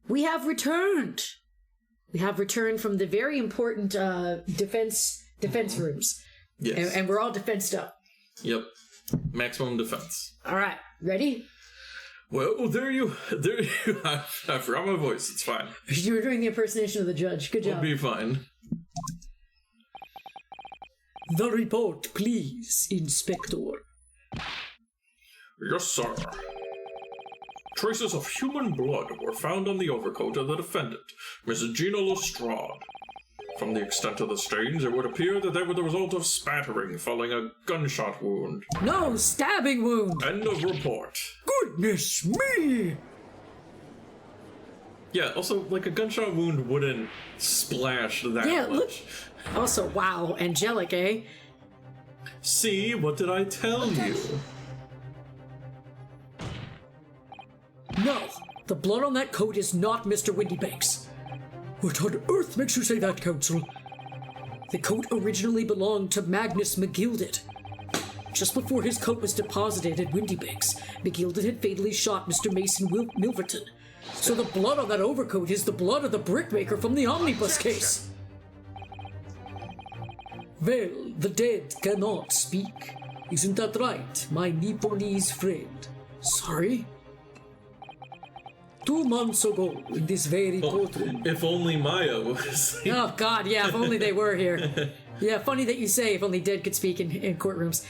We have returned. We have returned from the very important defense rooms. Yes. And we're all defensed up. Yep. Maximum defense. All right. Ready? Well, there you I forgot my voice. It's fine. You were doing the impersonation of the judge. Good job. We'll be fine. The report, please, Inspector. Yes, sir. Traces of human blood were found on the overcoat of the defendant, Miss Gina Lestrade. From the extent of the stains, it would appear that they were the result of spattering following a gunshot wound. No, stabbing wound! End of report. Goodness me! Yeah, also, like, a gunshot wound wouldn't splash that much. Look. Also, wow, angelic, eh? See, what did I tell you? No, the blood on that coat is not Mr. Windybanks. What on earth makes you say that, Counsel? The coat originally belonged to Magnus McGilded. Just before his coat was deposited at Windybanks, McGilded had fatally shot Mr. Mason Milverton. So the blood on that overcoat is the blood of the brickmaker from the omnibus case. Well, the dead cannot speak. Isn't that right, my Nipponese friend? Sorry? 2 months ago, in this very courtroom. If only Maya was. Oh, God, yeah, if only they were here. Yeah, funny that you say if only dead could speak in courtrooms.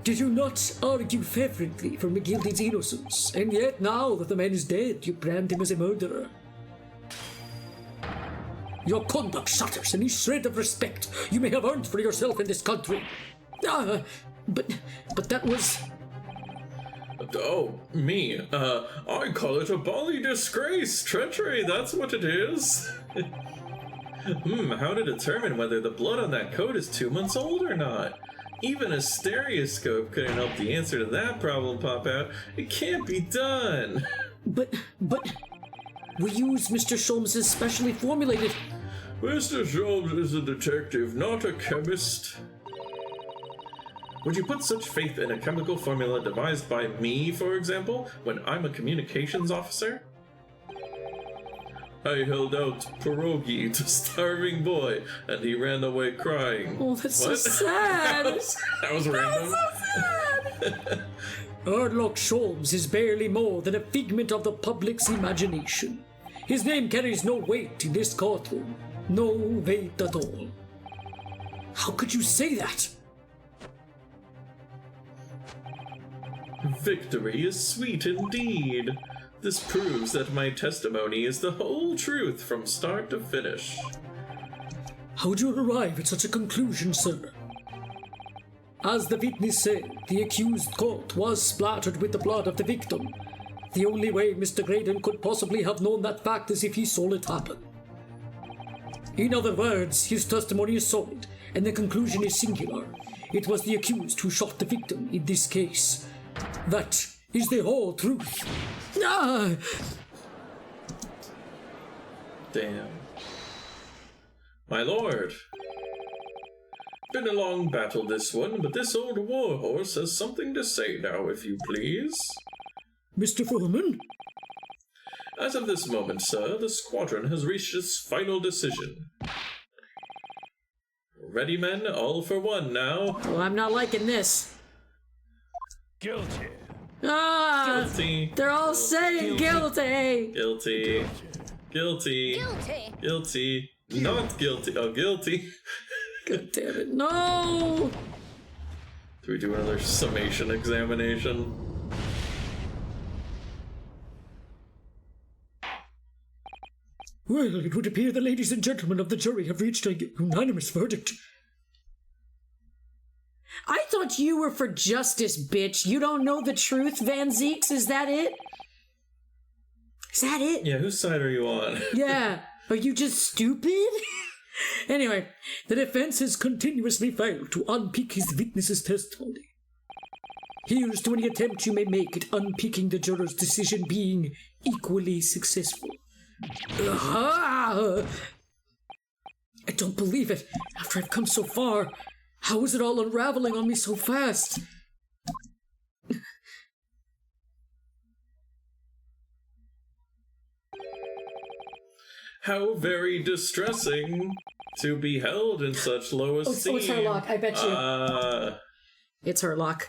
Did you not argue fervently for McGilded's innocence? And yet, now that the man is dead, you brand him as a murderer. Your conduct shatters any shred of respect you may have earned for yourself in this country. But that was... Oh, me. I call it a bally disgrace. Treachery, that's what it is. How to determine whether the blood on that coat is 2 months old or not? Even a stereoscope couldn't help the answer to that problem pop out. It can't be done. But... we use Mr. Sholmes' specially formulated... Mr. Sholmes is a detective, not a chemist. Would you put such faith in a chemical formula devised by me, for example, when I'm a communications officer? I held out pierogi to starving boy, and he ran away crying. Oh, that's so sad. that was random. That's so sad. Sherlock Sholmes is barely more than a figment of the public's imagination. His name carries no weight in this courtroom. No weight at all. How could you say that? Victory is sweet indeed. This proves that my testimony is the whole truth from start to finish. How would you arrive at such a conclusion, sir? As the witness said, the accused coat was splattered with the blood of the victim. The only way Mr. Graydon could possibly have known that fact is if he saw it happen. In other words, his testimony is solid, and the conclusion is singular. It was the accused who shot the victim in this case. That is the whole truth. Ah! Damn. My lord. Been a long battle this one, but this old warhorse has something to say now, if you please. Mr. Foreman? As of this moment, sir, the squadron has reached its final decision. Ready, men? All for one now. Well, I'm not liking this. Guilty. Ah! Guilty. They're all saying guilty. Guilty. Guilty. Guilty. Guilty. Not guilty. Oh, guilty. God damn it. No! Do we do another summation examination? Well, it would appear the ladies and gentlemen of the jury have reached a unanimous verdict. I thought you were for justice, bitch. You don't know the truth, Van Zeeks? Is that it? Is that it? Yeah, whose side are you on? Yeah. Are you just stupid? Anyway, the defense has continuously failed to unpick his witness's testimony. Here's to any attempt you may make at unpicking the juror's decision being equally successful. I don't believe it. After I've come so far, how is it all unraveling on me so fast? How very distressing to be held in such low esteem. Oh, it's Herlock, I bet you. It's Herlock.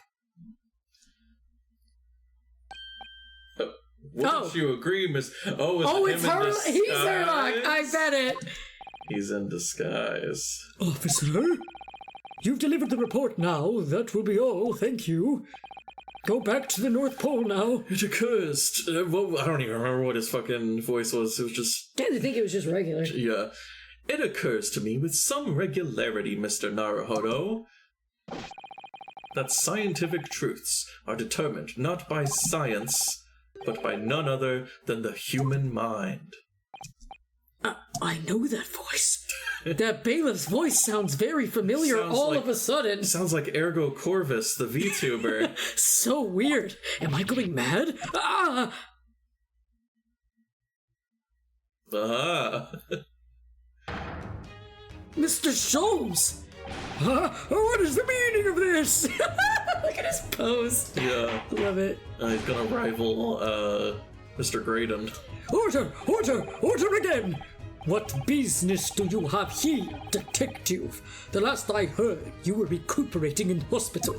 Wouldn't you agree, Miss? It's Herlock. He's Herlock. I bet it. He's in disguise. Officer, you've delivered the report now. That will be all. Thank you. Go back to the North Pole now. It occurs. I don't even remember what his fucking voice was. It was just. I think it was just regular. Yeah. It occurs to me with some regularity, Mr. Naruhodo, that scientific truths are determined not by science, but by none other than the human mind. I know that voice. That bailiff's voice sounds very familiar of a sudden. Sounds like Ergo Corvus, the VTuber. So weird. Am I going mad? Ah! Mr. Sholmes! What is the meaning of this? Look at his pose. Yeah. Love it. He's gonna rival, Mr. Graydon. Order again! What business do you have here, detective? The last I heard, you were recuperating in hospital.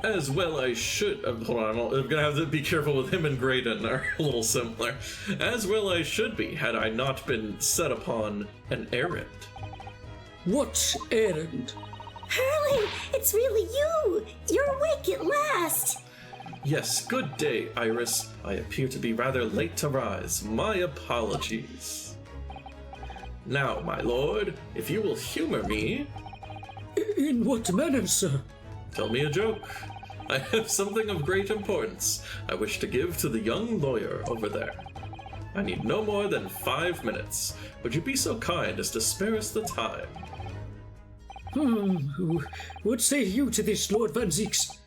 As well I should... hold on, I'm gonna have to be careful with him and Graydon, are a little similar. As well I should be, had I not been set upon an errand. What errand? Hurley, it's really you! You're awake at last! Yes, good day, Iris. I appear to be rather late to rise. My apologies. Now, my lord, if you will humor me... In what manner, sir? Tell me a joke. I have something of great importance I wish to give to the young lawyer over there. I need no more than 5 minutes. Would you be so kind as to spare us the time? What say you to this, Lord Van Zieks?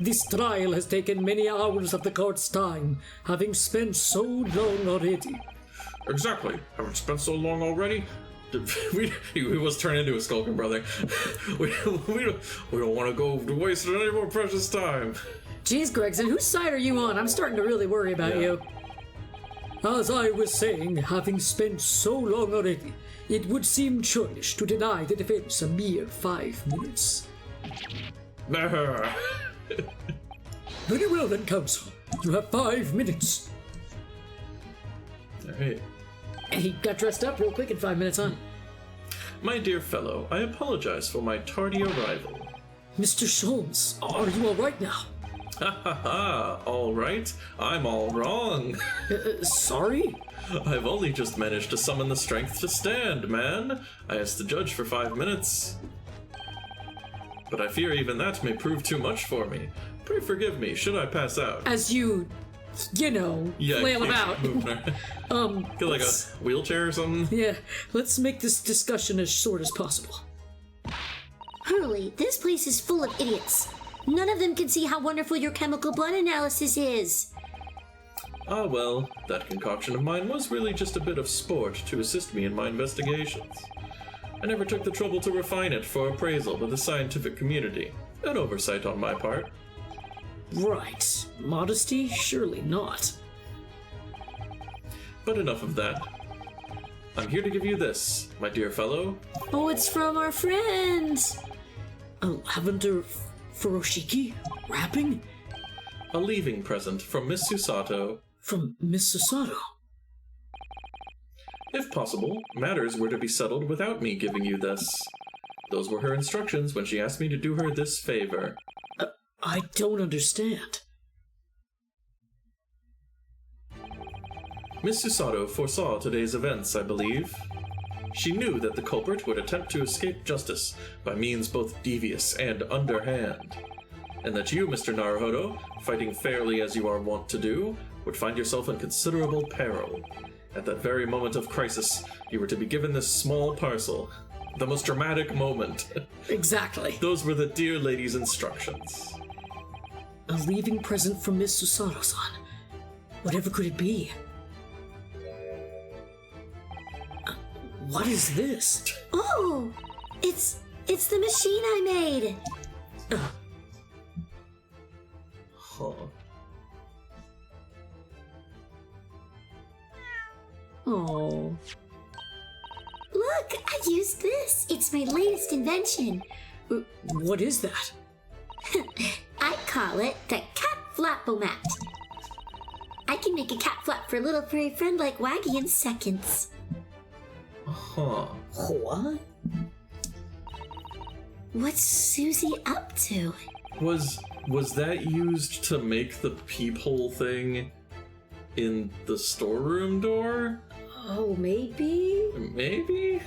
This trial has taken many hours of the court's time, having spent so long already. Exactly. Haven't spent so long already? He was turned into a skulking brother. we don't want to go to waste any more precious time. Jeez, Gregson, whose side are you on? I'm starting to really worry about you. As I was saying, having spent so long already, it would seem churlish to deny the defense a mere 5 minutes. Very well then, counsel. You have 5 minutes. Alright. And he got dressed up real quick in 5 minutes, huh? My dear fellow, I apologize for my tardy arrival. Mr. Sholmes, are you alright now? Ha ha ha, alright? I'm all wrong. Sorry? I've only just managed to summon the strength to stand, man. I asked the judge for 5 minutes. But I fear even that may prove too much for me. Pray forgive me, should I pass out? As you flail about. Feel like a wheelchair or something? Yeah, let's make this discussion as short as possible. Hurley, this place is full of idiots. None of them can see how wonderful your chemical blood analysis is. Ah well, that concoction of mine was really just a bit of sport to assist me in my investigations. I never took the trouble to refine it for appraisal by the scientific community. An oversight on my part. Right. Modesty? Surely not. But enough of that. I'm here to give you this, my dear fellow. Oh, it's from our friends. Lavender Furoshiki? Rapping? A leaving present from Miss Susato. From Miss Susato? If possible, matters were to be settled without me giving you this. Those were her instructions when she asked me to do her this favor. I don't understand. Miss Susato foresaw today's events, I believe. She knew that the culprit would attempt to escape justice by means both devious and underhand, and that you, Mr. Naruhodo, fighting fairly as you are wont to do, would find yourself in considerable peril. At that very moment of crisis, you were to be given this small parcel. The most dramatic moment. Exactly. Those were the dear lady's instructions. A leaving present from Miss Susato-san. Whatever could it be? What is this? Oh, it's the machine I made. Huh. Oh. Look, I used this. It's my latest invention. What is that? I call it the cat flapomat. I can make a cat flap for a little furry friend like Waggy in seconds. Huh. What? What's Susie up to? Was that used to make the peephole thing in the storeroom door? Oh, maybe? Maybe?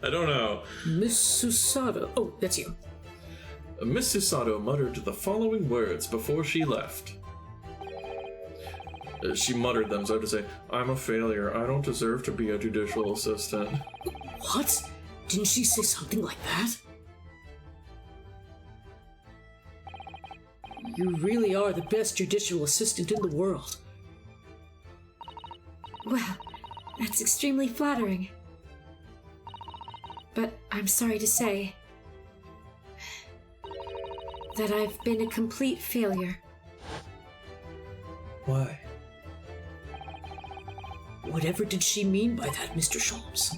I don't know. Miss Susato. Oh, that's you. Miss Susato muttered the following words before she left. She muttered them so to say, "I'm a failure. I don't deserve to be a judicial assistant." What? Didn't she say something like that? You really are the best judicial assistant in the world. Well, that's extremely flattering. But I'm sorry to say that I've been a complete failure. Why? Whatever did she mean by that, Mr. Sholmes?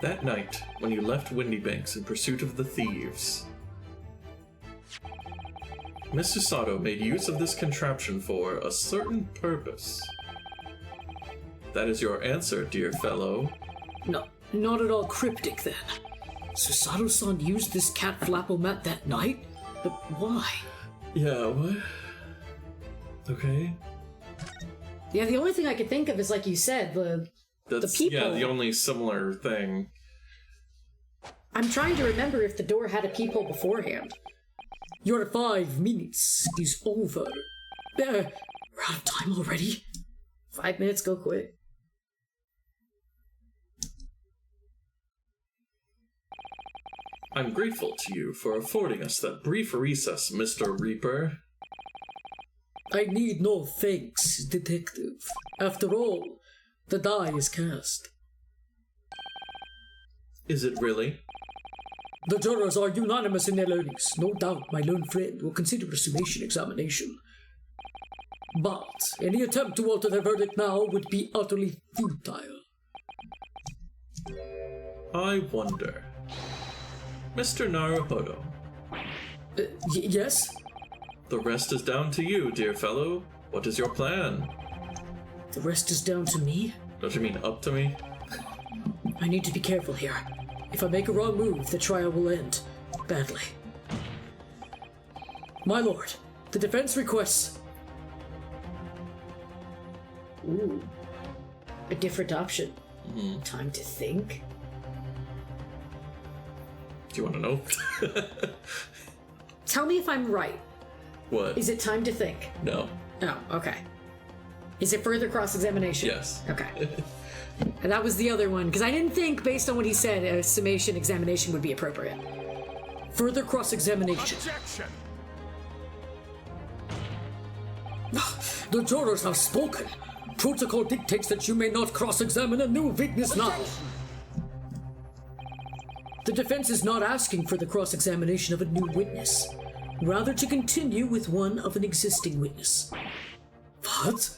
That night, when you left Windybanks in pursuit of the thieves, Miss Susato made use of this contraption for a certain purpose. That is your answer, dear fellow. No, not at all cryptic then. Susato-san used this cat flapomat that night? But why? Yeah, what? Okay. Yeah, the only thing I could think of is, like you said, the people. Yeah, the only similar thing. I'm trying to remember if the door had a peephole beforehand. Your 5 minutes is over. We're out of time already. 5 minutes go quick. I'm grateful to you for affording us that brief recess, Mr. Reaper. I need no thanks, detective. After all, the die is cast. Is it really? The jurors are unanimous in their learnings. No doubt my learned friend will consider a summation examination. But any attempt to alter their verdict now would be utterly futile. I wonder. Mr. Naruhodo. Yes? The rest is down to you, dear fellow. What is your plan? The rest is down to me? Don't you mean up to me? I need to be careful here. If I make a wrong move, the trial will end badly. My lord, the defense requests... Ooh. A different option. Time to think. Do you want to know? Tell me if I'm right. What? Is it time to think? No. Oh, okay. Is it further cross-examination? Yes. Okay. And that was the other one, because I didn't think, based on what he said, a summation examination would be appropriate. Further cross-examination. Objection! The jurors have spoken. Protocol dictates that you may not cross-examine a new witness now. The defense is not asking for the cross-examination of a new witness, rather to continue with one of an existing witness. What?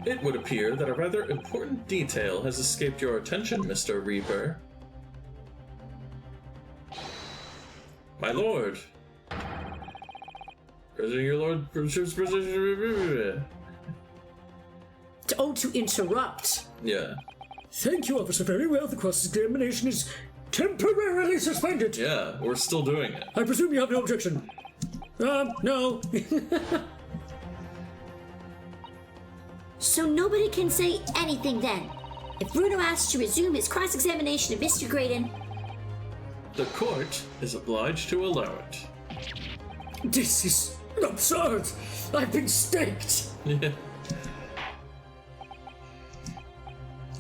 It would appear that a rather important detail has escaped your attention, Mr. Reaper. My lord. President, your lord. To interrupt. Yeah. Thank you, officer. Very well. The cross-examination is temporarily suspended. Yeah, we're still doing it. I presume you have no objection. No. So nobody can say anything then. If Bruno asks to resume his cross-examination of Mr. Graydon, The court is obliged to allow it. This is absurd. I've been staked.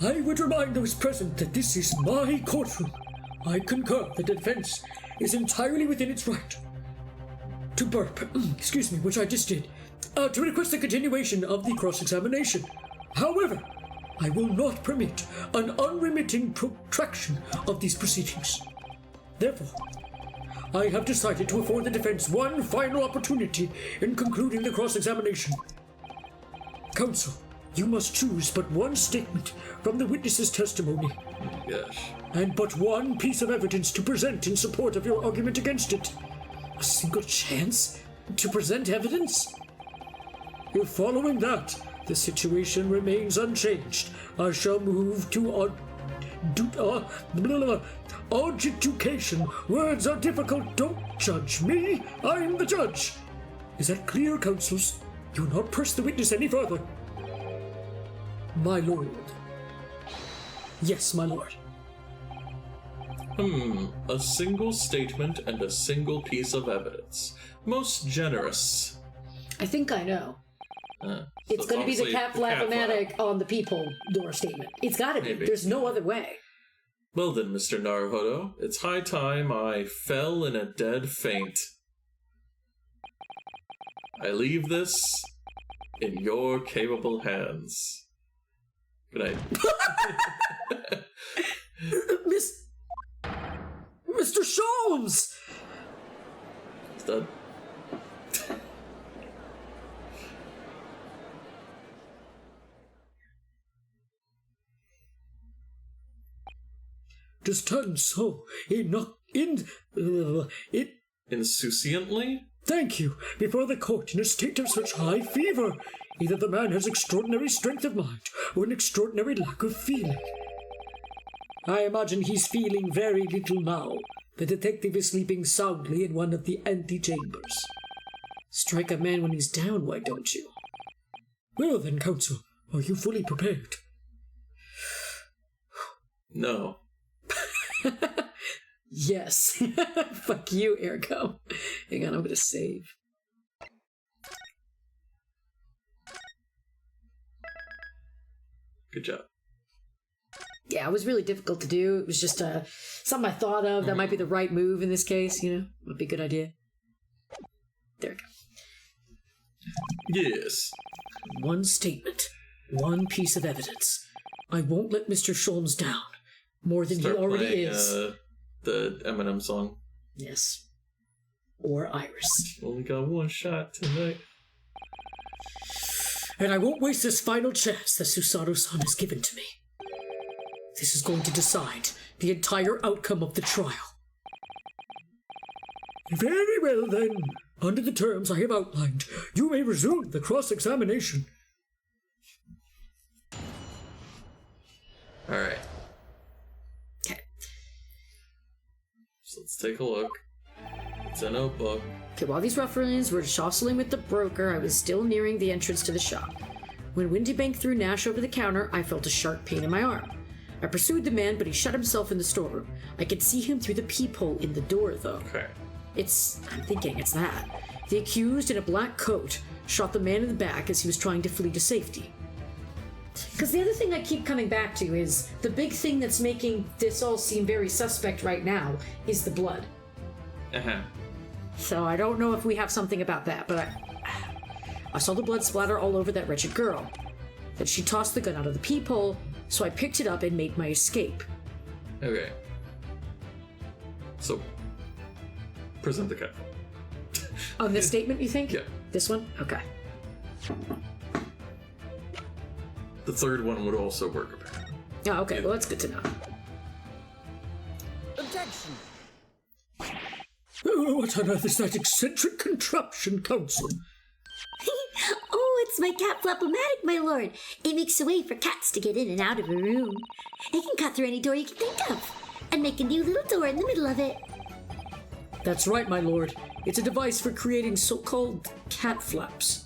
I would remind those present that this is my courtroom. I concur the defense is entirely within its right to burp, excuse me, which I just did, to request the continuation of the cross-examination. However, I will not permit an unremitting protraction of these proceedings. Therefore, I have decided to afford the defense one final opportunity in concluding the cross-examination. counsel, you must choose but one statement from the witness's testimony, Gosh. and but one piece of evidence to present in support of your argument against it. A single chance to present evidence? If following that, the situation remains unchanged, I shall move to adjudication. Words are difficult, don't judge me, I'm the judge. Is that clear, counsels? Do not press the witness any further. My lord. Yes, my lord. A single statement and a single piece of evidence. Most generous. I think I know. It's So going to be the obviously cat flap-o-matic on the peephole door statement. It's got to be. Maybe. There's no other way. Well then, Mr. Naruhodo, it's high time I fell in a dead faint. I leave this in your capable hands. Good night. Mr. Sholmes! It's done. Just done so Insouciantly? Thank you. Before the court in a state of such high fever. Either the man has extraordinary strength of mind or an extraordinary lack of feeling. I imagine he's feeling very little now. The detective is sleeping soundly in one of the antechambers. Strike a man when he's down, why don't you? Well then, counsel, are you fully prepared? No. Yes. Fuck you, Ergo. Hang on, I'm going to save. Good job. Yeah, it was really difficult to do. It was just something I thought of that might be the right move in this case, you know? Would be a good idea. There we go. Yes. One statement, one piece of evidence. I won't let Mr. Sholmes down. More than Start he already playing, is. The Eminem song. Yes. Or Iris. Only got one shot tonight. And I won't waste this final chance that Susaru-san has given to me. This is going to decide the entire outcome of the trial. Very well, then. Under the terms I have outlined, you may resume the cross-examination. Alright. Okay. So let's take a look. It's a notebook. Okay, while these ruffians were jostling with the broker, I was still nearing the entrance to the shop. When Windybank threw Nash over the counter, I felt a sharp pain in my arm. I pursued the man, but he shut himself in the storeroom. I could see him through the peephole in the door, though. Okay. I'm thinking it's that. The accused in a black coat shot the man in the back as he was trying to flee to safety. Because the other thing I keep coming back to is the big thing that's making this all seem very suspect right now is the blood. Uh-huh. So I don't know if we have something about that, but I saw the blood splatter all over that wretched girl. Then she tossed the gun out of the peephole, so I picked it up and made my escape. Okay. So, present the cat. On this statement, you think? Yeah. This one? Okay. The third one would also work, apparently. Oh, okay. Well, that's good to know. Objection! Oh, what on earth is that eccentric contraption, counsel? Oh, it's my cat flap-o-matic, my lord. It makes a way for cats to get in and out of a room. It can cut through any door you can think of, and make a new little door in the middle of it. That's right, my lord. It's a device for creating so-called cat flaps.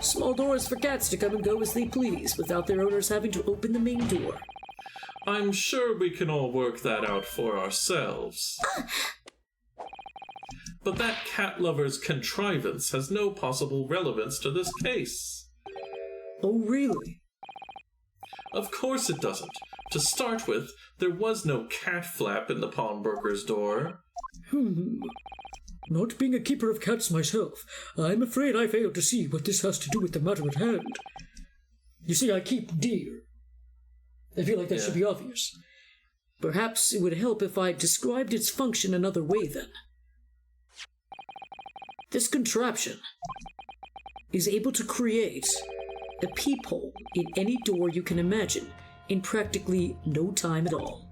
Small doors for cats to come and go as they please, without their owners having to open the main door. I'm sure we can all work that out for ourselves. But that cat lover's contrivance has no possible relevance to this case. Oh, really? Of course it doesn't. To start with, there was no cat flap in the pawnbroker's door. Not being a keeper of cats myself, I'm afraid I fail to see what this has to do with the matter at hand. You see, I keep deer. I feel like that should be obvious. Perhaps it would help if I described its function another way, then. This contraption is able to create a peephole in any door you can imagine in practically no time at all.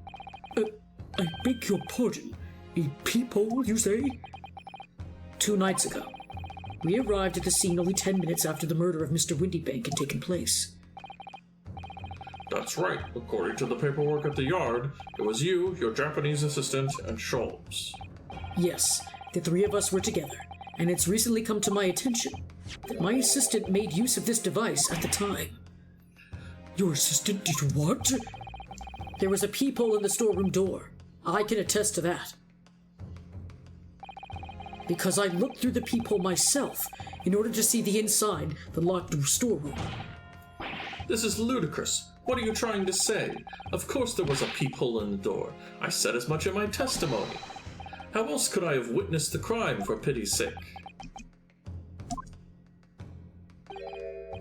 I beg your pardon. A peephole, you say? 2 nights ago, we arrived at the scene only 10 minutes after the murder of Mr. Windybank had taken place. That's right. According to the paperwork at the yard, it was you, your Japanese assistant, and Schultz. Yes, the 3 of us were together, and it's recently come to my attention that my assistant made use of this device at the time. Your assistant did what? There was a peephole in the storeroom door. I can attest to that. Because I looked through the peephole myself in order to see the inside the locked storeroom. This is ludicrous. What are you trying to say? Of course there was a peephole in the door. I said as much in my testimony. How else could I have witnessed the crime, for pity's sake?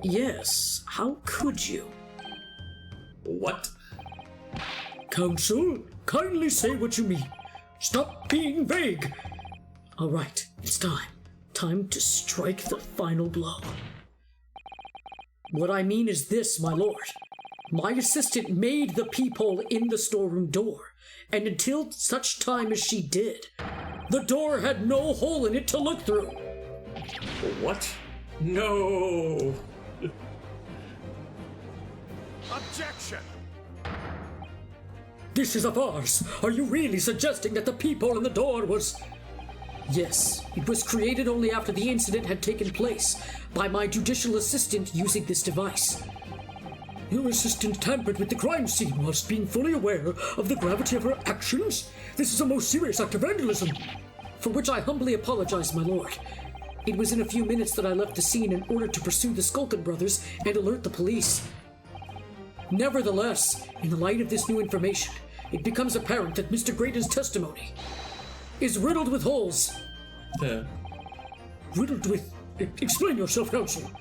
Yes, how could you? What? Counsel, kindly say what you mean. Stop being vague. All right, it's time. Time to strike the final blow. What I mean is this, my lord. My assistant made the peephole in the storeroom door, and until such time as she did, the door had no hole in it to look through. What? No! Objection! This is a farce. Are you really suggesting that the peephole in the door was... Yes, it was created only after the incident had taken place by my judicial assistant using this device. Your assistant tampered with the crime scene whilst being fully aware of the gravity of her actions? This is a most serious act of vandalism. For which I humbly apologize, my lord. It was in a few minutes that I left the scene in order to pursue the Skulkin brothers and alert the police. Nevertheless, in the light of this new information, it becomes apparent that Mr. Graydon's testimony is riddled with holes. Riddled with... Explain yourself, counsel.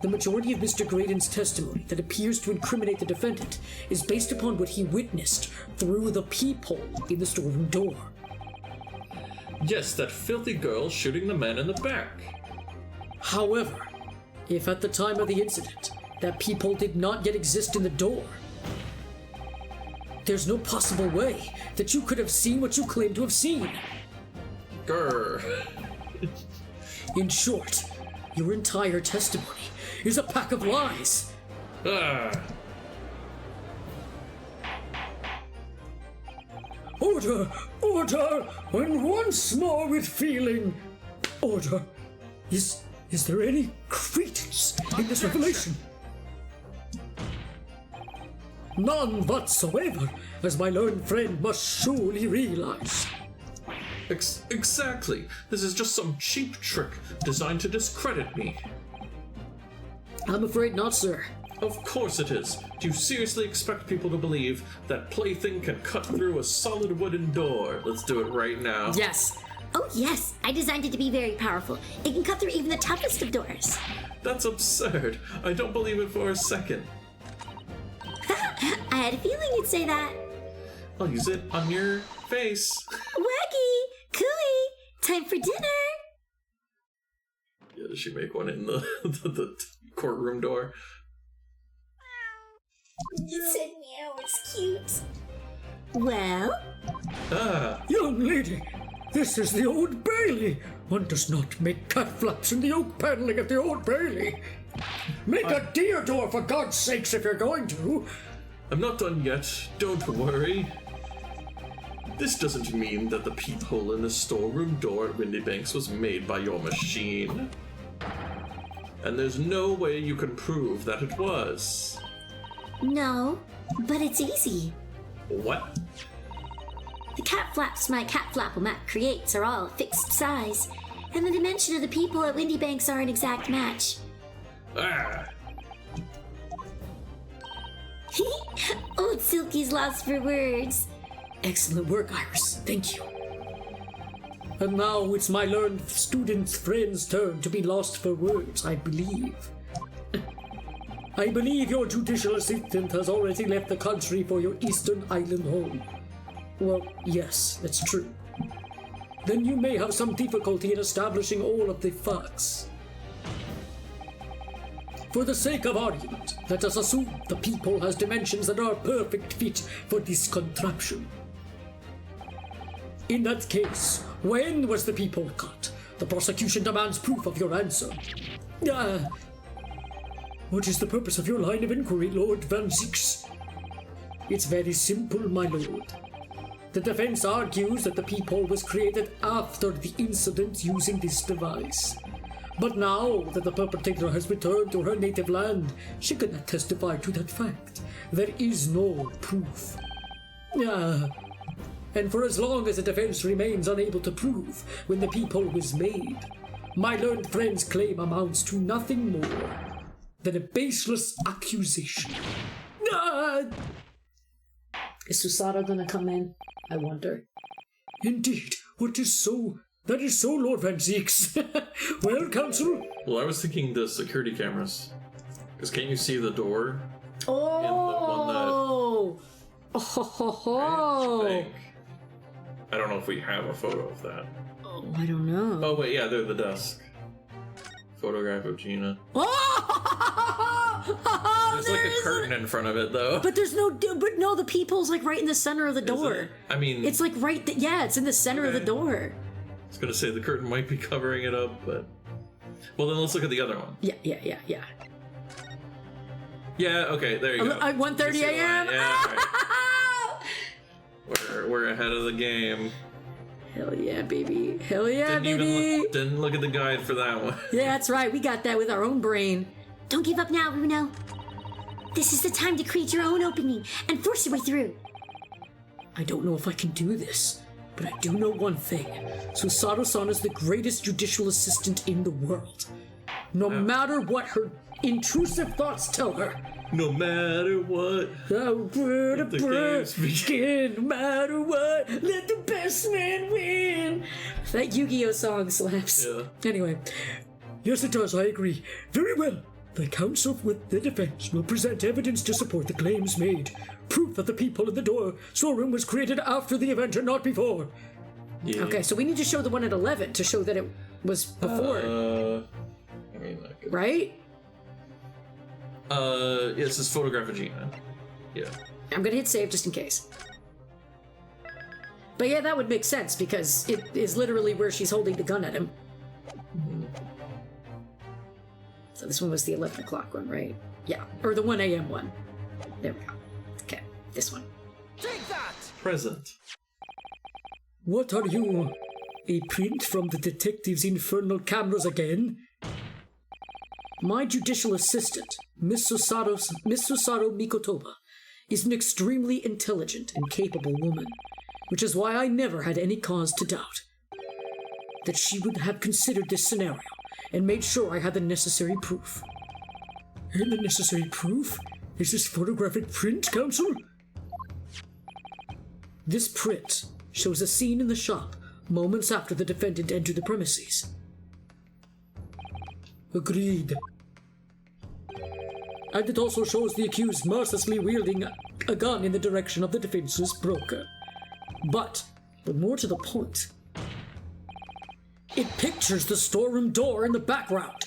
The majority of Mr. Graydon's testimony that appears to incriminate the defendant is based upon what he witnessed through the peephole in the storeroom door. Yes, that filthy girl shooting the man in the back. However, if at the time of the incident, that peephole did not yet exist in the door, there's no possible way that you could have seen what you claim to have seen. Grr. In short, your entire testimony is a pack of lies. Ah. Order! Order! And once more with feeling. Order. Is there any credence in this revelation? None whatsoever, as my learned friend must surely realize. Exactly. This is just some cheap trick designed to discredit me. I'm afraid not, sir. Of course it is. Do you seriously expect people to believe that plaything can cut through a solid wooden door? Let's do it right now. Yes. Oh yes, I designed it to be very powerful. It can cut through even the toughest of doors. That's absurd. I don't believe it for a second. I had a feeling you'd say that. I'll use it on your face. Wacky! Cooey! Time for dinner! Yeah, does she make one in the courtroom door? You said meow was cute. Well? Ah, Young lady, this is the Old Bailey. One does not make cat flaps in the oak paneling at the Old Bailey. Make a deer door, for God's sakes, if you're going to. I'm not done yet. Don't worry. This doesn't mean that the peephole in the storeroom door at Windybanks was made by your machine. And there's no way you can prove that it was. No, but it's easy. What? The cat flaps my cat flap-o-mat creates are all fixed size, and the dimension of the people at Windybanks are an exact match. Ah! Old Silky's lost for words. Excellent work, Iris. Thank you. And now it's my learned student's friend's turn to be lost for words, I believe. I believe your judicial assistant has already left the country for your Eastern Island home. Well, yes, that's true. Then you may have some difficulty in establishing all of the facts. For the sake of argument, let us assume the peephole has dimensions that are a perfect fit for this contraption. In that case, when was the peephole cut? The prosecution demands proof of your answer. What is the purpose of your line of inquiry, Lord Van Zix? It's very simple, my lord. The defense argues that the peephole was created after the incident using this device. But now that the perpetrator has returned to her native land, she cannot testify to that fact. There is no proof. And for as long as the defense remains unable to prove when the peephole was made, my learned friend's claim amounts to nothing more than a baseless accusation. Is Susato gonna come in? I wonder. Indeed, that is so, Lord Van Zix. Well, Counsel? Well, I was thinking the security cameras. Because can't you see the door? Oh! I think. I don't know if we have a photo of that. Oh, I don't know. Oh, wait, yeah, they're the desk. Photograph of Gina. There's like a curtain in front of it, though. But there's no, the peephole's like right in the center of the door. I mean, it's like it's in the center of the door. I was gonna say the curtain might be covering it up, but well, then let's look at the other one. Yeah. Yeah, okay, there you go. 1:30 a.m. Yeah, right. We're ahead of the game. Hell yeah, baby. Hell yeah, Didn't look at the guide for that one. Yeah, that's right. We got that with our own brain. Don't give up now, Bruno. This is the time to create your own opening and force your way through. I don't know if I can do this, but I do know one thing. Susato-san is the greatest judicial assistant in the world. No matter what her intrusive thoughts tell her. No matter what. No matter what. Let the best man win. That Yu-Gi-Oh song slaps. Yeah. Anyway. Yes, it does, I agree. Very well. The counsel with the defense will present evidence to support the claims made. Proof that the peephole in the storeroom was created after the event and not before. Yeah. Okay, so we need to show the one at 11 to show that it was before. I mean, right? Yes, this photograph of Gina. Yeah. I'm gonna hit save just in case. But yeah, that would make sense because it is literally where she's holding the gun at him. So this one was the 11 o'clock one, right? Yeah, or the 1 a.m. one. There we go. Okay, this one. Take that! Present. What are you? A print from the detective's infernal cameras again? My judicial assistant, Miss Susato Mikotoba, is an extremely intelligent and capable woman, which is why I never had any cause to doubt that she would have considered this scenario and made sure I had the necessary proof. And the necessary proof is this photographic print, Counsel? This print shows a scene in the shop moments after the defendant entered the premises. Agreed. And it also shows the accused mercilessly wielding a gun in the direction of the defense's broker. But more to the point, it pictures the storeroom door in the background.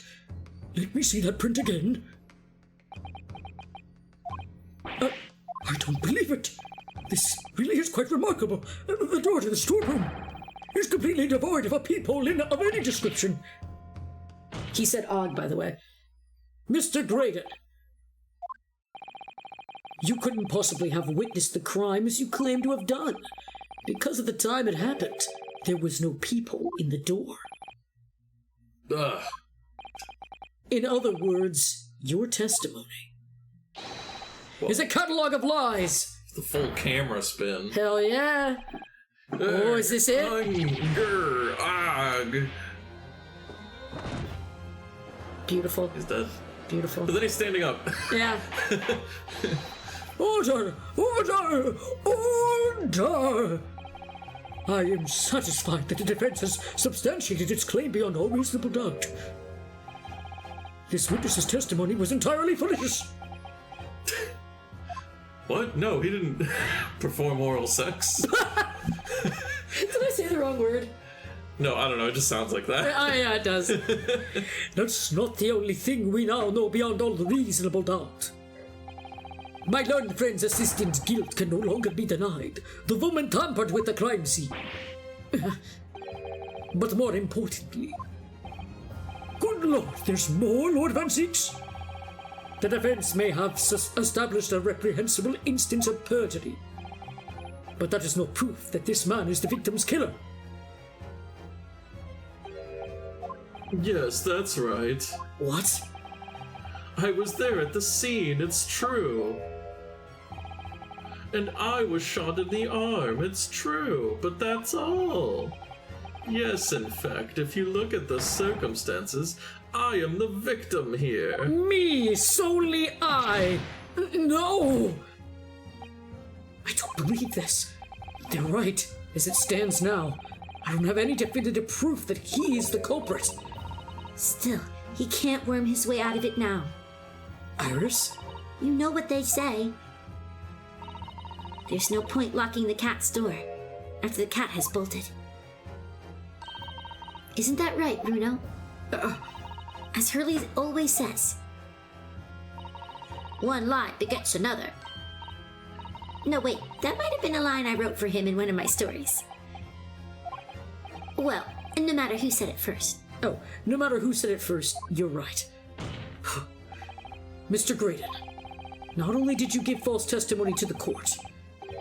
Let me see that print again. I don't believe it. This really is quite remarkable. The door to the storeroom is completely devoid of a peephole of any description. He said odd, by the way. Mr. Graydon, you couldn't possibly have witnessed the crime as you claim to have done. Because of the time it happened, there was no peephole in the door. Ugh. In other words, your testimony is a catalog of lies. The full camera spin. Hell yeah. Oh, is this it? Beautiful. He's dead. Beautiful. But then he's standing up. Yeah. Order! Order! Order! I am satisfied that the defense has substantiated its claim beyond all reasonable doubt. This witness's testimony was entirely fallacious. What? No, he didn't perform oral sex. Did I say the wrong word? No, I don't know, it just sounds like that. Yeah, it does. That's not the only thing we now know beyond all reasonable doubt. My learned friend's assistant's guilt can no longer be denied. The woman tampered with the crime scene. But more importantly... Good Lord, there's more, Lord Van Six? The defense may have established a reprehensible instance of perjury. But that is no proof that this man is the victim's killer. Yes, that's right. What? I was there at the scene, it's true. And I was shot in the arm, it's true, but that's all. Yes, in fact, if you look at the circumstances, I am the victim here. Me, solely I. No! I don't believe this. They're right. As it stands now, I don't have any definitive proof that he is the culprit. Still, he can't worm his way out of it now. Iris? You know what they say. There's no point locking the cat's door after the cat has bolted. Isn't that right, Bruno? As Hurley always says, one lie begets another. No, wait, that might have been a line I wrote for him in one of my stories. Well, no matter who said it first. Oh, no matter who said it first, you're right. Mr. Graydon, not only did you give false testimony to the court,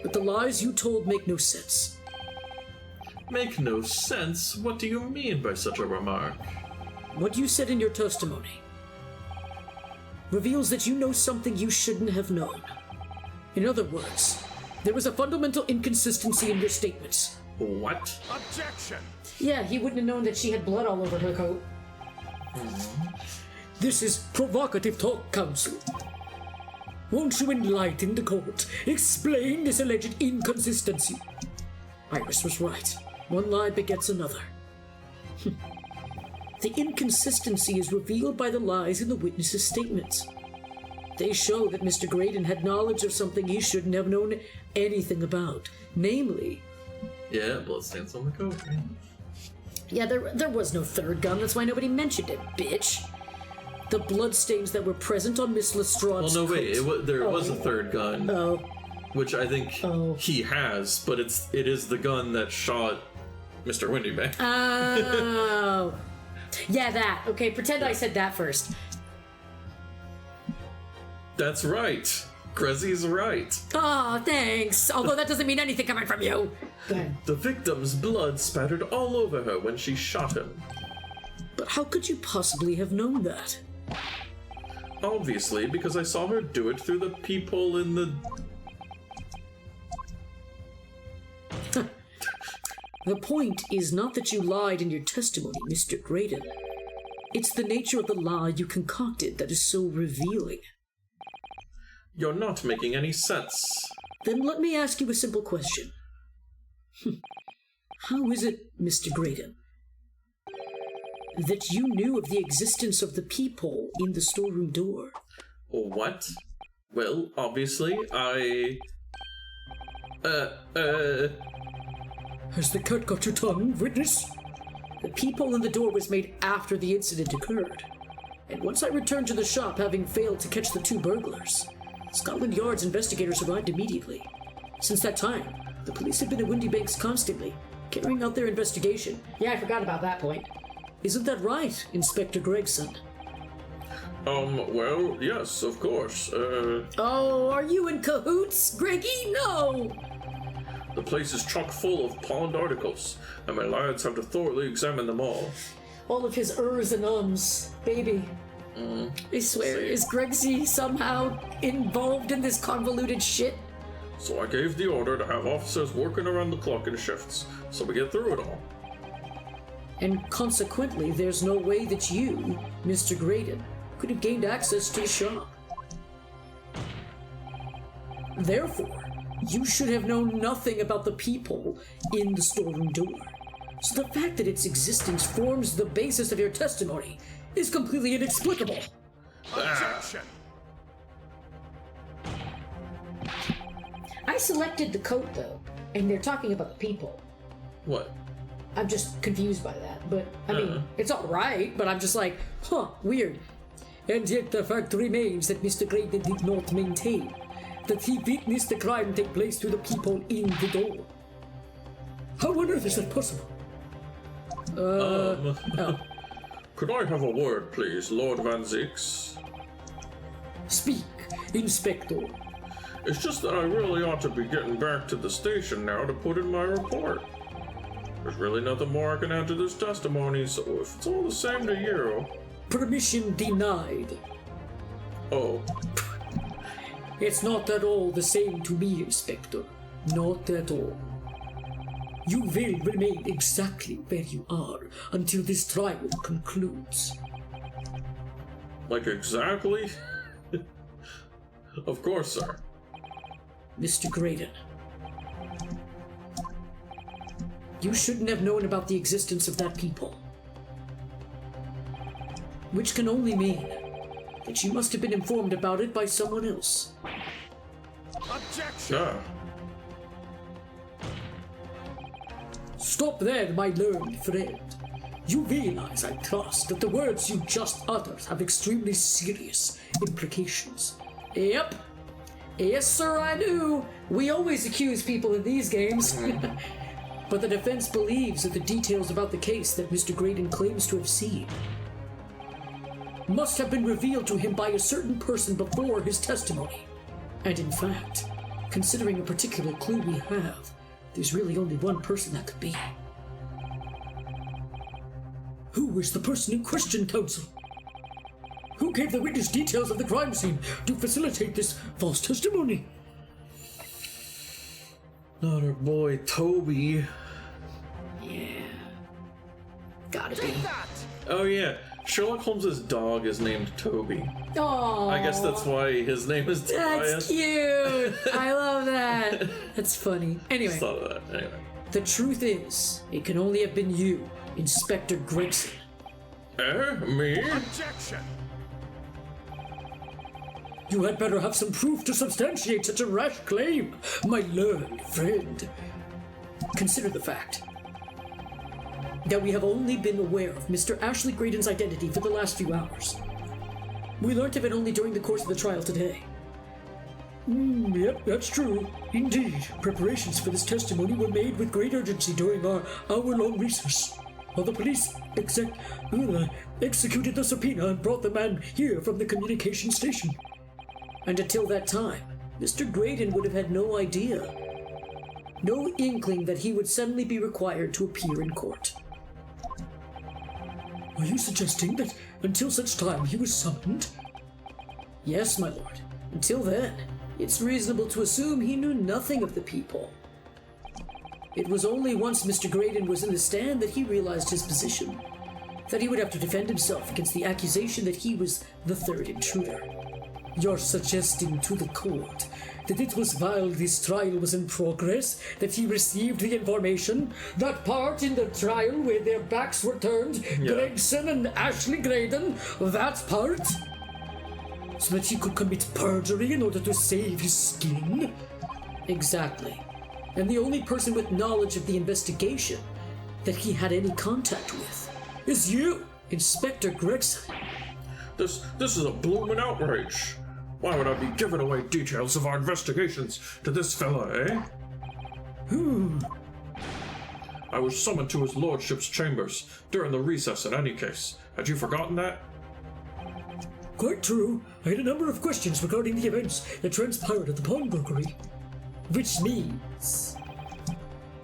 but the lies you told make no sense. Make no sense? What do you mean by such a remark? What you said in your testimony reveals that you know something you shouldn't have known. In other words, there was a fundamental inconsistency in your statements. What? Objection! Yeah, he wouldn't have known that she had blood all over her coat. This is provocative talk, counsel. Won't you enlighten the court? Explain this alleged inconsistency. Iris was right. One lie begets another. The inconsistency is revealed by the lies in the witnesses' statements. They show that Mr. Graydon had knowledge of something he shouldn't have known anything about. Namely... Yeah, bloodstains on the coat. Yeah, there was no third gun, that's why nobody mentioned it, bitch. the bloodstains that were present on Miss Lestrade's Well, no, wait, coat. there was a third gun. Oh. Which I think he has, but it is the gun that shot Mr. Windybank. Oh. Yeah, that. Okay, pretend I said that first. That's right. Grezy's right. Oh, thanks. Although that doesn't mean anything coming from you. Go ahead. The victim's blood spattered all over her when she shot him. But how could you possibly have known that? Obviously, because I saw her do it through the peephole in the... The point is not that you lied in your testimony, Mr. Graydon. It's the nature of the lie you concocted that is so revealing. You're not making any sense. Then let me ask you a simple question. How is it, Mr. Graydon, that you knew of the existence of the peephole in the storeroom door? What? Well, obviously, I... Has the cat got your tongue, witness? The peephole in the door was made after the incident occurred. And once I returned to the shop, having failed to catch the two burglars, Scotland Yard's investigators arrived immediately. Since that time, the police have been at Windybanks constantly, carrying out their investigation. Yeah, I forgot about that point. Isn't that right, Inspector Gregson? Well, yes, of course. Oh, are you in cahoots, Greggy? No! The place is chock full of pawned articles, and my lads have to thoroughly examine them all. All of his ers and ums, baby. I swear, is Gregsy somehow involved in this convoluted shit? So I gave the order to have officers working around the clock in shifts, so we get through it all. And consequently, there's no way that you, Mr. Graydon, could have gained access to the shop. Therefore, you should have known nothing about the peephole in the storeroom door. So the fact that its existence forms the basis of your testimony is completely inexplicable. Objection! I selected the coat, though, and they're talking about the people. What? I'm just confused by that. But, I mean, it's alright, but I'm just like, weird. And yet the fact remains that Mr. Graydon did not maintain that he witnessed the crime take place to the people in the door. How on earth is that possible? Could I have a word, please, Lord Van Zix? Speak, Inspector. It's just that I really ought to be getting back to the station now to put in my report. There's really nothing more I can add to this testimony, so if it's all the same to you... Permission denied. Oh. It's not at all the same to me, Inspector. Not at all. You will remain exactly where you are until this trial concludes. Like exactly? Of course, sir. Mr. Graydon, you shouldn't have known about the existence of that people. Which can only mean that you must have been informed about it by someone else. Objection! Yeah. Stop there, my learned friend. You realize, I trust, that the words you just uttered have extremely serious implications. Yep. Yes, sir, I do. We always accuse people in these games. But the defense believes that the details about the case that Mr. Graydon claims to have seen must have been revealed to him by a certain person before his testimony. And in fact, considering a particular clue we have, there's really only one person that could be. Who is the person in question, Counsel? Who gave the witness details of the crime scene to facilitate this false testimony? Not our boy Toby. Yeah. Gotta be. Oh yeah, Sherlock Holmes's dog is named Toby. Oh, I guess that's why his name is Tobias. that's cute. I love that. That's funny. Anyway, Just thought of that. Anyway. The truth is, it can only have been you, Inspector Gregson. Me? Objection! You had better have some proof to substantiate such a rash claim, my learned friend. Consider the fact that we have only been aware of Mr. Ashley Graydon's identity for the last few hours. We learnt of it only during the course of the trial today. Yep, that's true. Indeed, preparations for this testimony were made with great urgency during our hour-long recess. While the police executed the subpoena and brought the man here from the communication station. And until that time, Mr. Graydon would have had no idea, no inkling that he would suddenly be required to appear in court. Are you suggesting that until such time he was summoned? Yes, my lord. Until then, it's reasonable to assume he knew nothing of the people. It was only once Mr. Graydon was in the stand that he realized his position, that he would have to defend himself against the accusation that he was the third intruder. You're suggesting to the court that it was while this trial was in progress that he received the information? That part in the trial where their backs were turned, Gregson and Ashley Graydon, that part? So that he could commit perjury in order to save his skin? Exactly. And the only person with knowledge of the investigation that he had any contact with is you, Inspector Gregson. This is a bloomin' outrage. Why would I be giving away details of our investigations to this fella, eh? I was summoned to his lordship's chambers during the recess in any case. Had you forgotten that? Quite true. I had a number of questions regarding the events that transpired at the pawnbrokery. Which means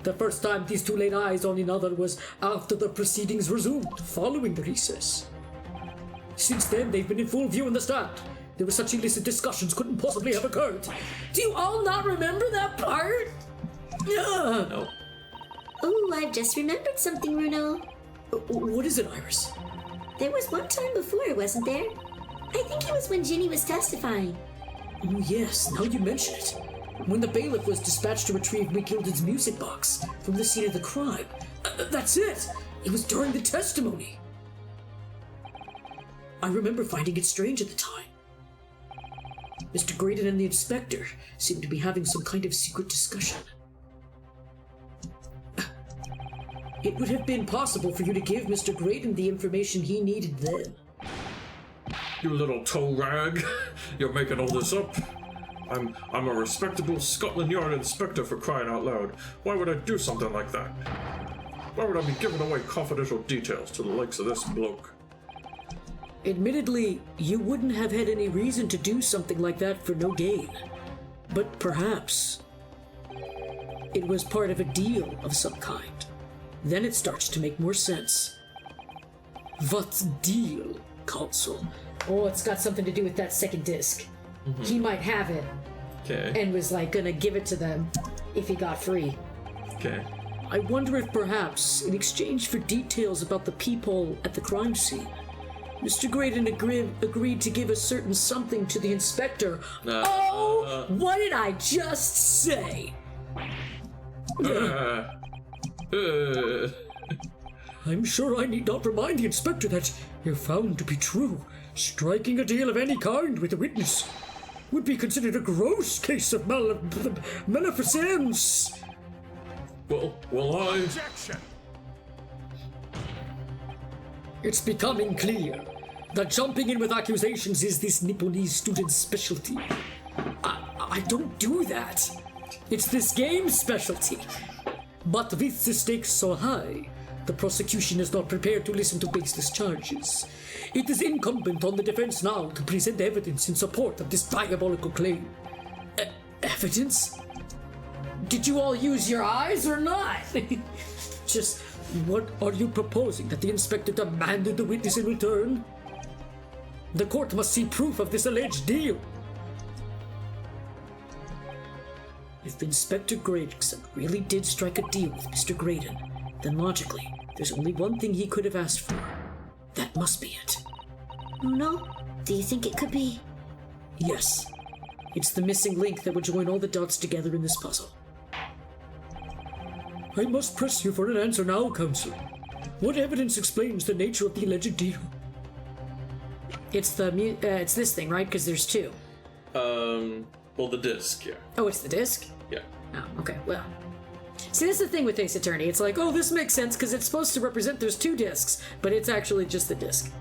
the first time these two laid eyes on another was after the proceedings resumed, following the recess. Since then, they've been in full view in the stand. There were such illicit discussions couldn't possibly have occurred. Do you all not remember that part? No. Oh, I've just remembered something, Bruno. What is it, Iris? There was one time before, wasn't there? I think it was when Ginny was testifying. Oh yes, now you mention it. When the bailiff was dispatched to retrieve McGilded's music box from the scene of the crime. That's it! It was during the testimony. I remember finding it strange at the time. Mr. Graydon and the inspector seemed to be having some kind of secret discussion. it would have been possible for you to give Mr. Graydon the information he needed then. You little toe rag. You're making all this up. I'm a respectable Scotland Yard inspector, for crying out loud. Why would I do something like that? Why would I be giving away confidential details to the likes of this bloke? Admittedly, you wouldn't have had any reason to do something like that for no gain. But perhaps it was part of a deal of some kind. Then it starts to make more sense. What deal, Counsel? Oh, it's got something to do with that second disc. He might have it Okay. and was like gonna give it to them if he got free. Okay. I wonder if perhaps, in exchange for details about the peephole at the crime scene, Mr. Graydon agreed to give a certain something to the inspector. Oh, what did I just say? I'm sure I need not remind the inspector that, if found to be true, striking a deal of any kind with a witness would be considered a gross case of maleficence. Well, I... Objection! It's becoming clear that jumping in with accusations is this Nipponese student's specialty. I don't do that. It's this game's specialty. But with the stakes so high, the prosecution is not prepared to listen to baseless charges. It is incumbent on the defense now to present evidence in support of this diabolical claim. Evidence? Did you all use your eyes or not? Just what are you proposing? That the inspector demanded the witness in return? The court must see proof of this alleged deal. If Inspector Gregson really did strike a deal with Mr. Graydon, then logically, there's only one thing he could have asked for. That must be it. No? Do you think it could be? Yes. It's the missing link that would join all the dots together in this puzzle. I must press you for an answer now, Counsel. What evidence explains the nature of the alleged deal? It's it's this thing, right? Because there's two. Well, the disc, yeah. Oh, it's the disc? Yeah. Oh, okay, well. See, this is the thing with Ace Attorney. It's like, oh, this makes sense because it's supposed to represent there's two discs, but it's actually just the disc.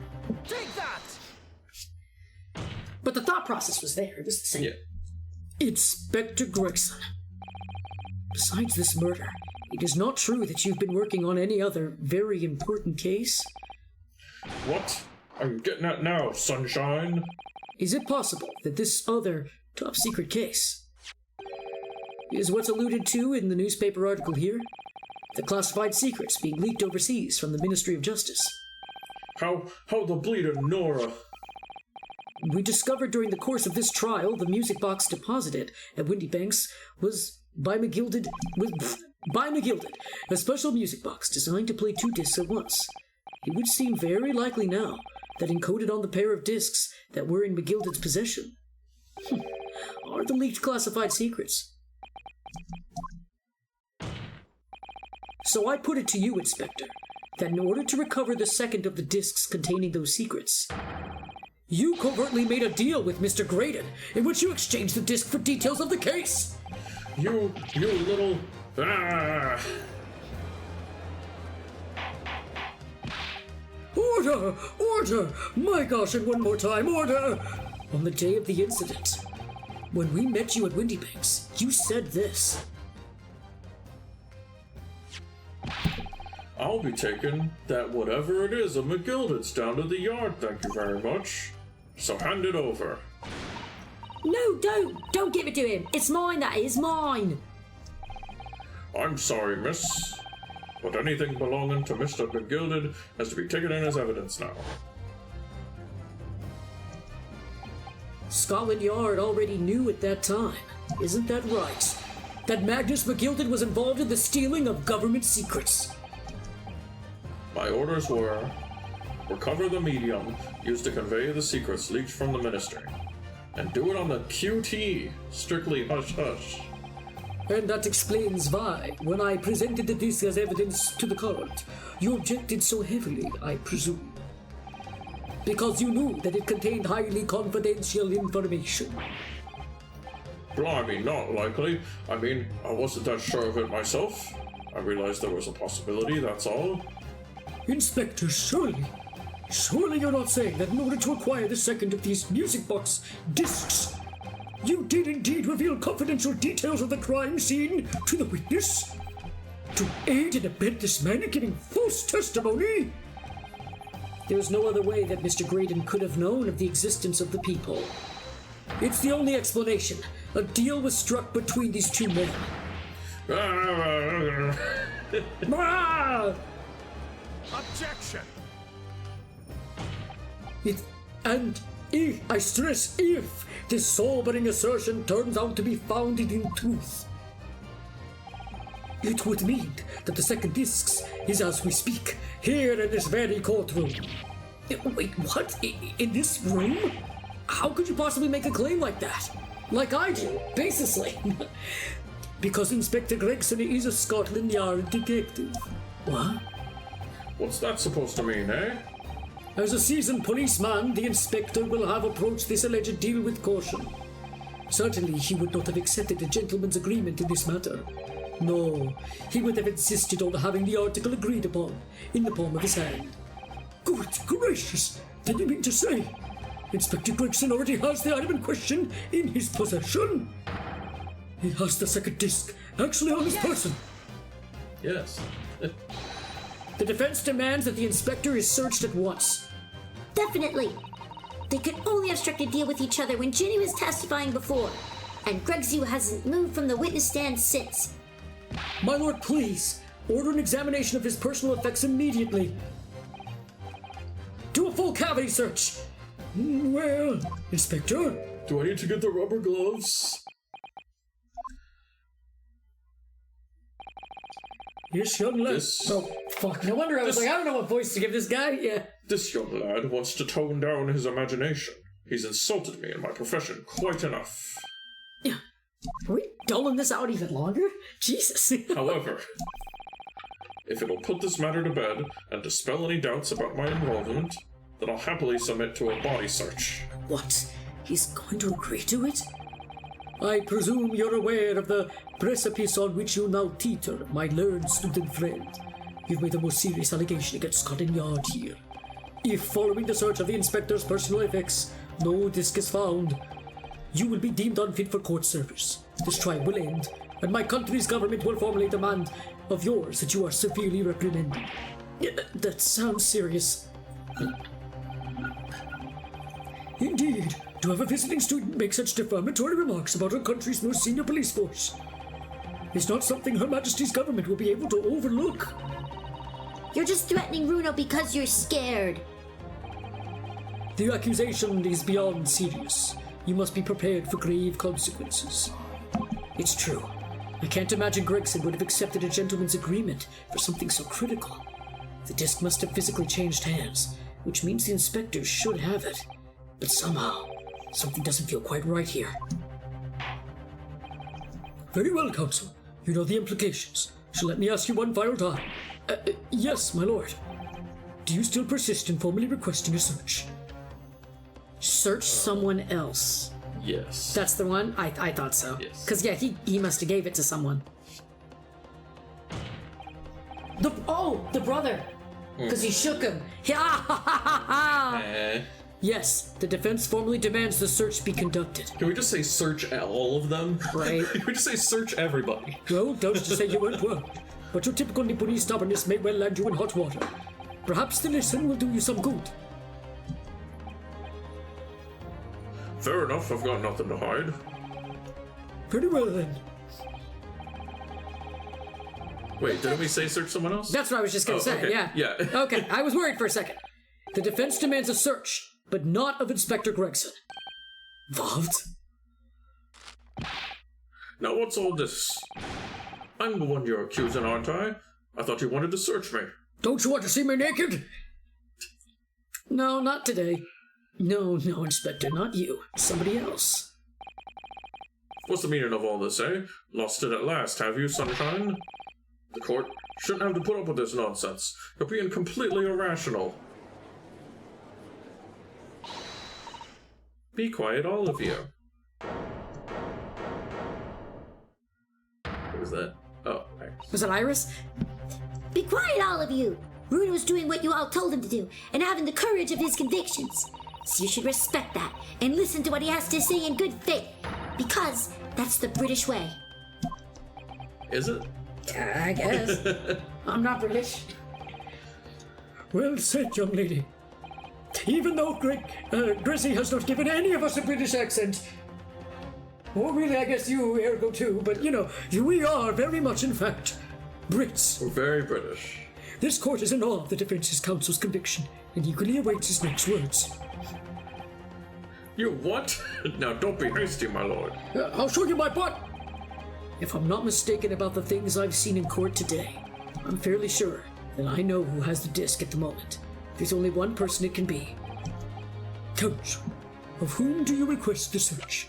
Take that! But the thought process was there. It was the same. Yeah. Inspector Gregson. Besides this murder, it is not true that you've been working on any other very important case? What? I'm getting at now, sunshine. Is it possible that this other top-secret case is what's alluded to in the newspaper article here? The classified secrets being leaked overseas from the Ministry of Justice. How the bleeding Nora? We discovered during the course of this trial the music box deposited at Windy Banks was by McGilded, a special music box designed to play two discs at once. It would seem very likely now that encoded on the pair of discs that were in McGilded's possession are the leaked classified secrets. So I put it to you, Inspector, that in order to recover the second of the discs containing those secrets, you covertly made a deal with Mr. Graydon, in which you exchanged the disc for details of the case. You little... Ah! Order! Order! My gosh, and one more time, order! On the day of the incident, when we met you at Windy Banks, you said this. I'll be taking that whatever it is of McGilded's down to the yard, thank you very much. So hand it over. No, don't give it to him. It's mine, that is mine. I'm sorry, miss, but anything belonging to Mr. McGilded has to be taken in as evidence now. Scotland Yard already knew at that time, isn't that right? That Magnus McGilded was involved in the stealing of government secrets. My orders were recover the medium used to convey the secrets leaked from the ministry, and do it on the QT, strictly hush-hush. And that explains why, when I presented the disc as evidence to the court, you objected so heavily, I presume. Because you knew that it contained highly confidential information. Blimey, not likely. I mean, I wasn't that sure of it myself. I realized there was a possibility, that's all. Inspector, surely you're not saying that in order to acquire the second of these music box discs, you did indeed reveal confidential details of the crime scene to the witness? To aid and abet this man in giving false testimony? There's no other way that Mr. Graydon could have known of the existence of the people. It's the only explanation. A deal was struck between these two men. Ah! Objection! If, I stress if, this sobering assertion turns out to be founded in truth, it would mean that the second disc is as we speak, here in this very courtroom. Wait, what? In this room? How could you possibly make a claim like that? Like I do, baselessly. Because Inspector Gregson is a Scotland Yard detective. What? What's that supposed to mean, eh? As a seasoned policeman, the inspector will have approached this alleged deal with caution. Certainly, he would not have accepted a gentleman's agreement in this matter. No, he would have insisted on having the article agreed upon in the palm of his hand. Good gracious! Then you mean to say Inspector Gregson already has the item in question in his possession? He has the second disc actually on his person. Yes. The defense demands that the inspector is searched at once. Definitely. They could only have struck a deal with each other when Ginny was testifying before, and Gregsy hasn't moved from the witness stand since. My lord, please, order an examination of his personal effects immediately. Do a full cavity search. Well, Inspector? Do I need to get the rubber gloves? Yes, young lad. Oh, fuck. No wonder I was like, I don't know what voice to give this guy. Yeah. This young lad wants to tone down his imagination. He's insulted me in my profession quite enough. Yeah. Are we dulling this out even longer? Jesus. However, if it'll put this matter to bed and dispel any doubts about my involvement, then I'll happily submit to a body search. What? He's going to agree to it? I presume you're aware of the precipice on which you now teeter, my learned student friend. You've made a most serious allegation against Scotland Yard here. If, following the search of the inspector's personal effects, no disc is found, you will be deemed unfit for court service. This trial will end, and my country's government will formally demand of yours that you are severely reprimanded. That sounds serious. Indeed, to have a visiting student make such defamatory remarks about our country's most senior police force is not something Her Majesty's government will be able to overlook. You're just threatening Bruno because you're scared. The accusation is beyond serious. You must be prepared for grave consequences. It's true. I can't imagine Gregson would have accepted a gentleman's agreement for something so critical. The disc must have physically changed hands, which means the inspector should have it. But somehow, something doesn't feel quite right here. Very well, counsel. You know the implications. So let me ask you one final time. Yes, my lord. Do you still persist in formally requesting a search? Search someone else. Yes. That's the one? I thought so. Yes. Because, yeah, he must have gave it to someone. The brother! Because he shook him. Yes, the defense formally demands the search be conducted. Can we just say search all of them? Right. Can we just say search everybody? Well, don't to say you weren't wrong, but your typical Nipponese stubbornness may well land you in hot water. Perhaps the listen will do you some good. Fair enough, I've got nothing to hide. Very well then. Wait, didn't we say search someone else? That's what I was just gonna say, okay. yeah. Yeah. Okay, I was worried for a second. The defense demands a search, but not of Inspector Gregson. What? Now what's all this? I'm the one you're accusing, aren't I? I thought you wanted to search me. Don't you want to see me naked? No, not today. No, Inspector, not you. Somebody else. What's the meaning of all this, eh? Lost it at last, have you, Sunshine? The court shouldn't have to put up with this nonsense. You're being completely irrational. Be quiet, all of you. What was that? Oh, right. Was it Iris? Be quiet, all of you! Rune was doing what you all told him to do, and having the courage of his convictions. So you should respect that, and listen to what he has to say in good faith, because that's the British way. Is it? I guess. I'm not British. Well said, young lady. Even though Grezy has not given any of us a British accent. Or really, I guess you, Ergo, too, but we are very much, in fact, Brits. We're very British. This court is in awe of the Defence's Counsel's conviction and eagerly awaits his next words. You what? Now don't be hasty, my lord. I'll show you my butt! If I'm not mistaken about the things I've seen in court today, I'm fairly sure that I know who has the disc at the moment. There's only one person it can be. Counsel, of whom do you request the search?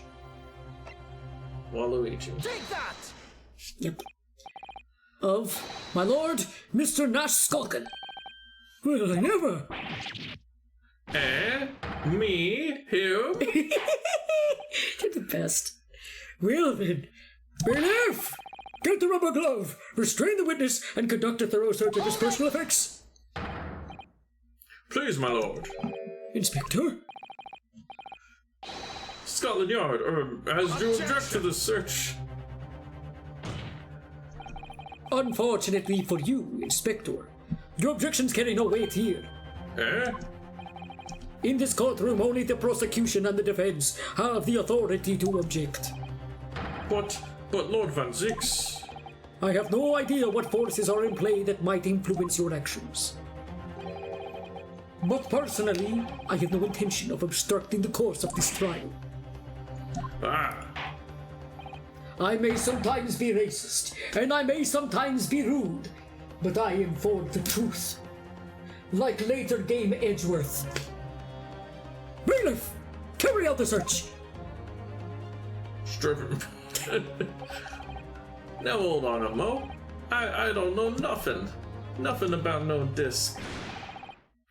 Waluigi. Take that! Yep. Of my lord, Mr. Nash Skulkin. Well, I never. Me? Him? You're the best. Well then, bailiff! Get the rubber glove, restrain the witness, and conduct a thorough search of his personal effects. Please, my lord. Inspector? Scotland Yard, as you object to the search. Unfortunately for you, Inspector, your objections carry no weight here. In this courtroom, only the prosecution and the defense have the authority to object. But Lord Van Zix... I have no idea what forces are in play that might influence your actions. But personally, I have no intention of obstructing the course of this trial. I may sometimes be racist, and I may sometimes be rude, but I am for the truth. Like later game Edgeworth. Bailiff, carry out the search! Stripping. Now hold on a mo. I don't know nothing. Nothing about no disc.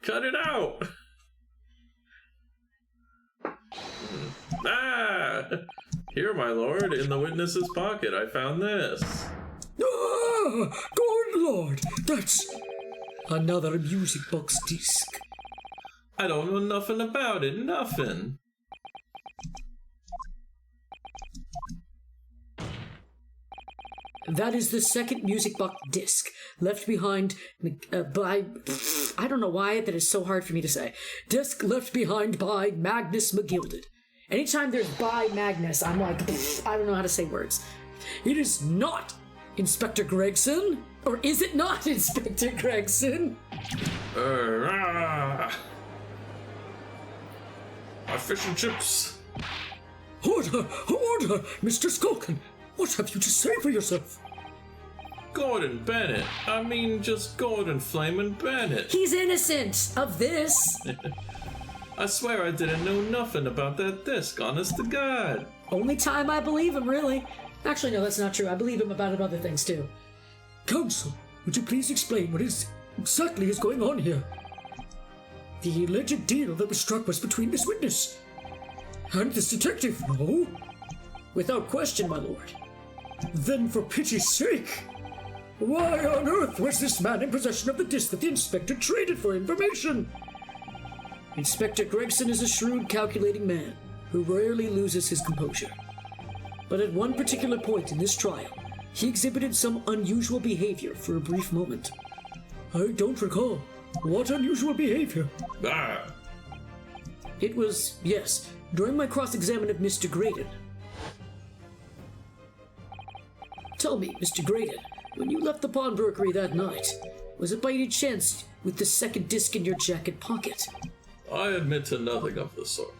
Cut it out! Here, my lord, in the witness's pocket, I found this. Good lord, that's another music box disc. I don't know nothing about it, nothing. That is the second music box disc left behind by... I don't know why that is so hard for me to say. Disc left behind by Magnus McGilded. Anytime there's by Magnus, I'm like, I don't know how to say words. It is not Inspector Gregson? Or is it not Inspector Gregson? My fish and chips. Order! Mr. Skulkin! What have you to say for yourself? Gordon Bennett. I mean, just Gordon Flamin' Bennett. He's innocent of this. I swear I didn't know nothing about that disc, honest to God. Only time I believe him, really. Actually, no, that's not true. I believe him about other things, too. Counsel, would you please explain what exactly is going on here? The alleged deal that was struck was between this witness and this detective, no? Without question, my lord. Then for pity's sake, why on earth was this man in possession of the disc that the inspector traded for information? Inspector Gregson is a shrewd, calculating man who rarely loses his composure. But at one particular point in this trial, he exhibited some unusual behavior for a brief moment. I don't recall. What unusual behavior? It was, yes, during my cross-examination of Mr. Graydon. Tell me, Mr. Graydon, when you left the pawnbrokery that night, was it by any chance with the second disc in your jacket pocket? I admit to nothing of the sort.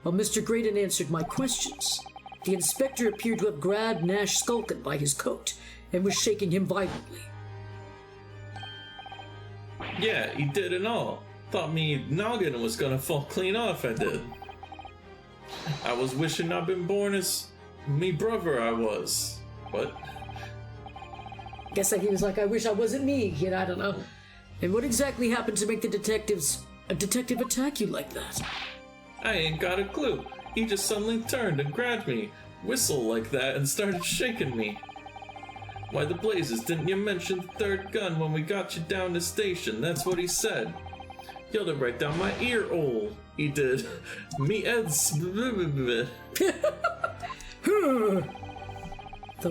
While Mr. Graydon answered my questions, the inspector appeared to have grabbed Nash Skulkin by his coat and was shaking him violently. Yeah, he did and all. Thought me noggin was gonna fall clean off, I did. I was wishing I'd been born as me brother I was. What? Guess that he was like, I wish I wasn't me, yet I don't know. And what exactly happened to make a detective attack you like that? I ain't got a clue. he just suddenly turned and grabbed me, whistle like that, and started shaking me. Why the blazes didn't you mention the third gun when we got you down to station? That's what he said. Yelled it right down my ear hole. He did. Me Ed's. The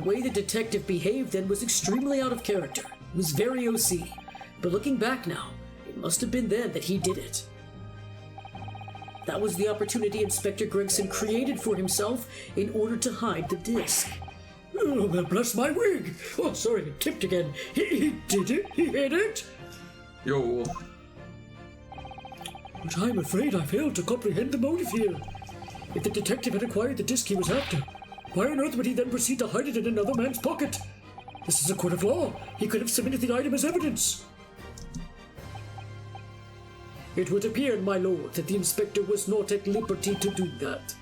way the detective behaved then was extremely out of character. It was very OC. But looking back now, it must have been then that he did it. That was the opportunity Inspector Gregson created for himself in order to hide the disc. Oh, well, bless my wig! Oh, sorry, it tipped again. He did it? He hid it? Yo. But I'm afraid I failed to comprehend the motive here. If the detective had acquired the disc he was after, why on earth would he then proceed to hide it in another man's pocket? This is a court of law. He could have submitted the item as evidence. It would appear, my lord, that the inspector was not at liberty to do that.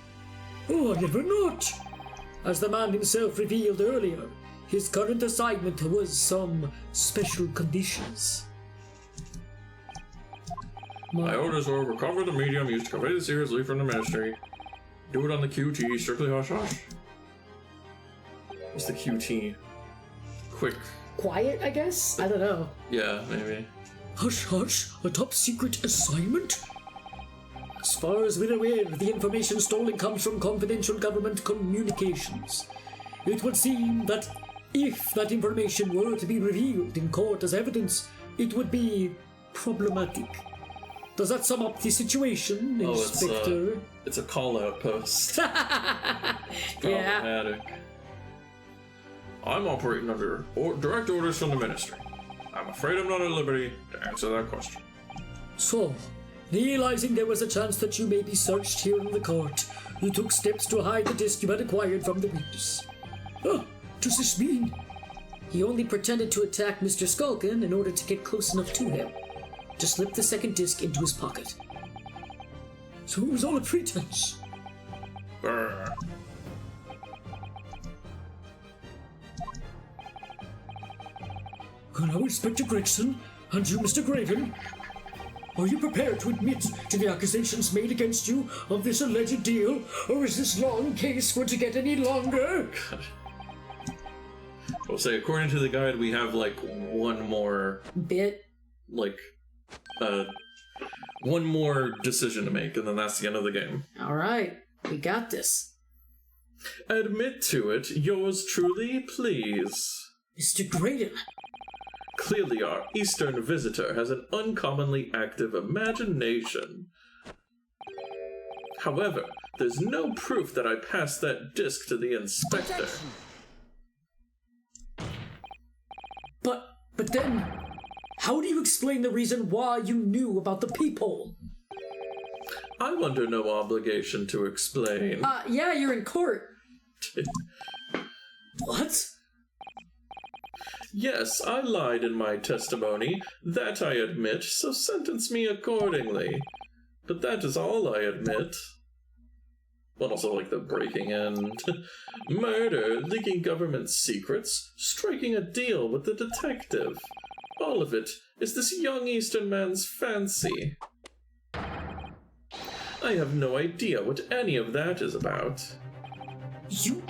Oh, I never not. As the man himself revealed earlier, his current assignment was some special conditions. My orders were recover the medium used to convey the series leave from the ministry. Do it on the QT, strictly hush hush. What's the QT? Quick. Quiet, I guess? I don't know. Yeah, maybe. Hush, hush, a top secret assignment? As far as we're aware, the information stolen comes from confidential government communications. It would seem that if that information were to be revealed in court as evidence, it would be problematic. Does that sum up the situation, Inspector? It's a call-out post. Yeah. Problematic. I'm operating under direct orders from the ministry. I'm afraid I'm not at liberty to answer that question. So, realizing there was a chance that you may be searched here in the court, you took steps to hide the disc you had acquired from the witness. Oh, does this mean? He only pretended to attack Mr. Skulkin in order to get close enough to him, to slip the second disc into his pocket. So it was all a pretense? Brr. Well, now, Inspector Gregson, and you, Mr. Graven, are you prepared to admit to the accusations made against you of this alleged deal, or is this long case going to get any longer? I'll say, according to the guide, we have like one more one more decision to make, and then that's the end of the game. All right, we got this. Admit to it, yours truly, please. Mr. Graydon. Clearly, our Eastern visitor has an uncommonly active imagination. However, there's no proof that I passed that disc to the inspector. But then, how do you explain the reason why you knew about the peephole? I'm under no obligation to explain. Yeah, you're in court. What? Yes, I lied in my testimony. That I admit, so sentence me accordingly. But that is all I admit. But also like the breaking in. Murder, leaking government secrets, striking a deal with the detective. All of it is this young Eastern man's fancy. I have no idea what any of that is about. You...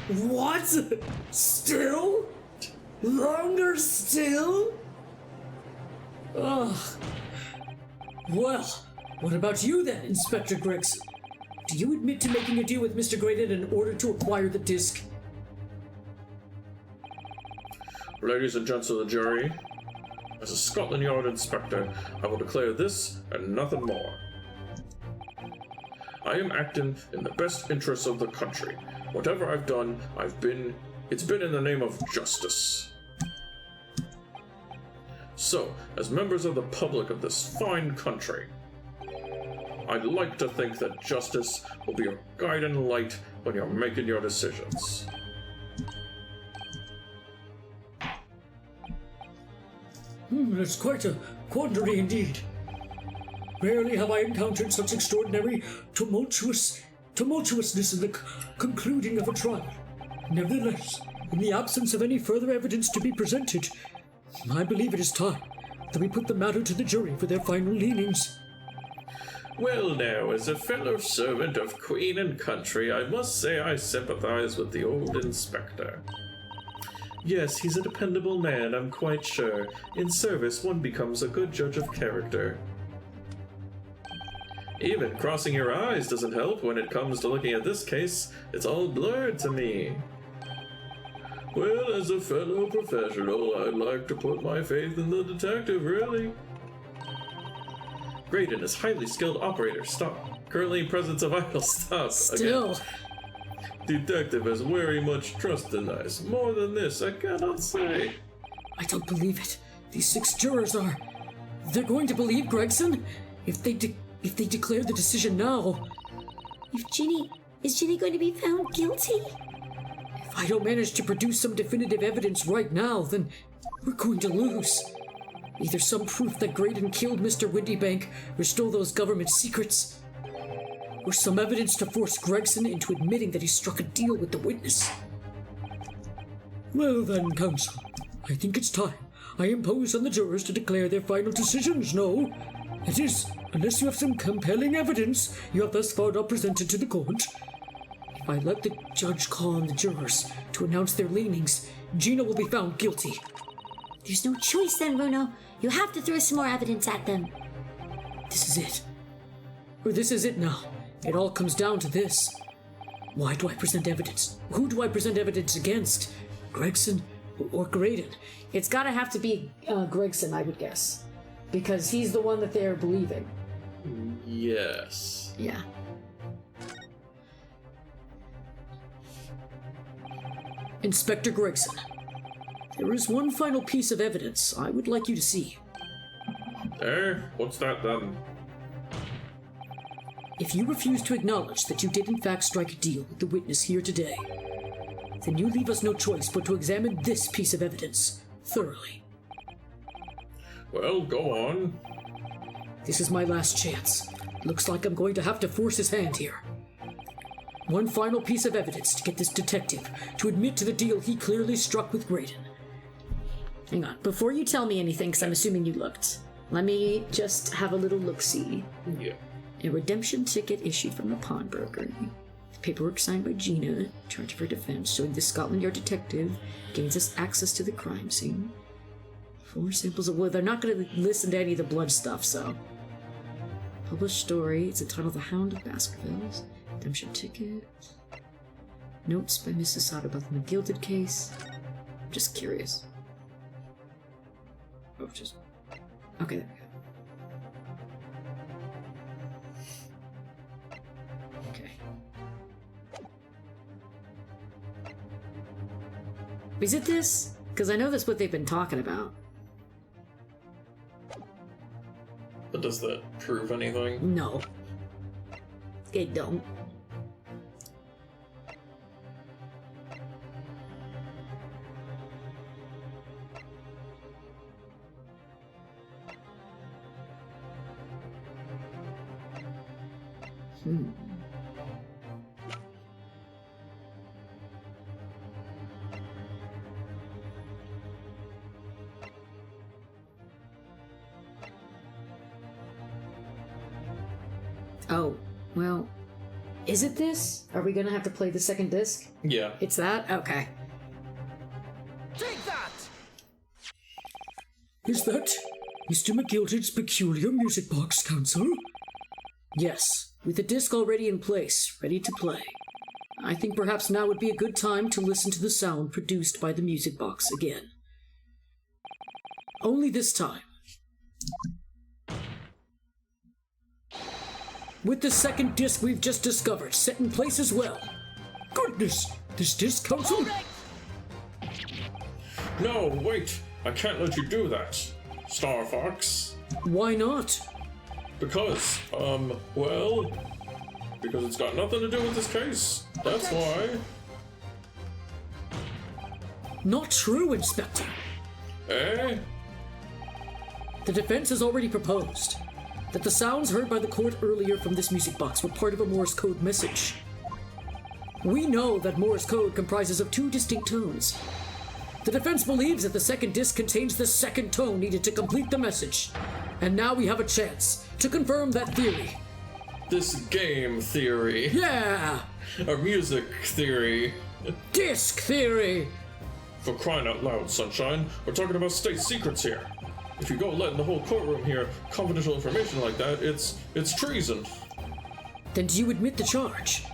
what? Still? Longer still? Ugh. Well, what about you then, Inspector Gregson? Do you admit to making a deal with Mr. Graydon in order to acquire the disc? Ladies and gents of the jury, as a Scotland Yard inspector, I will declare this and nothing more. I am acting in the best interests of the country. Whatever I've done, it's been in the name of justice. So, as members of the public of this fine country, I'd like to think that justice will be your guiding light when you're making your decisions. That's quite a quandary indeed. Rarely have I encountered such extraordinary tumultuousness in the concluding of a trial. Nevertheless, in the absence of any further evidence to be presented, I believe it is time that we put the matter to the jury for their final leanings. Well now, as a fellow servant of Queen and country, I must say I sympathize with the old inspector. Yes, he's a dependable man, I'm quite sure. In service, one becomes a good judge of character. Even crossing your eyes doesn't help when it comes to looking at this case. It's all blurred to me. Well, as a fellow professional, I'd like to put my faith in the detective, really. Graydon is highly skilled operator. Stop. Currently in presence of vital stop. Still. Again. Detective has very much trust in us. More than this, I cannot say. I don't believe it. These 6 jurors are... They're going to believe Gregson? If they declare the decision now... Is Ginny going to be found guilty? If I don't manage to produce some definitive evidence right now, then we're going to lose. Either some proof that Graydon killed Mr. Windybank or stole those government secrets, or some evidence to force Gregson into admitting that he struck a deal with the witness. Well then, counsel, I think it's time I impose on the jurors to declare their final decisions, no? That is, unless you have some compelling evidence you have thus far not presented to the court. If I let the judge call on the jurors to announce their leanings, Gina will be found guilty. There's no choice then, Bruno. You have to throw some more evidence at them. This is it. Or this is it now. It all comes down to this. Why do I present evidence? Who do I present evidence against? Gregson or Graydon? It's gotta have to be Gregson, I would guess. Because he's the one that they're believing. Yes. Yeah. Inspector Gregson, there is one final piece of evidence I would like you to see. What's that then? If you refuse to acknowledge that you did in fact strike a deal with the witness here today, then you leave us no choice but to examine this piece of evidence thoroughly. Well, go on. This is my last chance. Looks like I'm going to have to force his hand here. One final piece of evidence to get this detective to admit to the deal he clearly struck with Graydon. Hang on. Before you tell me anything, because I'm assuming you looked, let me just have a little look-see. Yeah. A redemption ticket issued from the pawnbroker. Paperwork signed by Gina, charge of her defense, showing the Scotland Yard detective gains us access to the crime scene. 4 samples of wood. They're not going to listen to any of the blood stuff, so. Published story. It's entitled The Hound of Baskervilles. Redemption ticket. Notes by Mrs. Sod about the McGilded case. I'm just curious. Oh, just. Okay, there we go. Okay. Is it this? Because I know that's what they've been talking about. But does that prove anything? No. It don't. Oh, well, is it this? Are we gonna have to play the second disc? Yeah. It's that? Okay. Take that! Is that Mr. McGilded's peculiar music box, counsel? Yes, with the disc already in place, ready to play. I think perhaps now would be a good time to listen to the sound produced by the music box again. Only this time. With the second disc we've just discovered, set in place as well. Goodness, this disc, counsel? No, wait! I can't let you do that, Star Fox. Why not? Because, well... because it's got nothing to do with this case. That's why. Not true, Inspector. Eh? The defense has already proposed that the sounds heard by the court earlier from this music box were part of a Morse code message. We know that Morse code comprises of 2 distinct tones. The defense believes that the second disc contains the second tone needed to complete the message. And now we have a chance to confirm that theory this game theory. Yeah! Or music theory. Disc theory! For crying out loud, Sunshine, we're talking about state secrets here. If you go letting the whole courtroom hear confidential information like that, it's treason. Then do you admit the charge?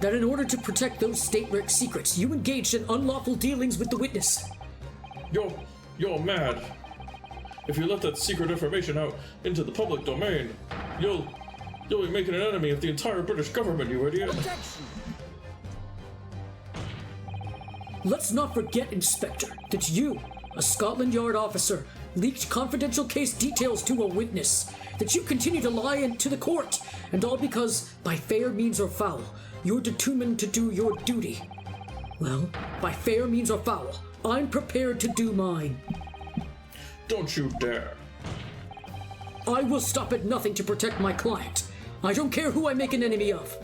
That in order to protect those state rec secrets, you engaged in unlawful dealings with the witness? You're mad. If you let that secret information out into the public domain, you'll be making an enemy of the entire British government, you idiot. Objection! Let's not forget, Inspector, that you, a Scotland Yard officer, leaked confidential case details to a witness, that you continue to lie to the court, and all because, by fair means or foul, you're determined to do your duty. Well, by fair means or foul, I'm prepared to do mine. Don't you dare. I will stop at nothing to protect my client. I don't care who I make an enemy of.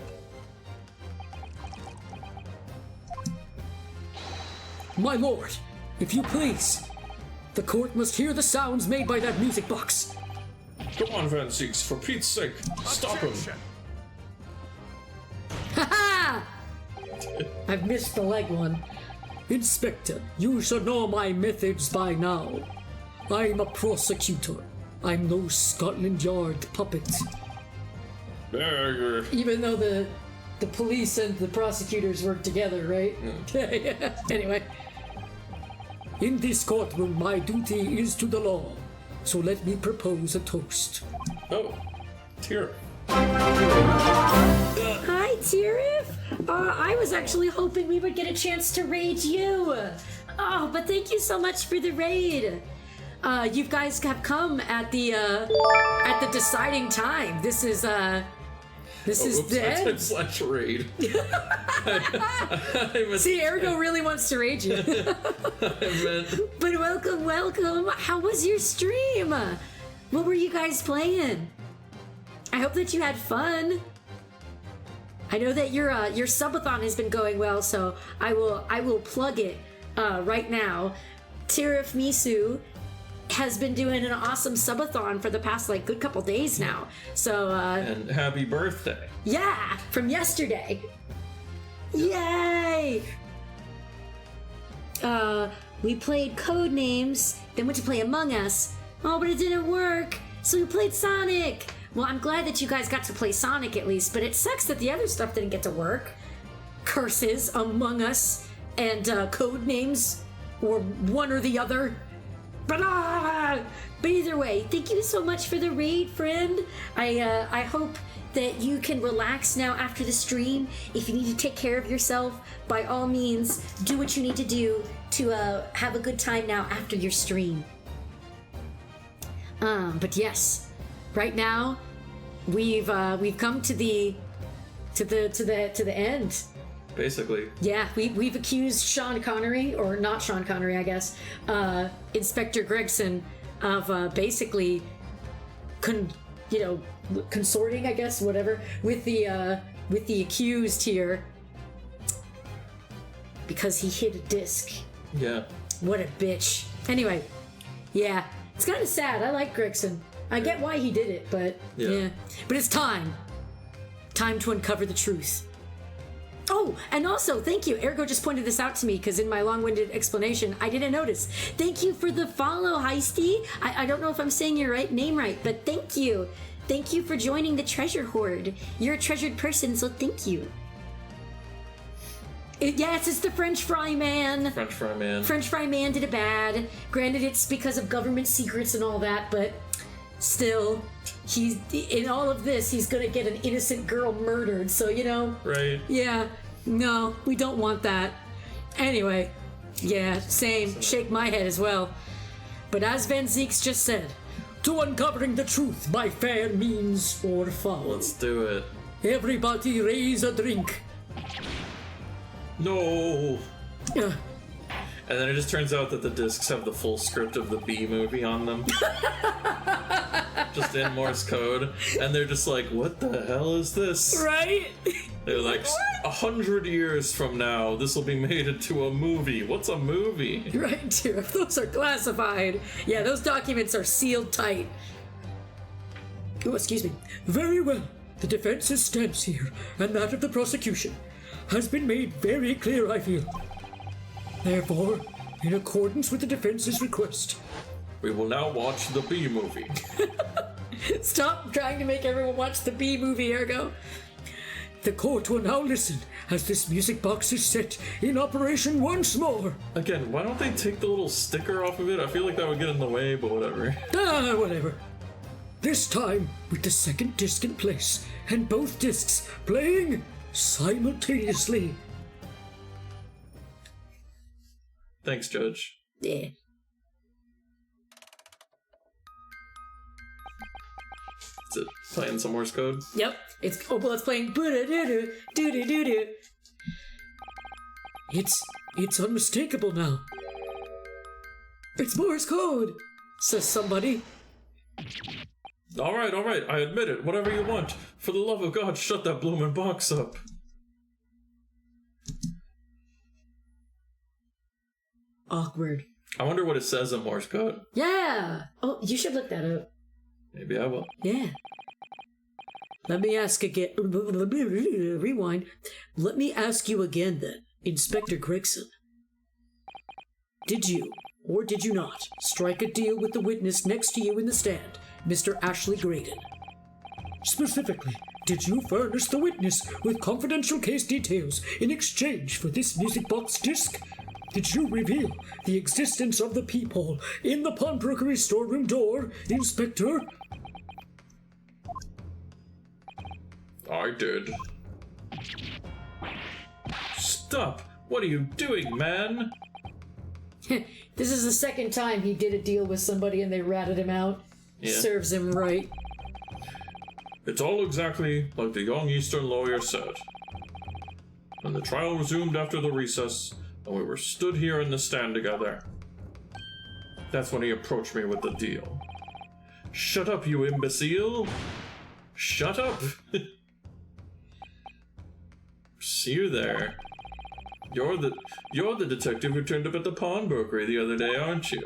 My lord, if you please, the court must hear the sounds made by that music box. Come on, Van Zieks, for Pete's sake, stop him. Objection! Ha! I've missed the leg one. Inspector, you should know my methods by now. I'm a prosecutor. I'm no Scotland Yard puppet. Even though the police and the prosecutors work together, right? Anyway. In this courtroom, my duty is to the law. So let me propose a toast. Oh, Tira. Hi, Tirith. I was actually hoping we would get a chance to raid you. Oh, but thank you so much for the raid. You guys have come at the deciding time. This is the I end. said / raid. See, Ergo really wants to raid you. I meant... But welcome. How was your stream? What were you guys playing? I hope that you had fun. I know that your subathon has been going well, so I will plug it right now. Tirith Misu has been doing an awesome subathon for the past good couple days now. So And happy birthday. yeah, from yesterday. Yay! We played Codenames, then went to play Among Us. Oh, but it didn't work, so we played Sonic. Well, I'm glad that you guys got to play Sonic at least, but it sucks that the other stuff didn't get to work. Curses, Among Us, and Codenames, or one or the other. But either way, thank you so much for the raid, friend. I hope that you can relax now after the stream. If you need to take care of yourself, by all means, do what you need to do to have a good time now after your stream. But yes, right now we've come to the end. Basically. Yeah, we've accused Sean Connery, or not Sean Connery, I guess, Inspector Gregson of basically consorting, I guess, whatever, with the accused here because he hid a disc. Yeah. What a bitch. Anyway, yeah, it's kind of sad. I like Gregson. I get why he did it, but yeah. But it's time to uncover the truth. Oh, and also, thank you. Ergo just pointed this out to me because in my long-winded explanation, I didn't notice. Thank you for the follow, Heisty. I don't know if I'm saying your name right, but thank you. Thank you for joining the treasure hoard. You're a treasured person, so thank you. Yes, it's the French Fry Man. French Fry Man. French Fry Man did it bad. Granted, it's because of government secrets and all that, but still, he's in all of this, he's gonna get an innocent girl murdered, so Right. Yeah, no, we don't want that. Anyway, yeah, same. Shake my head as well. But as Van Zieks just said, To uncovering the truth by fair means or foul. Let's do it. Everybody raise a drink. No. Uh, And then it just turns out that the discs have the full script of the B movie on them. Just in Morse code. And they're just like, what the hell is this? right? They're like, 100 years from now, this will be made into a movie. What's a movie? Right, too. If those are classified. Yeah, those documents are sealed tight. Oh, excuse me. Very well. The defense's stance here, and that of the prosecution, has been made very clear, I feel. Therefore, in accordance with the defense's request, We will now watch the B movie. Stop trying to make everyone watch the B movie, Ergo. the court will now listen as this music box is set in operation once more. Again, why don't they take the little sticker off of it? I feel like that would get in the way, but whatever. Whatever. This time with the second disc in place and both discs playing simultaneously. Thanks, Judge. Yeah. Is it playing some Morse code? Yep. It's playing doo-doo-doo-doo. It's unmistakable now. It's Morse code, says somebody. Alright, I admit it. Whatever you want. For the love of God, shut that bloomin' box up. Awkward. I wonder what it says in Morse code. Yeah. Oh, you should look that up. Maybe I will. Yeah. Let me ask again. Rewind. Let me ask you again then, Inspector Gregson. Did you, or did you not, strike a deal with the witness next to you in the stand, Mr. Ashley Graydon? Specifically, did you furnish the witness with confidential case details in exchange for this music box disc? Did you reveal the existence of the peephole in the pawnbrokery storeroom door, Inspector? I did. Stop! What are you doing, man? This is the second time he did a deal with somebody and they ratted him out. Yeah. Serves him right. It's all exactly like the young Eastern lawyer said. When the trial resumed after the recess, and we were stood here in the stand together, that's when he approached me with the deal. Shut up, you imbecile! Shut up! See you there. You're the detective who turned up at the pawnbrokery the other day, aren't you?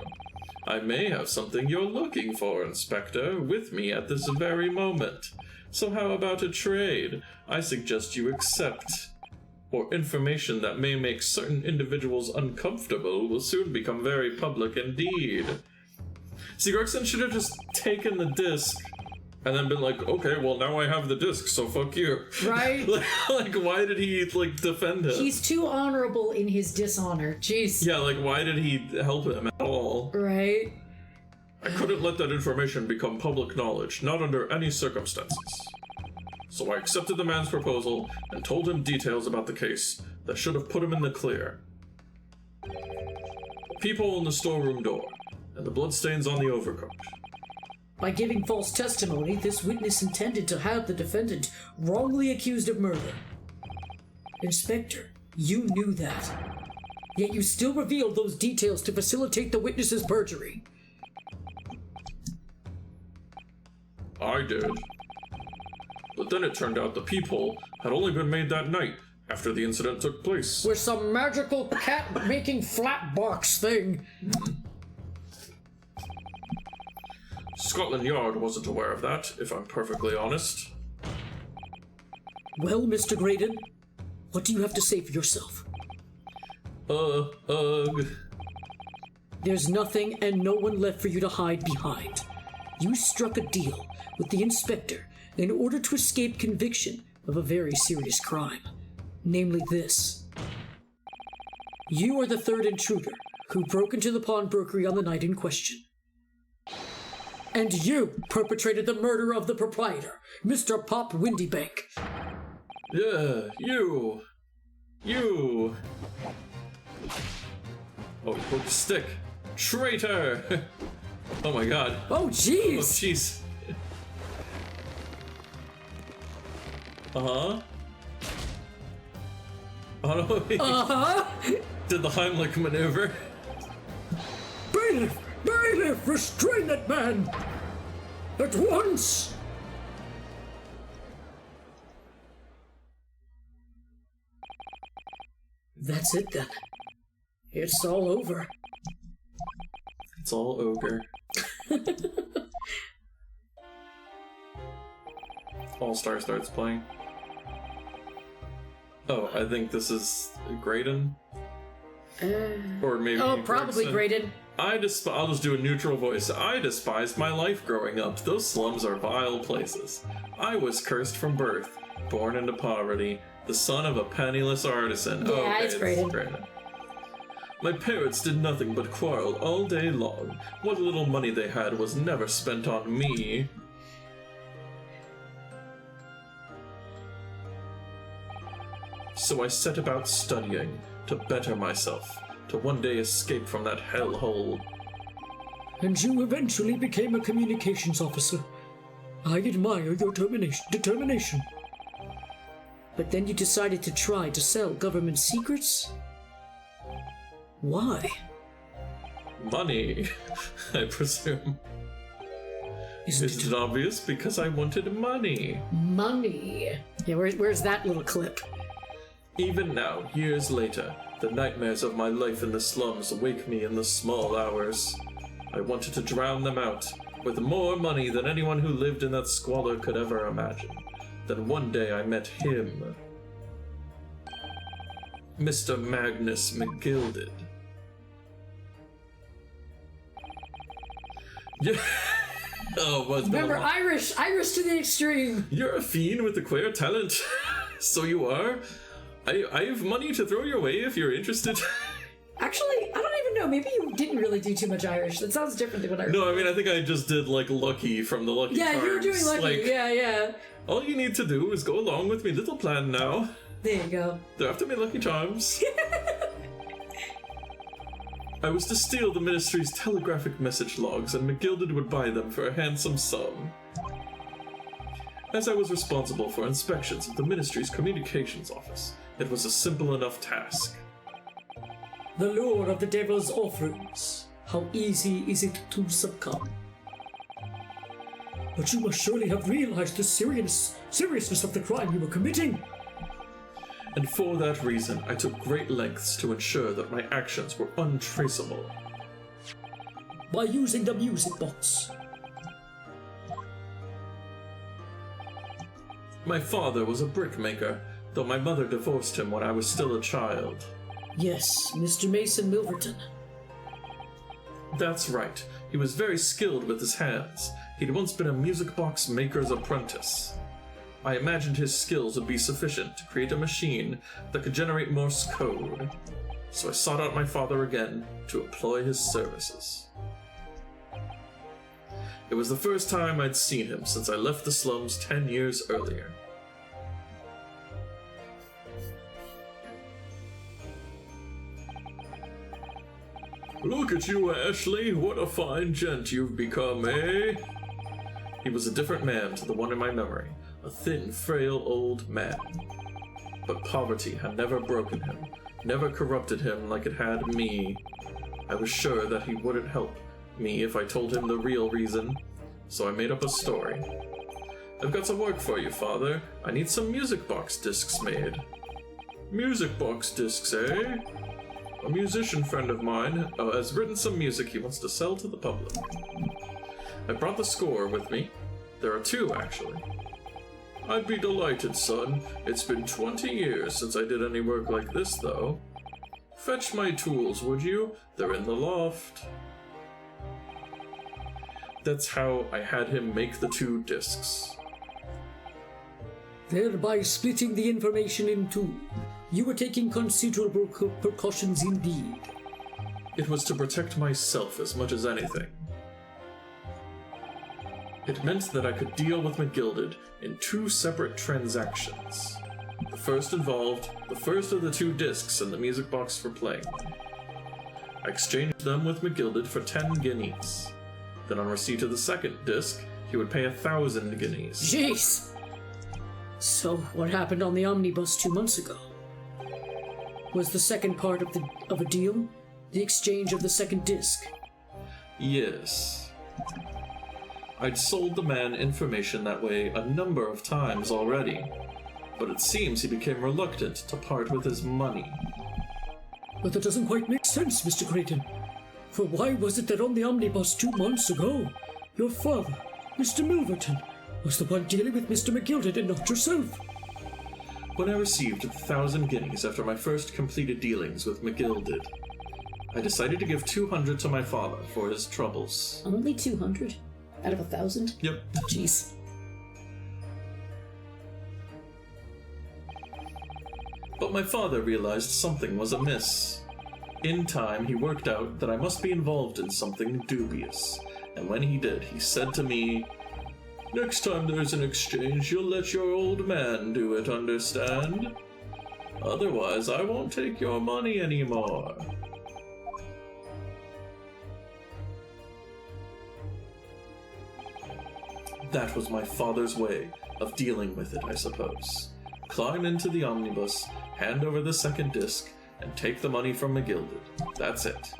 I may have something you're looking for, Inspector, with me at this very moment. So how about a trade? I suggest you accept. Or information that may make certain individuals uncomfortable will soon become very public indeed. See, Gregson should have just taken the disc and then been like, okay, well, now I have the disc, so fuck you. Right? like, why did he, defend him? He's too honorable in his dishonor. Jeez. Yeah, why did he help him at all? Right? I couldn't let that information become public knowledge, not under any circumstances. So I accepted the man's proposal and told him details about the case that should have put him in the clear. Peephole in the storeroom door, and the bloodstains on the overcoat. By giving false testimony, this witness intended to have the defendant wrongly accused of murder. Inspector, you knew that. Yet you still revealed those details to facilitate the witness's perjury. I did. But then it turned out the peephole had only been made that night, after the incident took place. With some magical cat-making flat box thing. Scotland Yard wasn't aware of that, if I'm perfectly honest. Well, Mr. Graydon, what do you have to say for yourself? There's nothing and no one left for you to hide behind. You struck a deal with the inspector in order to escape conviction of a very serious crime, namely this. You are the third intruder who broke into the pawnbrokery on the night in question. And you perpetrated the murder of the proprietor, Mr. Pop Windybank. Yeah, you. Oh, he broke the stick. Traitor! Oh my god. Oh, Oh, jeez! jeez. Uh-huh. Oh no, he did the Heimlich maneuver. Bailiff! Bailiff! Restrain that man! At once! That's it then. It's all over. It's all ogre. All-Star starts playing. Oh, I think this is Graydon? Or maybe Oh, probably Gregson. Graydon. I'll just do a neutral voice. I despised my life growing up. Those slums are vile places. I was cursed from birth, born into poverty, the son of a penniless artisan. Yeah, Okay, it's Graydon. My parents did nothing but quarrel all day long. What little money they had was never spent on me. So I set about studying to better myself, to one day escape from that hellhole. And you eventually became a communications officer. I admire your determination. But then you decided to try to sell government secrets? Why? Money, I presume. Isn't it obvious? Because I wanted money. Money. Yeah, where's that little clip? Even now, years later, the nightmares of my life in the slums wake me in the small hours. I wanted to drown them out, with more money than anyone who lived in that squalor could ever imagine. Then one day I met him. Mr. Magnus McGilded. Yeah. Oh, what's Remember, Irish to the extreme. You're a fiend with a queer talent. So you are. I have money to throw your way if you're interested. Actually, I don't even know. Maybe you didn't really do too much Irish. That sounds different than what I heard. No, I mean, I think I just did, like, Lucky from the Lucky Yeah, Charms. you were doing Lucky. Like, Yeah. all you need to do is go along with me little plan now. There you go. They're after me Lucky Charms. I was to steal the Ministry's telegraphic message logs, and McGilded would buy them for a handsome sum. As I was responsible for inspections of the Ministry's communications office, it was a simple enough task. the lure of the devil's offerings? How easy is it to succumb? But you must surely have realized the seriousness of the crime you were committing. And for that reason, I took great lengths to ensure that my actions were untraceable. By using the music box. My father was a brickmaker, though my mother divorced him when I was still a child. Yes, Mr. Mason Milverton. That's right, he was very skilled with his hands. He'd once been a music box maker's apprentice. I imagined his skills would be sufficient to create a machine that could generate Morse code, so I sought out my father again to employ his services. It was the first time I'd seen him since I left the slums 10 years earlier. Look at you, Ashley. What a fine gent you've become, eh? He was a different man to the one in my memory, a thin, frail old man. But poverty had never broken him, never corrupted him like it had me. I was sure that he wouldn't help me if I told him the real reason, so I made up a story. I've got some work for you, Father. I need some music box discs made. Music box discs, eh? A musician friend of mine has written some music he wants to sell to the public. I brought the score with me. There are two, actually. I'd be delighted, son. It's been 20 years since I did any work like this, though. Fetch my tools, would you? They're in the loft. That's how I had him make the two discs. Thereby splitting the information in two. You were taking considerable precautions indeed. It was to protect myself as much as anything. It meant that I could deal with McGilded in two separate transactions. The first involved the first of the two discs in the music box for playing. I exchanged them with McGilded for 10 guineas. Then on receipt of the second disc, he would pay 1,000 guineas. Jeez! So, what happened on the omnibus 2 months ago? Was the second part of a deal? The exchange of the second disc? Yes. I'd sold the man information that way a number of times already, but it seems he became reluctant to part with his money. But that doesn't quite make sense, Mr. Creighton. For why was it that on the omnibus 2 months ago, your father, Mr. Milverton, was the one dealing with Mr. McGilded and not yourself. When I received 1,000 guineas after my first completed dealings with McGilded, I decided to give 200 to my father for his troubles. Only 200 out of 1,000? Yep. Jeez. But my father realized something was amiss. In time, he worked out that I must be involved in something dubious, and when he did, he said to me, "Next time there's an exchange, you'll let your old man do it, understand? Otherwise, I won't take your money anymore." That was my father's way of dealing with it, I suppose. Climb into the omnibus, hand over the second disc, and take the money from McGilded. That's it.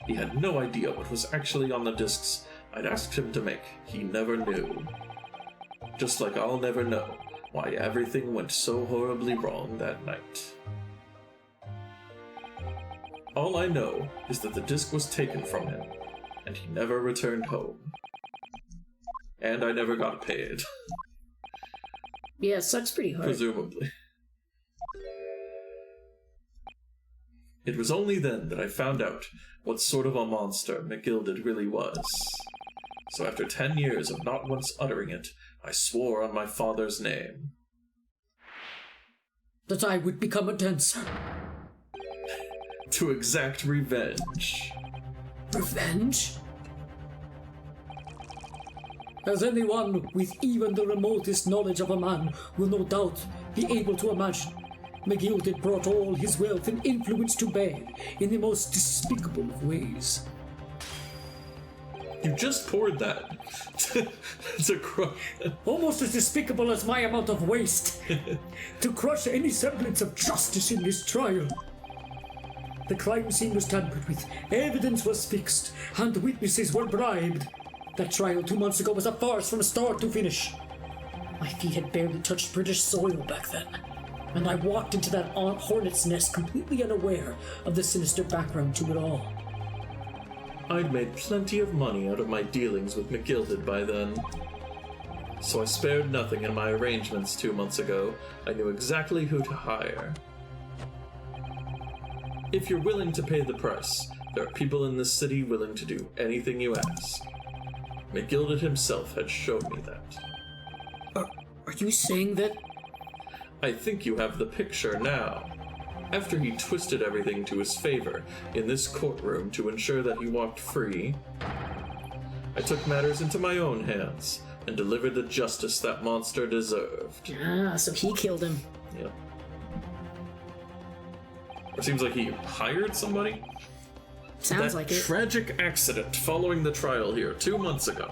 He had no idea what was actually on the discs I'd asked him to make. He never knew. Just like I'll never know why everything went so horribly wrong that night. All I know is that the disc was taken from him, and he never returned home. And I never got paid. Yeah, it sucks pretty hard. Presumably. It was only then that I found out what sort of a monster McGilded really was. So after 10 years of not once uttering it, I swore on my father's name. That I would become a dancer. To exact revenge. Revenge? As anyone with even the remotest knowledge of a man will no doubt be able to imagine, McGilded brought all his wealth and influence to bear in the most despicable of ways. You just poured that to crush. Almost as despicable as my amount of waste. To crush any semblance of justice in this trial. The crime scene was tampered with, evidence was fixed, and witnesses were bribed. That trial 2 months ago was a farce from start to finish. My feet had barely touched British soil back then, and I walked into that hornet's nest completely unaware of the sinister background to it all. I'd made plenty of money out of my dealings with McGilded by then. So I spared nothing in my arrangements 2 months ago. I knew exactly who to hire. If you're willing to pay the price, there are people in this city willing to do anything you ask. McGilded himself had shown me that. Are you saying that? I think you have the picture now. After he twisted everything to his favor in this courtroom to ensure that he walked free, I took matters into my own hands and delivered the justice that monster deserved. Ah, so he killed him. Yep. It seems like he hired somebody. Sounds That like it. tragic accident following the trial here 2 months ago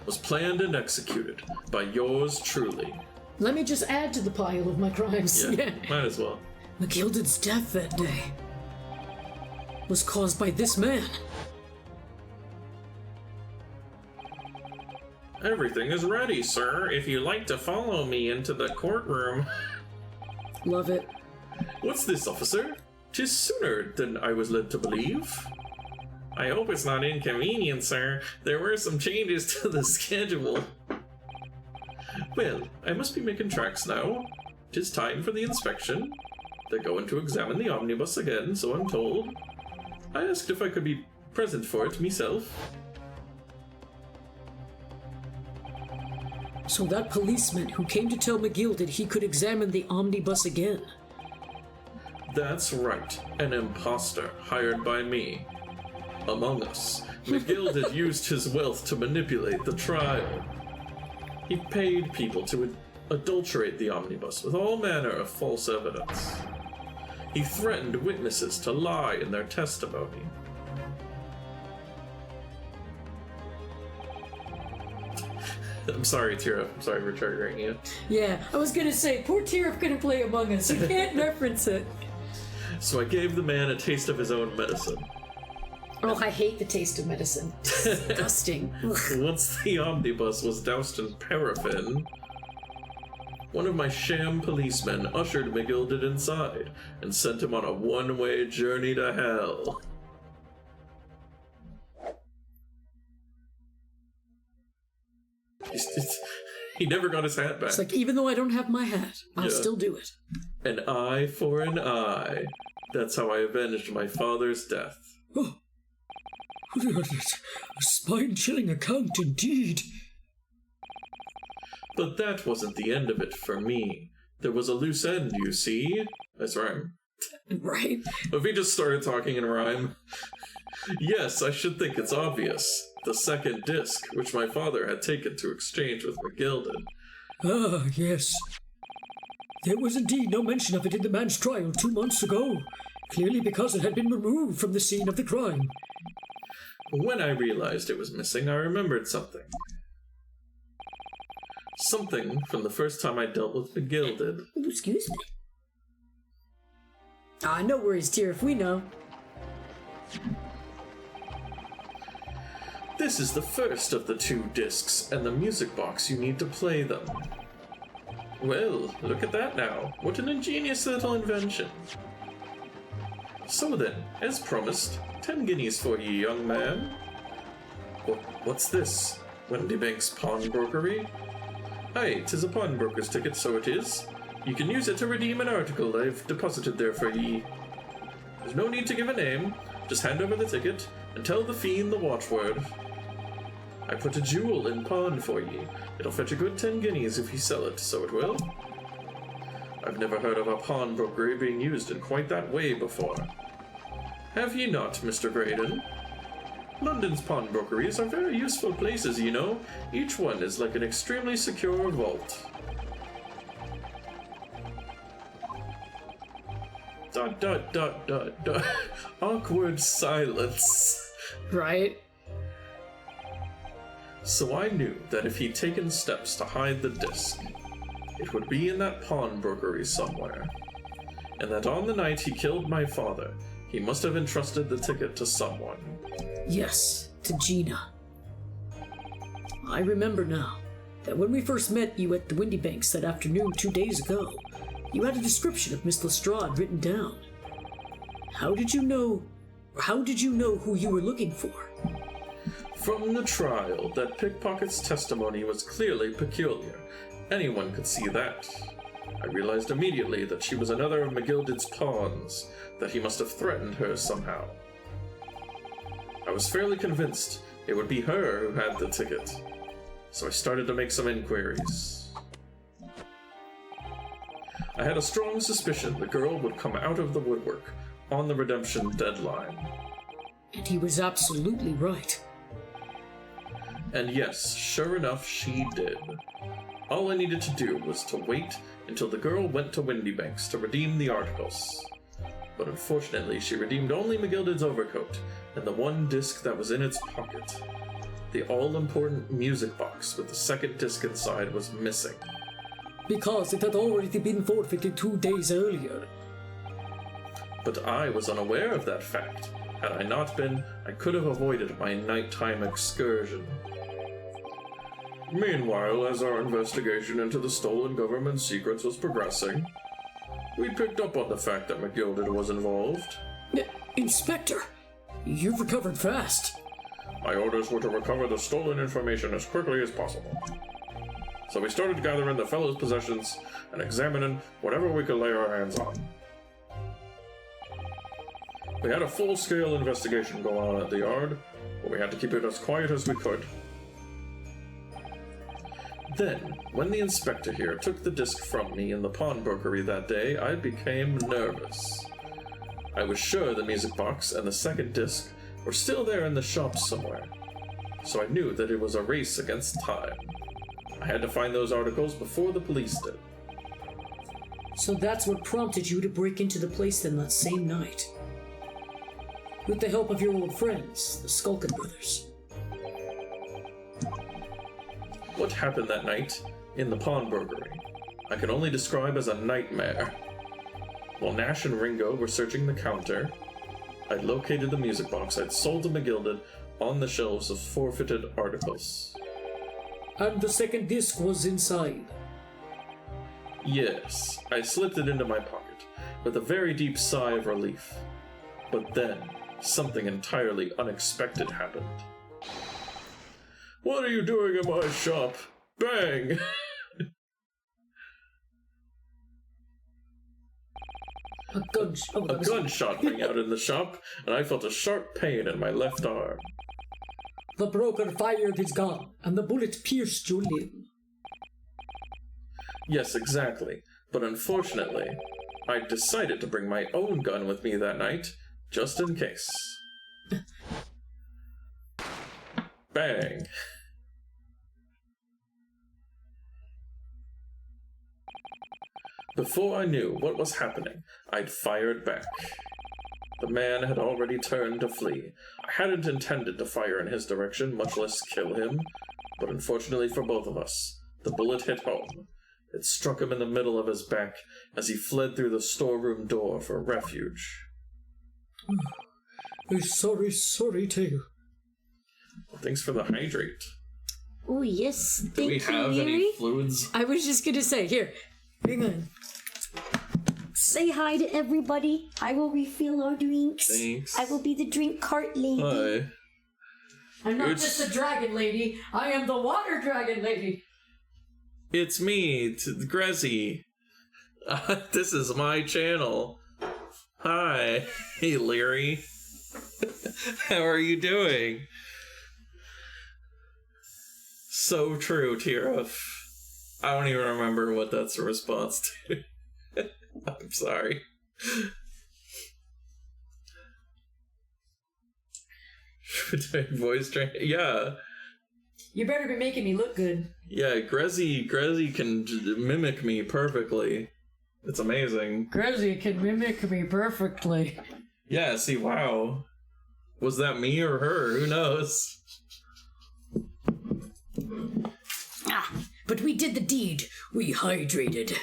was planned and executed by yours truly. Let me just add to the pile of my crimes. Yeah, might as well. McGilded's death that day was caused by this man. Everything is ready, sir, if you'd like to follow me into the courtroom. Love it. What's this, officer? 'Tis sooner than I was led to believe. I hope it's not inconvenient, sir. There were some changes to the schedule. Well, I must be making tracks now. 'Tis time for the inspection. They're going to examine the omnibus again, so I'm told. I asked if I could be present for it myself. So that policeman who came to tell McGilded he could examine the omnibus again. That's right, an imposter hired by me. Among Us, McGilded used his wealth to manipulate the trial. He paid people to adulterate the omnibus with all manner of false evidence. He threatened witnesses to lie in their testimony. I'm sorry, Tira. I'm sorry for triggering you. Yeah, I was gonna say, poor Tyrif couldn't play Among Us. You can't reference it. So I gave the man a taste of his own medicine. Oh, I hate the taste of medicine. Disgusting. Once the omnibus was doused in paraffin, one of my sham policemen ushered McGilded inside and sent him on a one-way journey to hell. He never got his hat back. It's like, even though I don't have my hat, I'll still do it. An eye for an eye. That's how I avenged my father's death. Oh. A spine-chilling account indeed. But that wasn't the end of it for me. There was a loose end, you see. That's rhyme. Right? If he just started talking in rhyme. Yes, I should think it's obvious. The second disc, which my father had taken to exchange with McGilded. Ah, yes. There was indeed no mention of it in the man's trial 2 months ago, clearly because it had been removed from the scene of the crime. When I realized it was missing, I remembered something. Something from the first time I dealt with McGilded. Excuse me. No worries, dear, if we know. This is the first of the 2 discs, and the music box you need to play them. Well, look at that now. What an ingenious little invention. So then, as promised, 10 guineas for ye, young man. What's this? Wendybank's pawnbrokery? Aye, 'tis a pawnbroker's ticket, so it is. You can use it to redeem an article I've deposited there for ye. There's no need to give a name. Just hand over the ticket and tell the fiend the watchword. I put a jewel in pawn for ye. It'll fetch a good 10 guineas if you sell it, so it will. I've never heard of a pawnbrokery being used in quite that way before. Have ye not, Mr. Graydon? London's pawnbrokeries are very useful places, you know. Each one is like an extremely secure vault. Dot dot dot dot dot. Awkward silence. Right? So I knew that if he'd taken steps to hide the disc, it would be in that pawnbrokery somewhere. And that on the night he killed my father, he must have entrusted the ticket to someone. Yes, to Gina. I remember now that when we first met you at the Windybanks that afternoon 2 days ago, you had a description of Miss Lestrade written down. How did you know who you were looking for? From the trial, that pickpocket's testimony was clearly peculiar. Anyone could see that. I realized immediately that she was another of McGilded's pawns, that he must have threatened her somehow. I was fairly convinced it would be her who had the ticket, so I started to make some inquiries. I had a strong suspicion the girl would come out of the woodwork on the redemption deadline. And he was absolutely right. And yes, sure enough, she did. All I needed to do was to wait until the girl went to Windybanks to redeem the articles. But unfortunately, she redeemed only McGilded's overcoat and the one disc that was in its pocket. The all-important music box with the second disc inside was missing. Because it had already been forfeited 2 days earlier. But I was unaware of that fact. Had I not been, I could have avoided my nighttime excursion. Meanwhile, as our investigation into the stolen government secrets was progressing, we picked up on the fact that McGilded was involved. Inspector, you've recovered fast. My orders were to recover the stolen information as quickly as possible. So we started gathering the fellow's possessions and examining whatever we could lay our hands on. We had a full-scale investigation going on at the yard, but we had to keep it as quiet as we could. Then, when the inspector here took the disc from me in the pawnbrokery that day, I became nervous. I was sure the music box and the second disc were still there in the shop somewhere, so I knew that it was a race against time. I had to find those articles before the police did. So that's what prompted you to break into the place then that same night. With the help of your old friends, the Skulkin brothers. What happened that night in the pawnbrokery I can only describe as a nightmare. While Nash and Ringo were searching the counter, I'd located the music box I'd sold to McGilded on the shelves of forfeited articles. And the second disc was inside. Yes, I slipped it into my pocket with a very deep sigh of relief. But then, something entirely unexpected happened. What are you doing in my shop? Bang! A gun. Oh, A gunshot rang out in the shop, and I felt a sharp pain in my left arm. The broker fired his gun, and the bullet pierced your limb. Yes, exactly. But unfortunately, I decided to bring my own gun with me that night, just in case. Bang! Before I knew what was happening, I'd fired back. The man had already turned to flee. I hadn't intended to fire in his direction, much less kill him, but unfortunately for both of us, the bullet hit home. It struck him in the middle of his back as he fled through the storeroom door for refuge. A sorry tale. Well, thanks for the hydrate. Oh, yes. Do Thank we you, have Larry. any fluids? I was just gonna say, here, hang on. Say hi to everybody. I will refill our drinks. Thanks. I will be the drink cart lady. Hi. I'm not It's- just a dragon lady, I am the water dragon lady. It's me, Grezy. This is my channel. Hi. Hey, Leary. How are you doing? So true, Tira. I don't even remember what that's a response to. I'm sorry. Voice train? Yeah. You better be making me look good. Yeah, Grezy can mimic me perfectly. It's amazing. Grezy can mimic me perfectly. Yeah, see, wow. Was that me or her? Who knows? But we did the deed. We hydrated.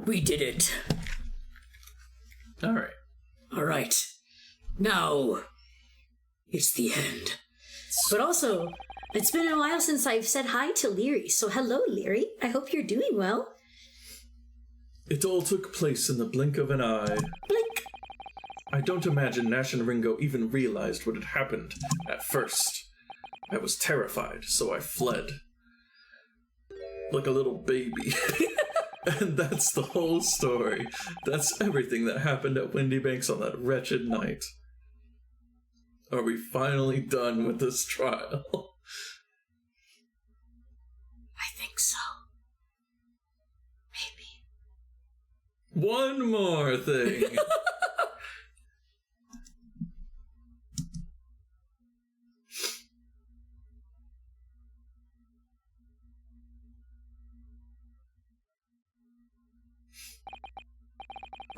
We did it. Alright. All right. Now, it's the end. But also, it's been a while since I've said hi to Leary, so hello, Leary. I hope you're doing well. It all took place in the blink of an eye. Blink. I don't imagine Nash and Ringo even realized what had happened at first. I was terrified, so I fled. Like a little baby. And that's the whole story. That's everything that happened at Windy Banks on that wretched night. Are we finally done with this trial? I think so. Maybe. One more thing.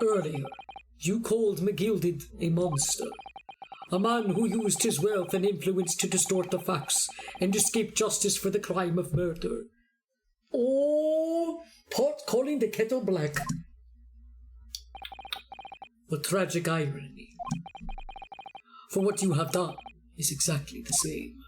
Earlier, you called McGilded a monster. A man who used his wealth and influence to distort the facts and escape justice for the crime of murder. Oh, pot calling the kettle black. The tragic irony. For what you have done is exactly the same.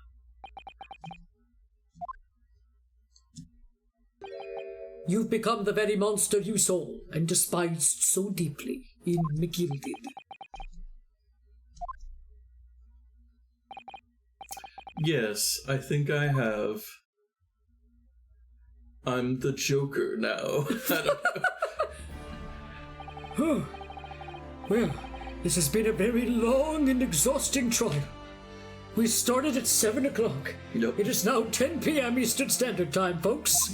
You've become the very monster you saw and despised so deeply in McGilded. Yes, I think I have. I'm the Joker now. I don't know. Well, this has been a very long and exhausting trial. We started at 7 o'clock. Yep. It is now 10 p.m. Eastern Standard Time, folks.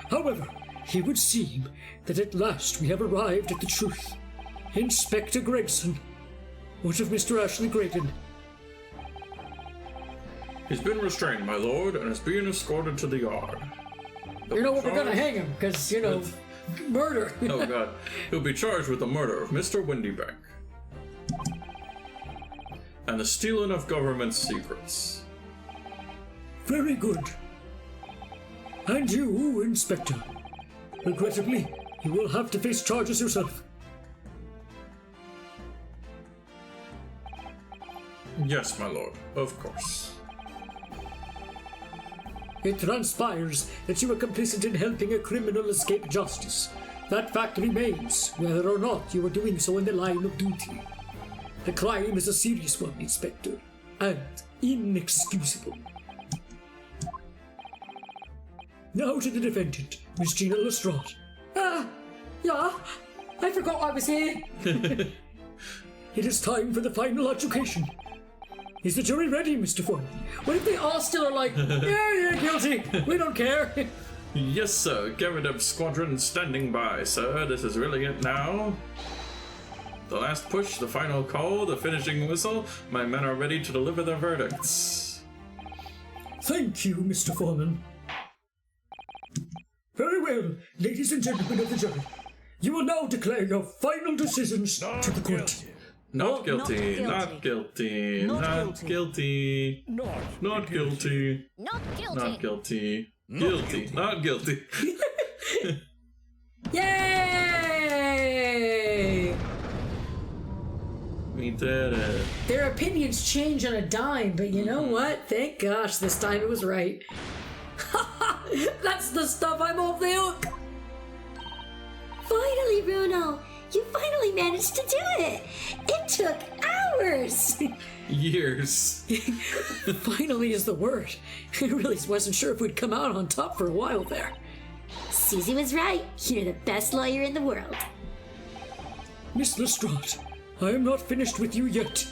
However, it would seem that at last we have arrived at the truth. Inspector Gregson. What of Mr. Ashley Graydon? He's been restrained, my lord, and is being escorted to the yard. You know what, we're gonna hang him, because, murder. Oh god. He'll be charged with the murder of Mr. Windybank. And the stealing of government secrets. Very good. And you, Inspector. Regrettably, you will have to face charges yourself. Yes, my lord, of course. It transpires that you were complicit in helping a criminal escape justice. That fact remains, whether or not you were doing so in the line of duty. The crime is a serious one, Inspector, and inexcusable. Now to the defendant, Miss Gina Lestrade. Yeah, I forgot I was here. It is time for the final adjudication. Is the jury ready, Mr. Foreman? What if they all still are like, Yeah, guilty. We don't care. Yes, sir. Garradub Squadron standing by, sir. This is really it now. The last push, the final call, the finishing whistle. My men are ready to deliver their verdicts. Thank you, Mr. Foreman. Very well, ladies and gentlemen of the jury. You will now declare your final decisions to the court. Not guilty, not guilty, not guilty, not guilty, Not guilty. not guilty, guilty, not guilty. yay! We did it. Their opinions change on a dime, but you know what? Thank gosh, this time it was right. That's the stuff. I'm off the hook. Finally, Bruno, you finally managed to do it. It took hours. Years. Finally is the word. I really wasn't sure if we'd come out on top for a while there. Susie was right. You're the best lawyer in the world. Miss Lestrade, I am not finished with you yet.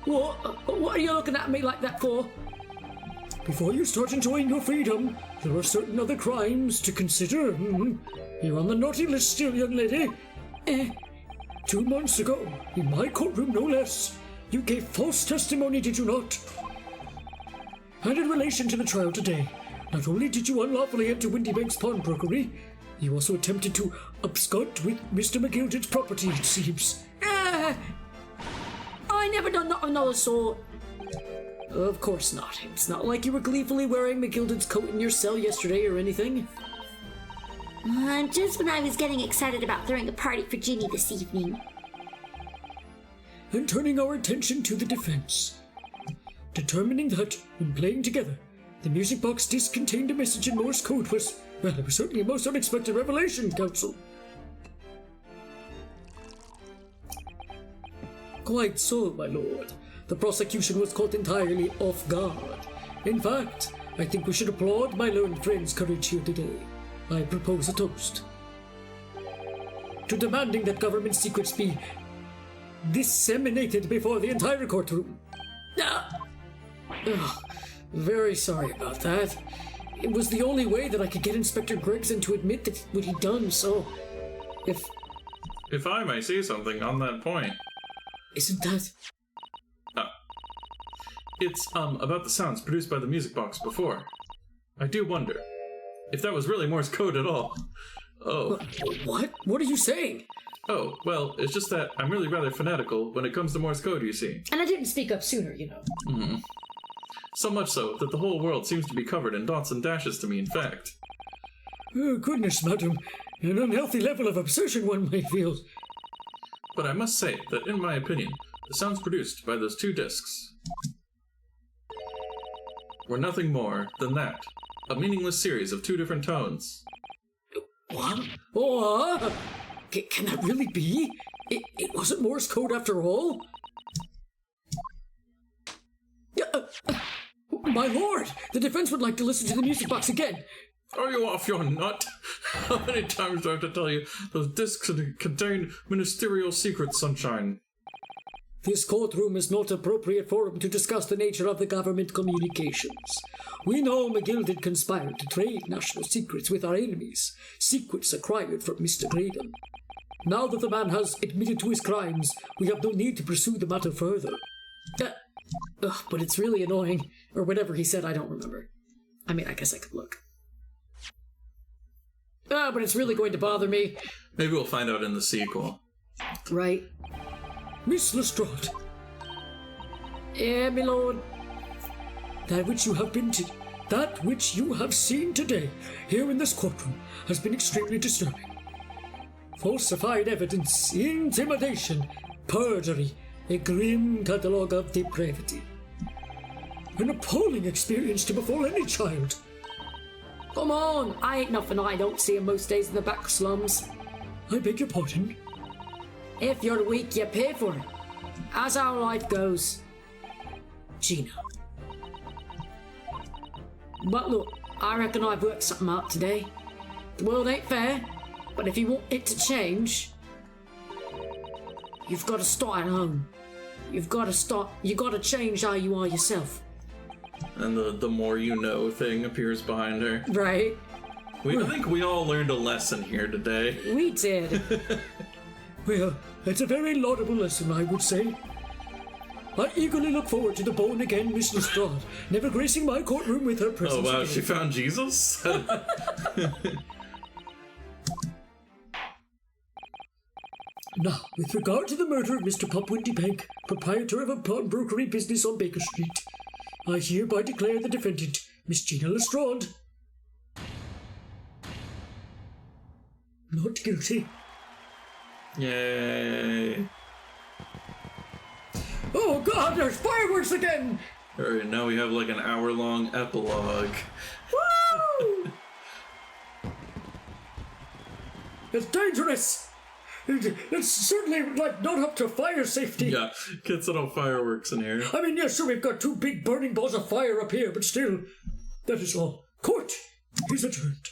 What are you looking at me like that for? Before you start enjoying your freedom, there are certain other crimes to consider. You're on the naughty list still, young lady. 2 months ago, in my courtroom no less, you gave false testimony, did you not? And in relation to the trial today, not only did you unlawfully enter Windybank's pawnbrokery, you also attempted to abscond with Mr. McGilded's property, it seems. I never done nothing of the sort. Of course not. It's not like you were gleefully wearing McGilded's coat in your cell yesterday or anything. Just when I was getting excited about throwing a party for Ginny this evening. And turning our attention to the defense. Determining that, when playing together, the music box disc contained a message in Morse code was, well, it was certainly a most unexpected revelation, counsel. Quite so, my lord. The prosecution was caught entirely off guard. In fact, I think we should applaud my learned friend's courage here today. I propose a toast. To demanding that government secrets be disseminated before the entire courtroom. Very sorry about that. It was the only way that I could get Inspector Gregson to admit that what he'd done, so... If I may say something on that point. Isn't that... It's, about the sounds produced by the music box before. I do wonder if that was really Morse code at all. Oh. What? What are you saying? Oh, well, it's just that I'm really rather fanatical when it comes to Morse code, you see. And I didn't speak up sooner, you know. So much so that the whole world seems to be covered in dots and dashes to me, in fact. Oh, goodness, madam. An unhealthy level of obsession, one might feel. But I must say that, in my opinion, the sounds produced by those 2 discs were nothing more than that. A meaningless series of 2 different tones. What? Oh, can that really be? It wasn't Morse code after all? My lord, the defense would like to listen to the music box again. Are you off your nut? How many times do I have to tell you those discs contain ministerial secrets, sunshine? This courtroom is not appropriate forum to discuss the nature of the government communications. We know McGilded conspired to trade national secrets with our enemies, secrets acquired from Mr. Graydon. Now that the man has admitted to his crimes, we have no need to pursue the matter further. But it's really annoying. Or whatever he said, I don't remember. I mean, I guess I could look. But it's really going to bother me. Maybe we'll find out in the sequel. Right. Miss Lestrade. Yeah, my lord. That which you have seen today, here in this courtroom, has been extremely disturbing. Falsified evidence, intimidation, perjury, a grim catalogue of depravity. An appalling experience to befall any child. Come on, I ain't nothing I don't see him most days in the back slums. I beg your pardon? If you're weak, you pay for it. As our life goes. Gina. But look, I reckon I've worked something out today. The world ain't fair. But if you want it to change, you've got to start at home. You got to change how you are yourself. And the more you know thing appears behind her. Right. I think we all learned a lesson here today. We did. Well, it's a very laudable lesson, I would say. I eagerly look forward to the born again Miss Lestrade, never gracing my courtroom with her presence. Oh wow, again. she found Jesus? Now, with regard to the murder of Mr. Pop Windybank, proprietor of a pawnbrokery business on Baker Street, I hereby declare the defendant, Miss Gina Lestrade, not guilty. Yay. Oh God, there's fireworks again! Alright, now we have like an hour-long epilogue. Woo! It's dangerous! It's certainly, like, not up to fire safety. Yeah, get some fireworks in here. I mean, yes, sure, we've got 2 big burning balls of fire up here, but still, that is all. Court is adjourned.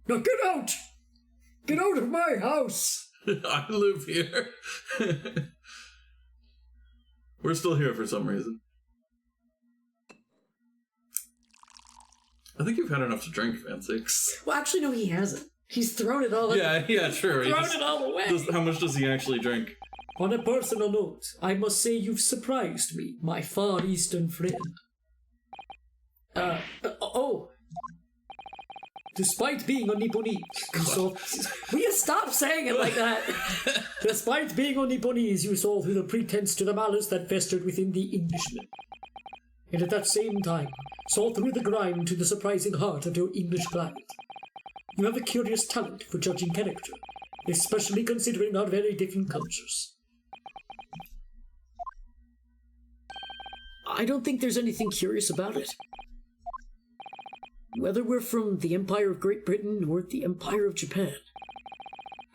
Now get out! Get out of my house! I live here. We're still here for some reason. I think you've had enough to drink, Fansix. Well, actually, no, he hasn't. He's thrown it all. Yeah, sure. Thrown it all away. How much does he actually drink? On a personal note, I must say you've surprised me, my Far Eastern friend. Despite being on Nipponese, will you stop saying it like that? Despite being on Nipponese, you saw through the pretense to the malice that festered within the Englishman. And at that same time, saw through the grime to the surprising heart of your English client. You have a curious talent for judging character, especially considering our very different cultures. I don't think there's anything curious about it. Whether we're from the Empire of Great Britain or the Empire of Japan,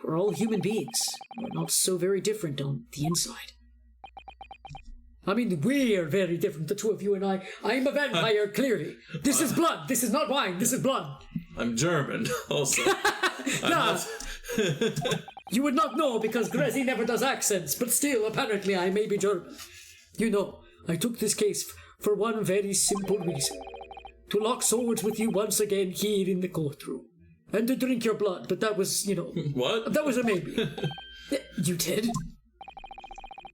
we're all human beings. We're not so very different on the inside. I mean, we're very different, the two of you and I. I'm a vampire, clearly. This is blood. This is not wine. This is blood. I'm German, also. Nah. You would not know because Grezy never does accents, but still, apparently, I may be German. You know, I took this case for one very simple reason. To lock swords with you once again here in the courtroom. And to drink your blood, but that was, What? that was a maybe. You did?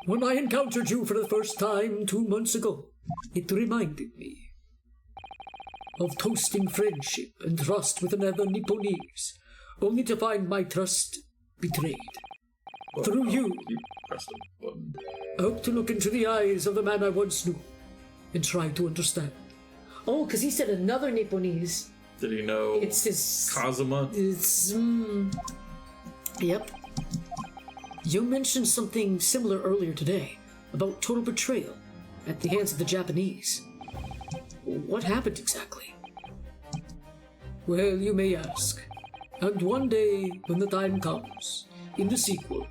When I encountered you for the first time 2 months ago, it reminded me of toasting friendship and trust with another Nipponese, only to find my trust betrayed. Through you, Pressed a button. I hope to look into the eyes of the man I once knew and try to understand. Oh, because he said another Nipponese. Did he know It's his... Kazuma? It's... Yep. You mentioned something similar earlier today, about total betrayal at the hands of the Japanese. What happened exactly? Well, you may ask. And one day, when the time comes, in the sequel,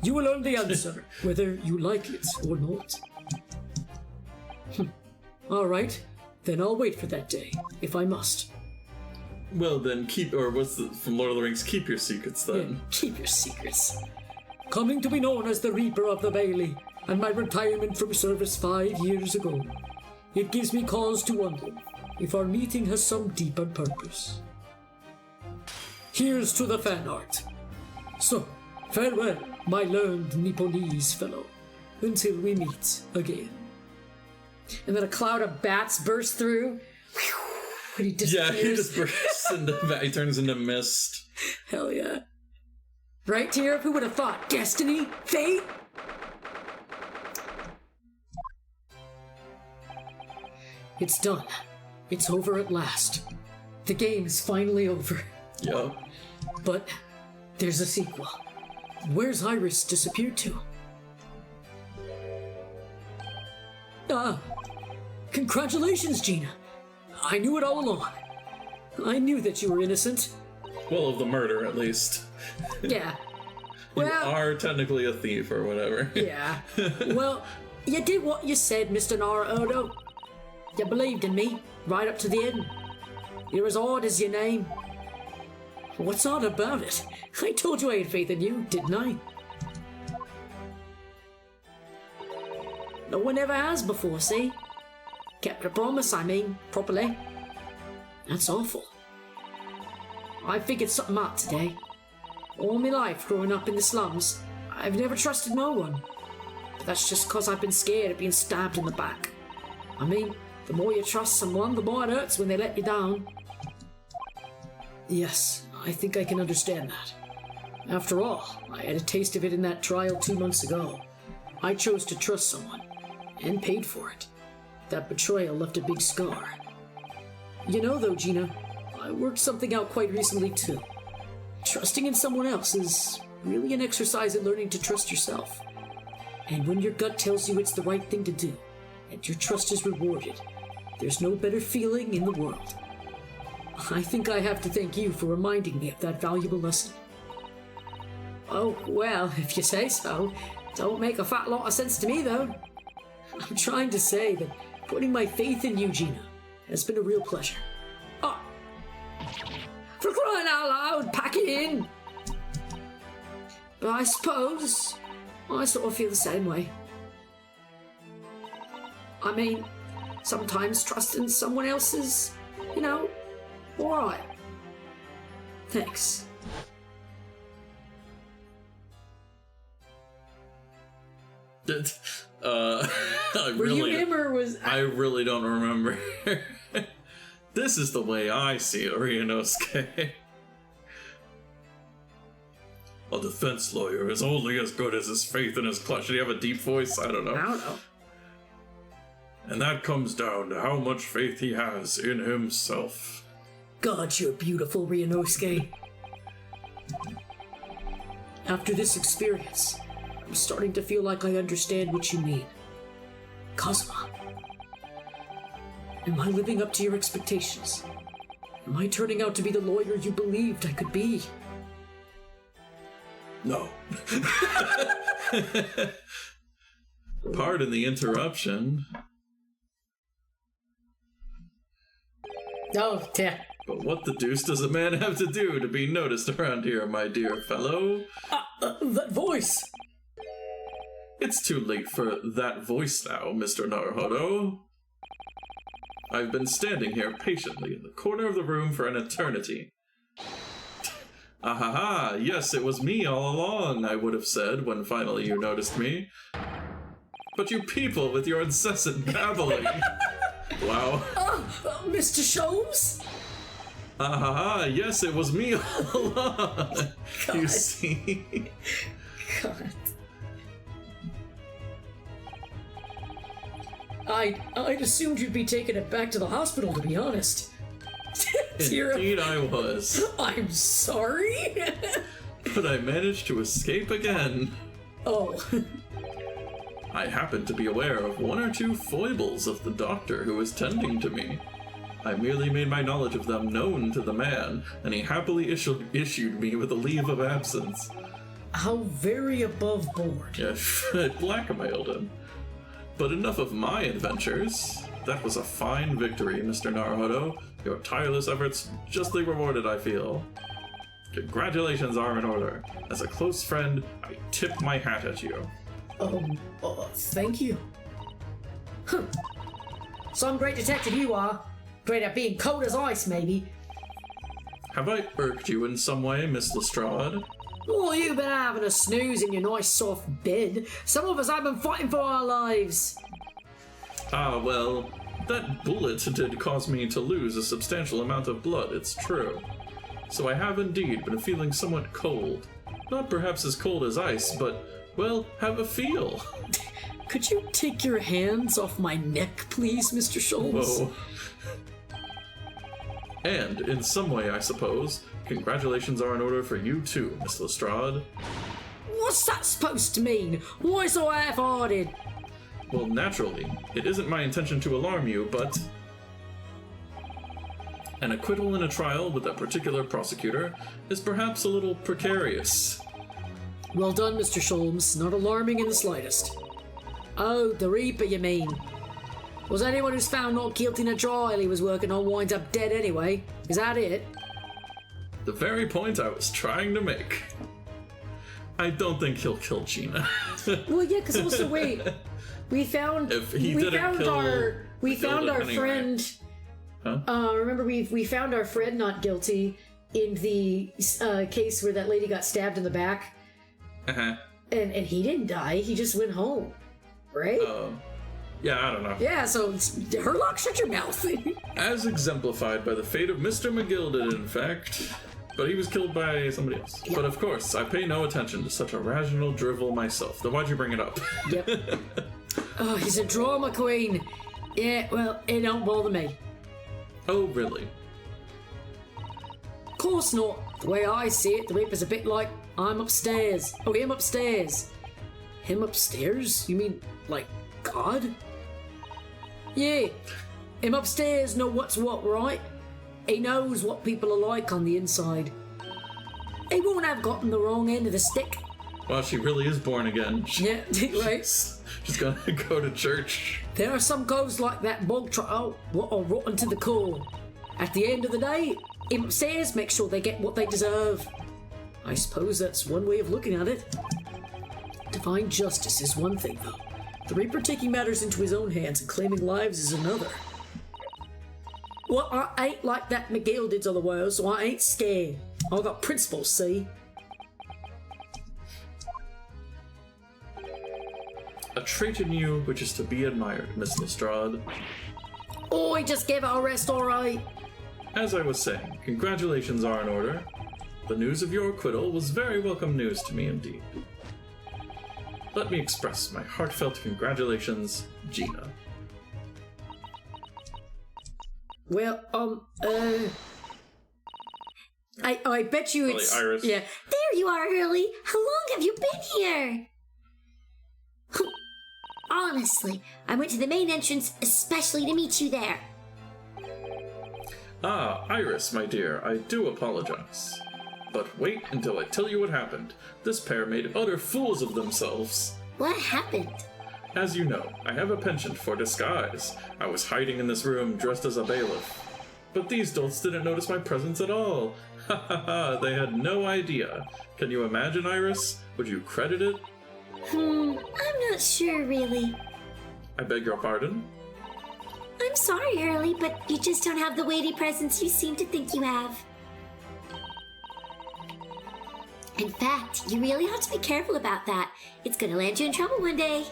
you will learn the answer, whether you like it or not. All right, then I'll wait for that day, if I must. Well, then from Lord of the Rings, keep your secrets then. Keep your secrets. Coming to be known as the Reaper of the Bailey, and my retirement from service 5 years ago, it gives me cause to wonder if our meeting has some deeper purpose. Here's to the fan art. So, farewell, my learned Nipponese fellow, until we meet again. And then a cloud of bats burst through. And he disappears. Yeah, he just bursts into... He turns into mist. Hell yeah. Right, Tyr? Who would have thought? Destiny? Fate? It's done. It's over at last. The game is finally over. Yup. But there's a sequel. Where's Iris disappeared to? Congratulations, Gina. I knew it all along. I knew that you were innocent. Well, of the murder, at least. Yeah. You Well, are technically a thief or whatever. yeah. Well, you did what you said, Mr. Naruto. You believed in me, right up to the end. You're as odd as your name. What's odd about it? I told you I had faith in you, didn't I? No one ever has before, see? Kept a promise, I mean, properly. That's awful. I figured something out today. All my life growing up in the slums, I've never trusted no one. But that's just because I've been scared of being stabbed in the back. I mean, the more you trust someone, the more it hurts when they let you down. Yes, I think I can understand that. After all, I had a taste of it in that trial 2 months ago. I chose to trust someone, and paid for it. That betrayal left a big scar. You know though, Gina, I worked something out quite recently too. Trusting in someone else is really an exercise in learning to trust yourself. And when your gut tells you it's the right thing to do, and your trust is rewarded, there's no better feeling in the world. I think I have to thank you for reminding me of that valuable lesson. Oh, well, if you say so. Don't make a fat lot of sense to me, though. I'm trying to say that putting my faith in you, Gina, has been a real pleasure. Oh! For crying out loud, pack it in! But I suppose I sort of feel the same way. I mean, sometimes trusting someone else is, alright. Thanks. Were you him or was I really don't remember. This is the way I see it, Ryunosuke. A defense lawyer is only as good as his faith in his client. Should he have a deep voice? I don't know. I don't know. And that comes down to how much faith he has in himself. God, you're beautiful, Ryunosuke. After this experience, I'm starting to feel like I understand what you mean. Kazuma, am I living up to your expectations? Am I turning out to be the lawyer you believed I could be? No. Pardon the interruption. Oh, dear. But what the deuce does a man have to do to be noticed around here, my dear fellow? That voice! It's too late for that voice now, Mr. Naruhodo. I've been standing here patiently in the corner of the room for an eternity. Ahaha, yes, it was me all along, I would have said when finally you noticed me. But you people with your incessant babbling. Wow. Mr. Sholmes? Ahaha, yes, it was me all along. God. You see? God. I'd assumed you'd be taking it back to the hospital, to be honest. Indeed I was. I'm sorry? But I managed to escape again. Oh. I happened to be aware of one or two foibles of the doctor who was tending to me. I merely made my knowledge of them known to the man, and he happily issued me with a leave of absence. How very above board. Yes, I blackmailed him. But enough of my adventures. That was a fine victory, Mr. Naruhodo. Your tireless efforts justly rewarded, I feel. Congratulations are in order. As a close friend, I tip my hat at you. Thank you. Some great detective you are. Great at being cold as ice, maybe. Have I irked you in some way, Miss Lestrade? Oh, you've been having a snooze in your nice soft bed. Some of us have been fighting for our lives. Ah, well, that bullet did cause me to lose a substantial amount of blood, it's true. So I have indeed been feeling somewhat cold. Not perhaps as cold as ice, but, well, have a feel. Could you take your hands off my neck, please, Mr. Sholmes? Whoa. And, in some way, I suppose, congratulations are in order for you too, Miss Lestrade. What's that supposed to mean? Why so half-hearted? Well, naturally, it isn't my intention to alarm you, but an acquittal in a trial with a particular prosecutor is perhaps a little precarious. Well done, Mr. Sholmes. Not alarming in the slightest. Oh, the Reaper, you mean? Was anyone who's found not guilty in a trial he was working on winds up dead anyway? Is that it? The very point I was trying to make. I don't think he'll kill Gina. Well, yeah, because also, wait. We found If he we didn't found kill our we found Matilda our anyway. friend. Huh? Remember we found our friend not guilty in the case where that lady got stabbed in the back, Uh-huh. and he didn't die. He just went home, right? Yeah, I don't know. Yeah. So Herlock, shut your mouth. As exemplified by the fate of Mr. McGill did, in fact. But he was killed by somebody else. But of course, I pay no attention to such a rational drivel myself. Then why'd you bring it up? Yep. Oh, he's a drama queen. Yeah. Well, it don't bother me. Oh, really? Of course not. The way I see it, the Reaper's a bit like I'm upstairs. Oh, him upstairs. Him upstairs? You mean like God? Yeah. Him upstairs know what's what, right? He knows what people are like on the inside. He won't have gotten the wrong end of the stick. Well, she really is born again. Yeah, right. She's gonna go to church. There are some ghosts like that bog trotter what are rotten to the core. At the end of the day, him upstairs make sure they get what they deserve. I suppose that's one way of looking at it. Divine justice is one thing, though. The Reaper taking matters into his own hands and claiming lives is another. Well, I ain't like that McGill did otherwise, so I ain't scared. I got principles, see? A trait in you which is to be admired, Miss Lestrade. Oh, he just gave it a rest, alright. As I was saying, congratulations are in order. The news of your acquittal was very welcome news to me indeed. Let me express my heartfelt congratulations, Gina. Well, I bet you it's... Probably Iris. Yeah. There you are, Hurley. How long have you been here? Honestly, I went to the main entrance especially to meet you there. Ah, Iris, my dear, I do apologize. But wait until I tell you what happened. This pair made utter fools of themselves. What happened? As you know, I have a penchant for disguise. I was hiding in this room dressed as a bailiff. But these dolts didn't notice my presence at all. Ha ha ha, they had no idea. Can you imagine, Iris? Would you credit it? I'm not sure, really. I beg your pardon? I'm sorry, Hurley, but you just don't have the weighty presence you seem to think you have. In fact, you really ought to be careful about that. It's gonna land you in trouble one day.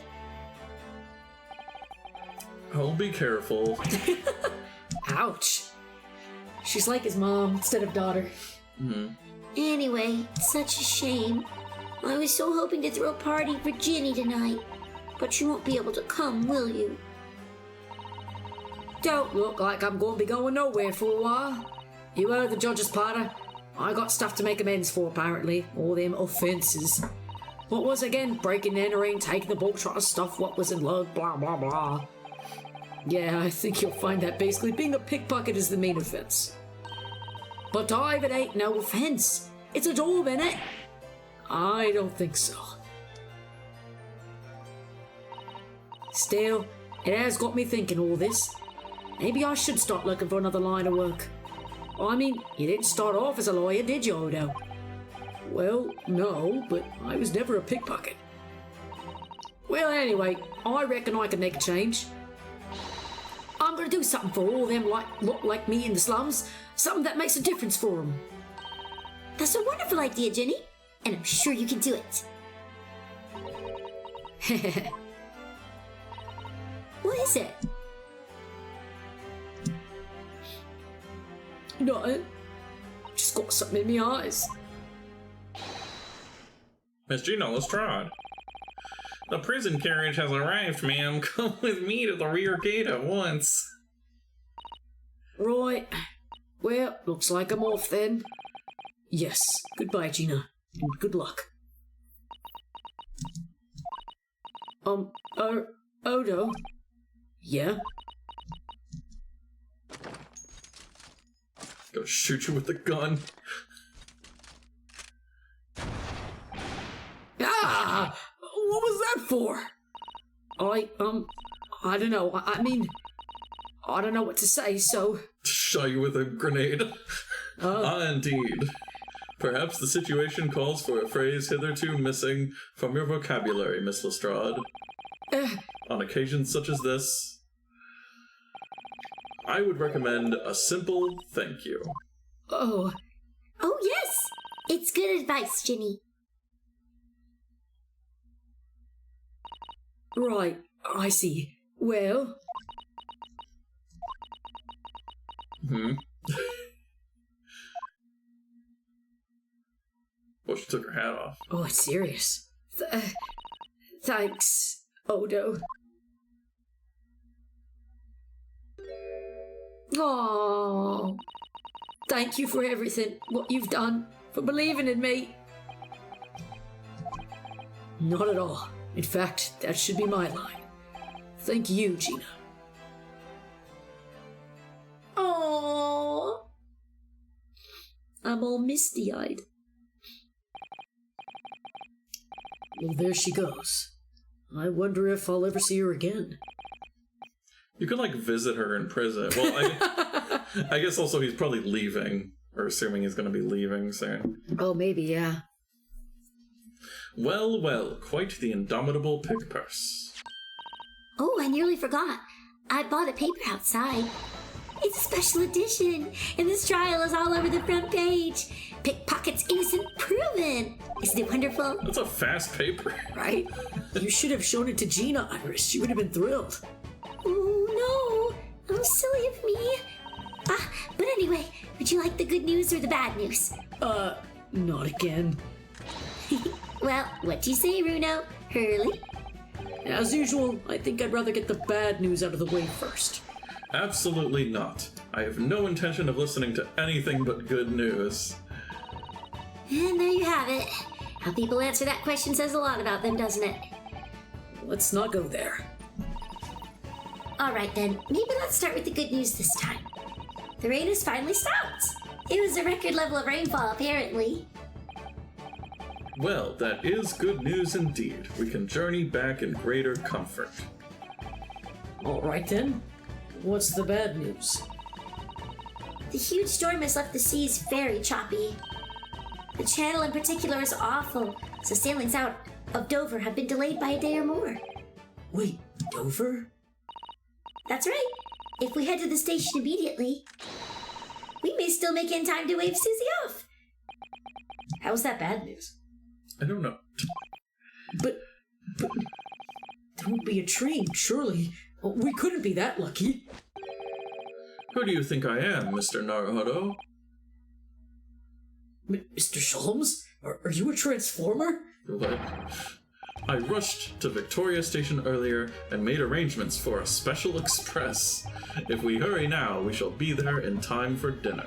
I'll be careful. Ouch. She's like his mom instead of daughter. Anyway, it's such a shame. I was so hoping to throw a party for Ginny tonight. But you won't be able to come, will you? Don't look like I'm going to be going nowhere for a while. You heard the judge's Potter. I got stuff to make amends for, apparently. All them offences. What was it again? Breaking, entering, taking the ball trotter stuff, what was in love, blah blah blah. Yeah, I think you'll find that basically being a pickpocket is the main offence. But it ain't no offence. It's a daub, innit? I don't think so. Still, it has got me thinking all this. Maybe I should start looking for another line of work. I mean, you didn't start off as a lawyer, did you, Odo? Well, no, but I was never a pickpocket. Well, anyway, I reckon I can make a change. I'm gonna do something for all them look like me in the slums. Something that makes a difference for them. That's a wonderful idea, Ginny. And I'm sure you can do it. What is it? Nothing. Just got something in my eyes. Miss Gina Lestrade. The prison carriage has arrived, ma'am. Come with me to the rear gate at once. Right. Well, looks like I'm off then. Yes. Goodbye, Gina. And good luck. Odo? Yeah? Go shoot you with a gun. Ah! What was that for? I don't know. I mean, I don't know what to say, so... Shot you with a grenade. Indeed. Perhaps the situation calls for a phrase hitherto missing from your vocabulary, Miss Lestrade. On occasions such as this, I would recommend a simple thank you. Oh, yes! It's good advice, Ginny. Right, I see. Well... Well, she took her hat off. Oh, it's serious. Thanks, Odo. Oh, thank you for everything, what you've done, for believing in me. Not at all. In fact, that should be my line. Thank you, Gina. Oh, I'm all misty-eyed. Well, there she goes. I wonder if I'll ever see her again. You could, like, visit her in prison. Well, I guess also he's probably leaving, or assuming he's going to be leaving soon. Oh, maybe, yeah. Well, well, quite the indomitable pig purse. Oh, I nearly forgot. I bought a paper outside. It's a special edition, and this trial is all over the front page. Pickpockets innocent proven. Isn't it wonderful? That's a fast paper. Right? You should have shown it to Gina, Iris. She would have been thrilled. Oh, no. How silly of me. But anyway, would you like the good news or the bad news? Not again. Well, what do you say, Runo? Hurley? As usual, I think I'd rather get the bad news out of the way first. Absolutely not. I have no intention of listening to anything but good news. And there you have it. How people answer that question says a lot about them, doesn't it? Let's not go there. Alright then, maybe let's start with the good news this time. The rain has finally stopped. It was a record level of rainfall, apparently. Well, that is good news indeed. We can journey back in greater comfort. Alright then. What's the bad news? The huge storm has left the seas very choppy. The channel in particular is awful, so sailings out of Dover have been delayed by a day or more. Wait, Dover? That's right. If we head to the station immediately, we may still make in time to wave Susie off. How's that bad news? I don't know. But there won't be a train, surely. We couldn't be that lucky. Who do you think I am, Mr. Naruhodo? Mr. Sholmes? Are you a transformer? What? I rushed to Victoria Station earlier and made arrangements for a special express. If we hurry now, we shall be there in time for dinner.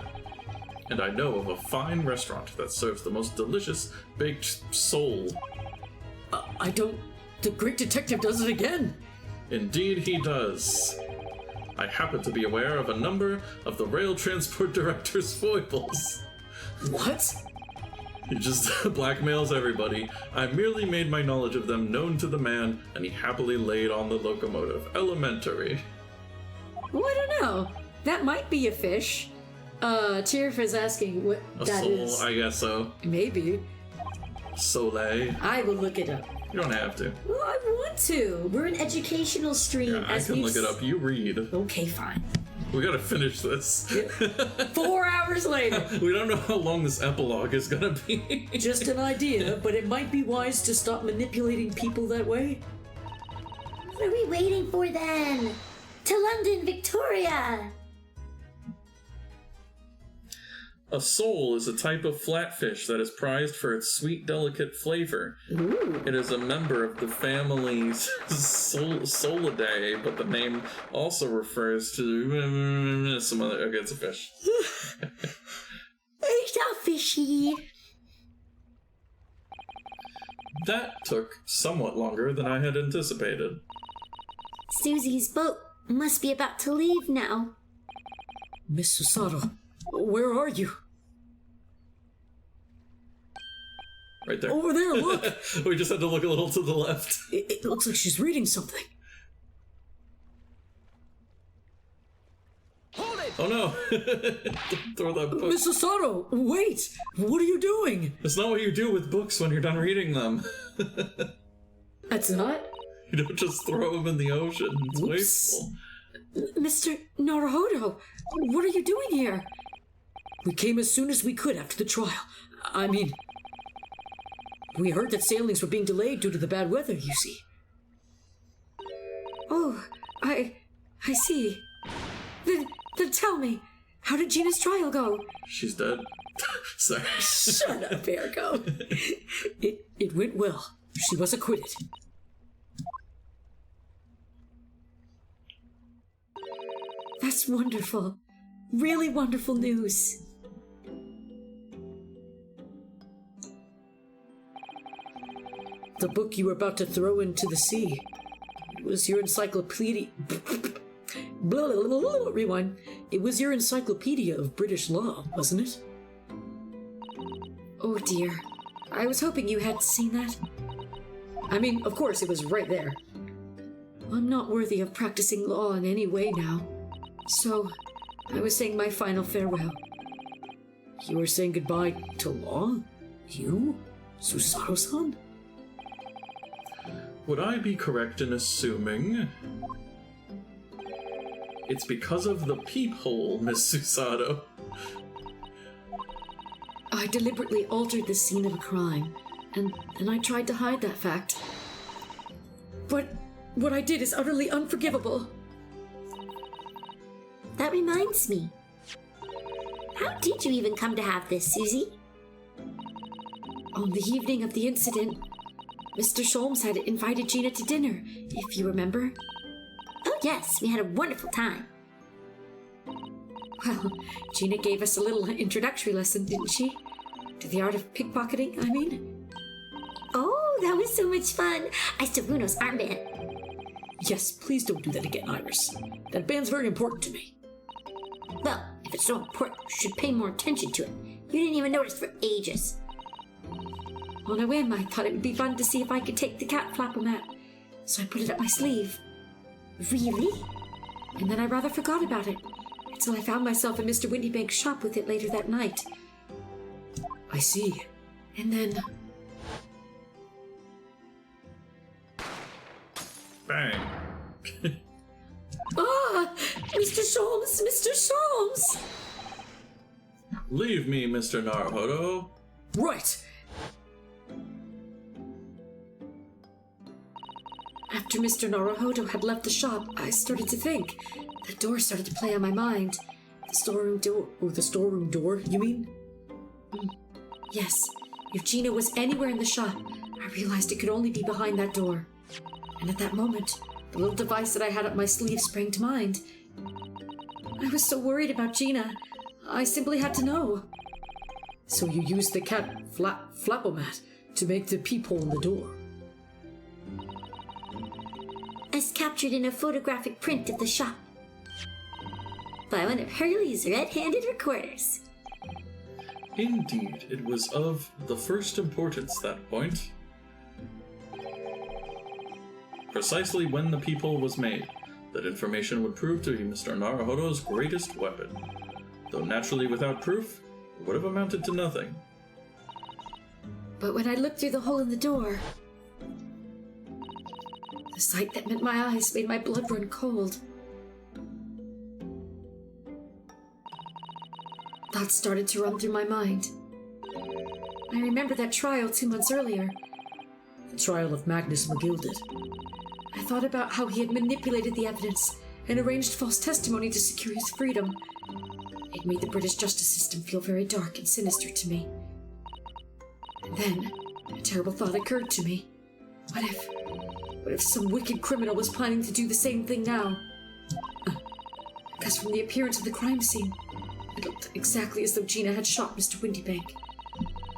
And I know of a fine restaurant that serves the most delicious baked sole. The great detective does it again. Indeed he does. I happen to be aware of a number of the rail transport director's foibles. What? He just blackmails everybody. I merely made my knowledge of them known to the man, and he happily laid on the locomotive. Elementary. Well, I don't know. That might be a fish. Tirf is asking what A that soul, is. I guess so. Maybe. Soleil. I will look it up. You don't have to. Well, I want to. We're an educational stream. Yeah, I can look it up. You read. Okay, fine. We gotta finish this. 4 hours later. We don't know how long this epilogue is gonna be. Just an idea, but it might be wise to stop manipulating people that way. What are we waiting for then? To London, Victoria! A sole is a type of flatfish that is prized for its sweet, delicate flavor. Ooh. It is a member of the family Solidae, but the name also refers to some other. Okay, it's a fish. It's a fishy. That took somewhat longer than I had anticipated. Susie's boat must be about to leave now. Miss Susato, where are you? Right there. Over there, look! We just had to look a little to the left. It looks like she's reading something. Hold it! Oh no! Don't throw that book. Mr. Sato, wait! What are you doing? It's not what you do with books when you're done reading them. That's not? You don't just throw them in the ocean. It's Oops. wasteful. Mr. Naruhodo, what are you doing here? We came as soon as we could after the trial. I mean, we heard that sailings were being delayed due to the bad weather, you see. Oh, I see. Then tell me, how did Gina's trial go? She's dead. Sorry. Shut up, Ergo. It went well. She was acquitted. That's wonderful. Really wonderful news. The book you were about to throw into the sea. It was your encyclopedia. Blah, blah, blah, blah, rewind. It was your encyclopedia of British law, wasn't it? Oh dear. I was hoping you had seen that. I mean, of course, it was right there. I'm not worthy of practicing law in any way now. So, I was saying my final farewell. You were saying goodbye to law? You? Susato-san? Would I be correct in assuming it's because of the peephole, Miss Susato? I deliberately altered the scene of a crime, and I tried to hide that fact. But what I did is utterly unforgivable. That reminds me. How did you even come to have this, Susie? On the evening of the incident, Mr. Sholmes had invited Gina to dinner, if you remember. Oh yes, we had a wonderful time. Well, Gina gave us a little introductory lesson, didn't she? To the art of pickpocketing, I mean. Oh, that was so much fun. I stole Bruno's armband. Yes, please don't do that again, Iris. That band's very important to me. Well, if it's so important, you should pay more attention to it. You didn't even notice for ages. On a whim, I thought it would be fun to see if I could take the cat flap-o-mat, so I put it up my sleeve. Really? And then I rather forgot about it, until I found myself in Mr. Windybank's shop with it later that night. I see. And then... Bang. Ah! Mr. Sholmes! Mr. Sholmes! Leave me, Mr. Naruhodo. Right! After Mr. Naruhodo had left the shop, I started to think. The door started to play on my mind. The storeroom door. Oh, the storeroom door, you mean? Yes, if Gina was anywhere in the shop, I realized it could only be behind that door. And at that moment, the little device that I had up my sleeve sprang to mind. I was so worried about Gina, I simply had to know. So you used the cat flap-o-mat to make the peephole in the door. As captured in a photographic print of the shop by one of Hurley's red-handed recorders. Indeed, it was of the first importance, that point. Precisely when the peephole was made, that information would prove to be Mr. Naruhodo's greatest weapon. Though naturally without proof, it would have amounted to nothing. But when I looked through the hole in the door, the sight that met my eyes made my blood run cold. Thoughts started to run through my mind. I remember that trial 2 months earlier. The trial of Magnus McGilded. I thought about how he had manipulated the evidence and arranged false testimony to secure his freedom. It made the British justice system feel very dark and sinister to me. And then, a terrible thought occurred to me. What if some wicked criminal was planning to do the same thing now? Because from the appearance of the crime scene, it looked exactly as though Gina had shot Mr. Windybank,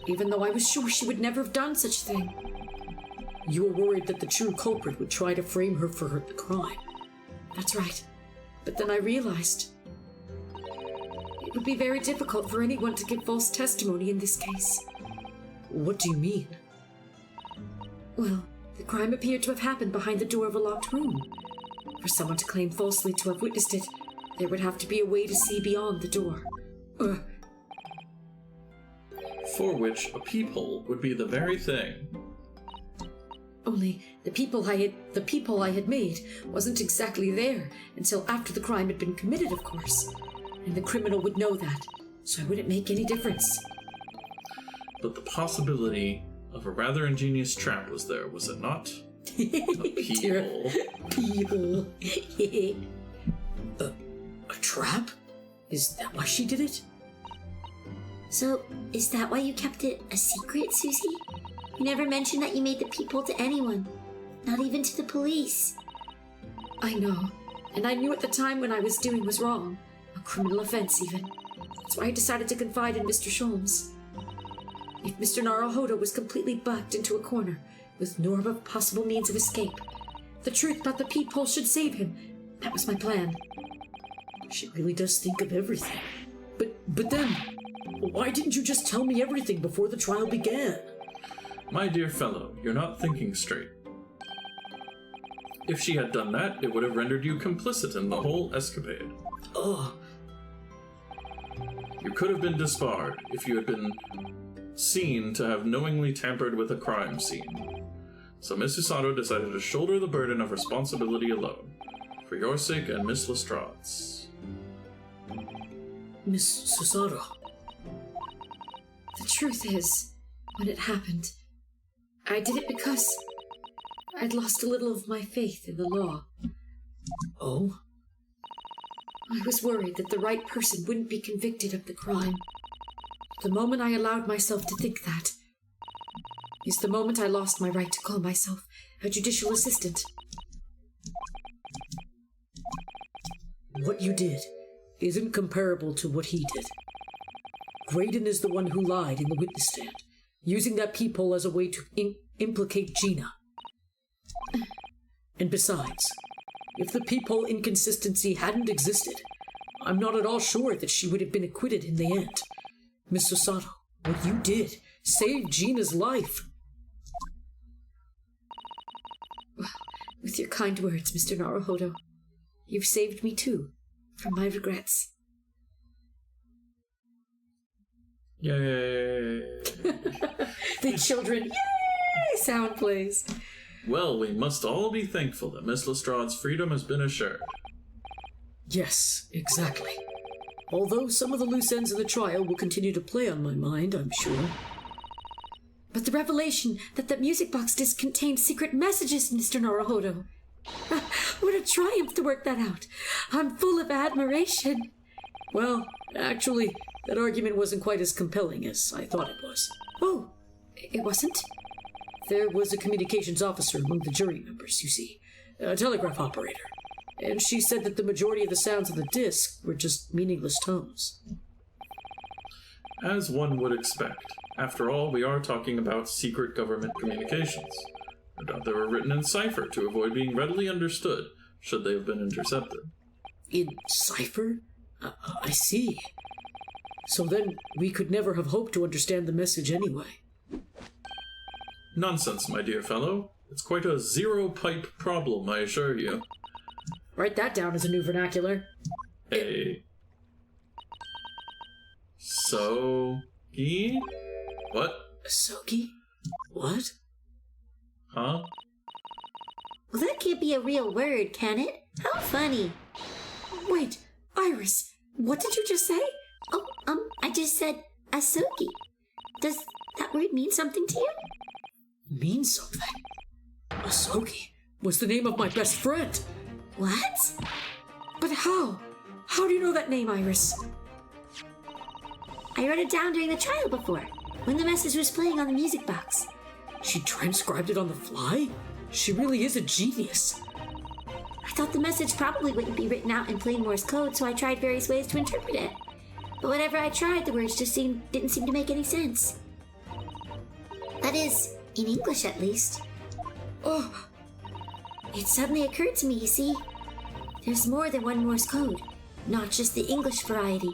even though I was sure she would never have done such a thing. You were worried that the true culprit would try to frame her for the crime. That's right. But then I realized it would be very difficult for anyone to give false testimony in this case. What do you mean? Well, the crime appeared to have happened behind the door of a locked room. For someone to claim falsely to have witnessed it There would have to be a way to see beyond the door. For which a peephole would be the very thing. Only the people I had made wasn't exactly there until after the crime had been committed, of course. And the criminal would know that, so it wouldn't make any difference. But the possibility of a rather ingenious trap was there, was it not? A peephole. People. A trap? Is that why she did it? So, is that why you kept it a secret, Susie? You never mentioned that you made the peephole to anyone. Not even to the police. I know. And I knew at the time when I was doing was wrong. A criminal offense, even. That's why I decided to confide in Mr. Sholmes. If Mr. Naruhodo was completely backed into a corner, with no other possible means of escape, the truth about the peephole should save him. That was my plan. She really does think of everything. But then, why didn't you just tell me everything before the trial began? My dear fellow, you're not thinking straight. If she had done that, it would have rendered you complicit in the whole escapade. Ugh. You could have been disbarred if you had been seen to have knowingly tampered with a crime scene. So Miss Susato decided to shoulder the burden of responsibility alone, for your sake and Miss Lestrade's. Miss Susato. The truth is, when it happened, I did it because I'd lost a little of my faith in the law. Oh? I was worried that the right person wouldn't be convicted of the crime. The moment I allowed myself to think that is the moment I lost my right to call myself a judicial assistant. What you did isn't comparable to what he did. Graydon is the one who lied in the witness stand, using that peephole as a way to implicate Gina. And besides, if the peephole inconsistency hadn't existed, I'm not at all sure that she would have been acquitted in the end. Miss Susato, what you did saved Gina's life. Well, with your kind words, Mr. Naruhodo, you've saved me too, from my regrets. Yay! The children, yay! Sound plays. Well, we must all be thankful that Miss Lestrade's freedom has been assured. Yes, exactly. Although some of the loose ends of the trial will continue to play on my mind, I'm sure. But the revelation that the music box disc contained secret messages, Mr. Naruhodo. What a triumph to work that out. I'm full of admiration. Well, actually, that argument wasn't quite as compelling as I thought it was. Oh, it wasn't? There was a communications officer among the jury members, you see. A telegraph operator. And she said that the majority of the sounds of the disc were just meaningless tones. As one would expect. After all, we are talking about secret government communications. No doubt they were written in cipher to avoid being readily understood, should they have been intercepted. In cipher? I see. So then, we could never have hoped to understand the message anyway. Nonsense, my dear fellow. It's quite a zero-pipe problem, I assure you. Write that down as a new vernacular. A... So-gi? What? Soki? What? Huh? Well, that can't be a real word, can it? How funny. Wait, Iris, what did you just say? Oh, I just said Asoki. Does that word mean something to you? Mean something? Asoki was the name of my best friend. What? But how? How do you know that name, Iris? I wrote it down during the trial before, when the message was playing on the music box. She transcribed it on the fly? She really is a genius. I thought the message probably wouldn't be written out in plain Morse code, so I tried various ways to interpret it. But whenever I tried, the words just didn't seem to make any sense. That is, in English at least. Oh, It suddenly occurred to me, you see. There's more than one Morse code, not just the English variety.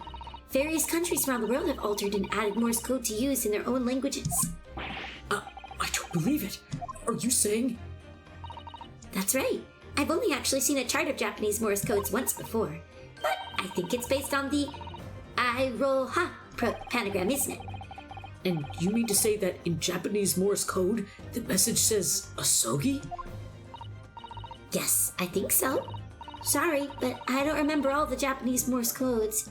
Various countries around the world have altered and added Morse code to use in their own languages. I don't believe it. Are you saying? That's right. I've only actually seen a chart of Japanese Morse codes once before. But I think it's based on the Iroha pentagram, isn't it? And you mean to say that in Japanese Morse code, the message says Asogi? Yes, I think so. Sorry, but I don't remember all the Japanese Morse codes.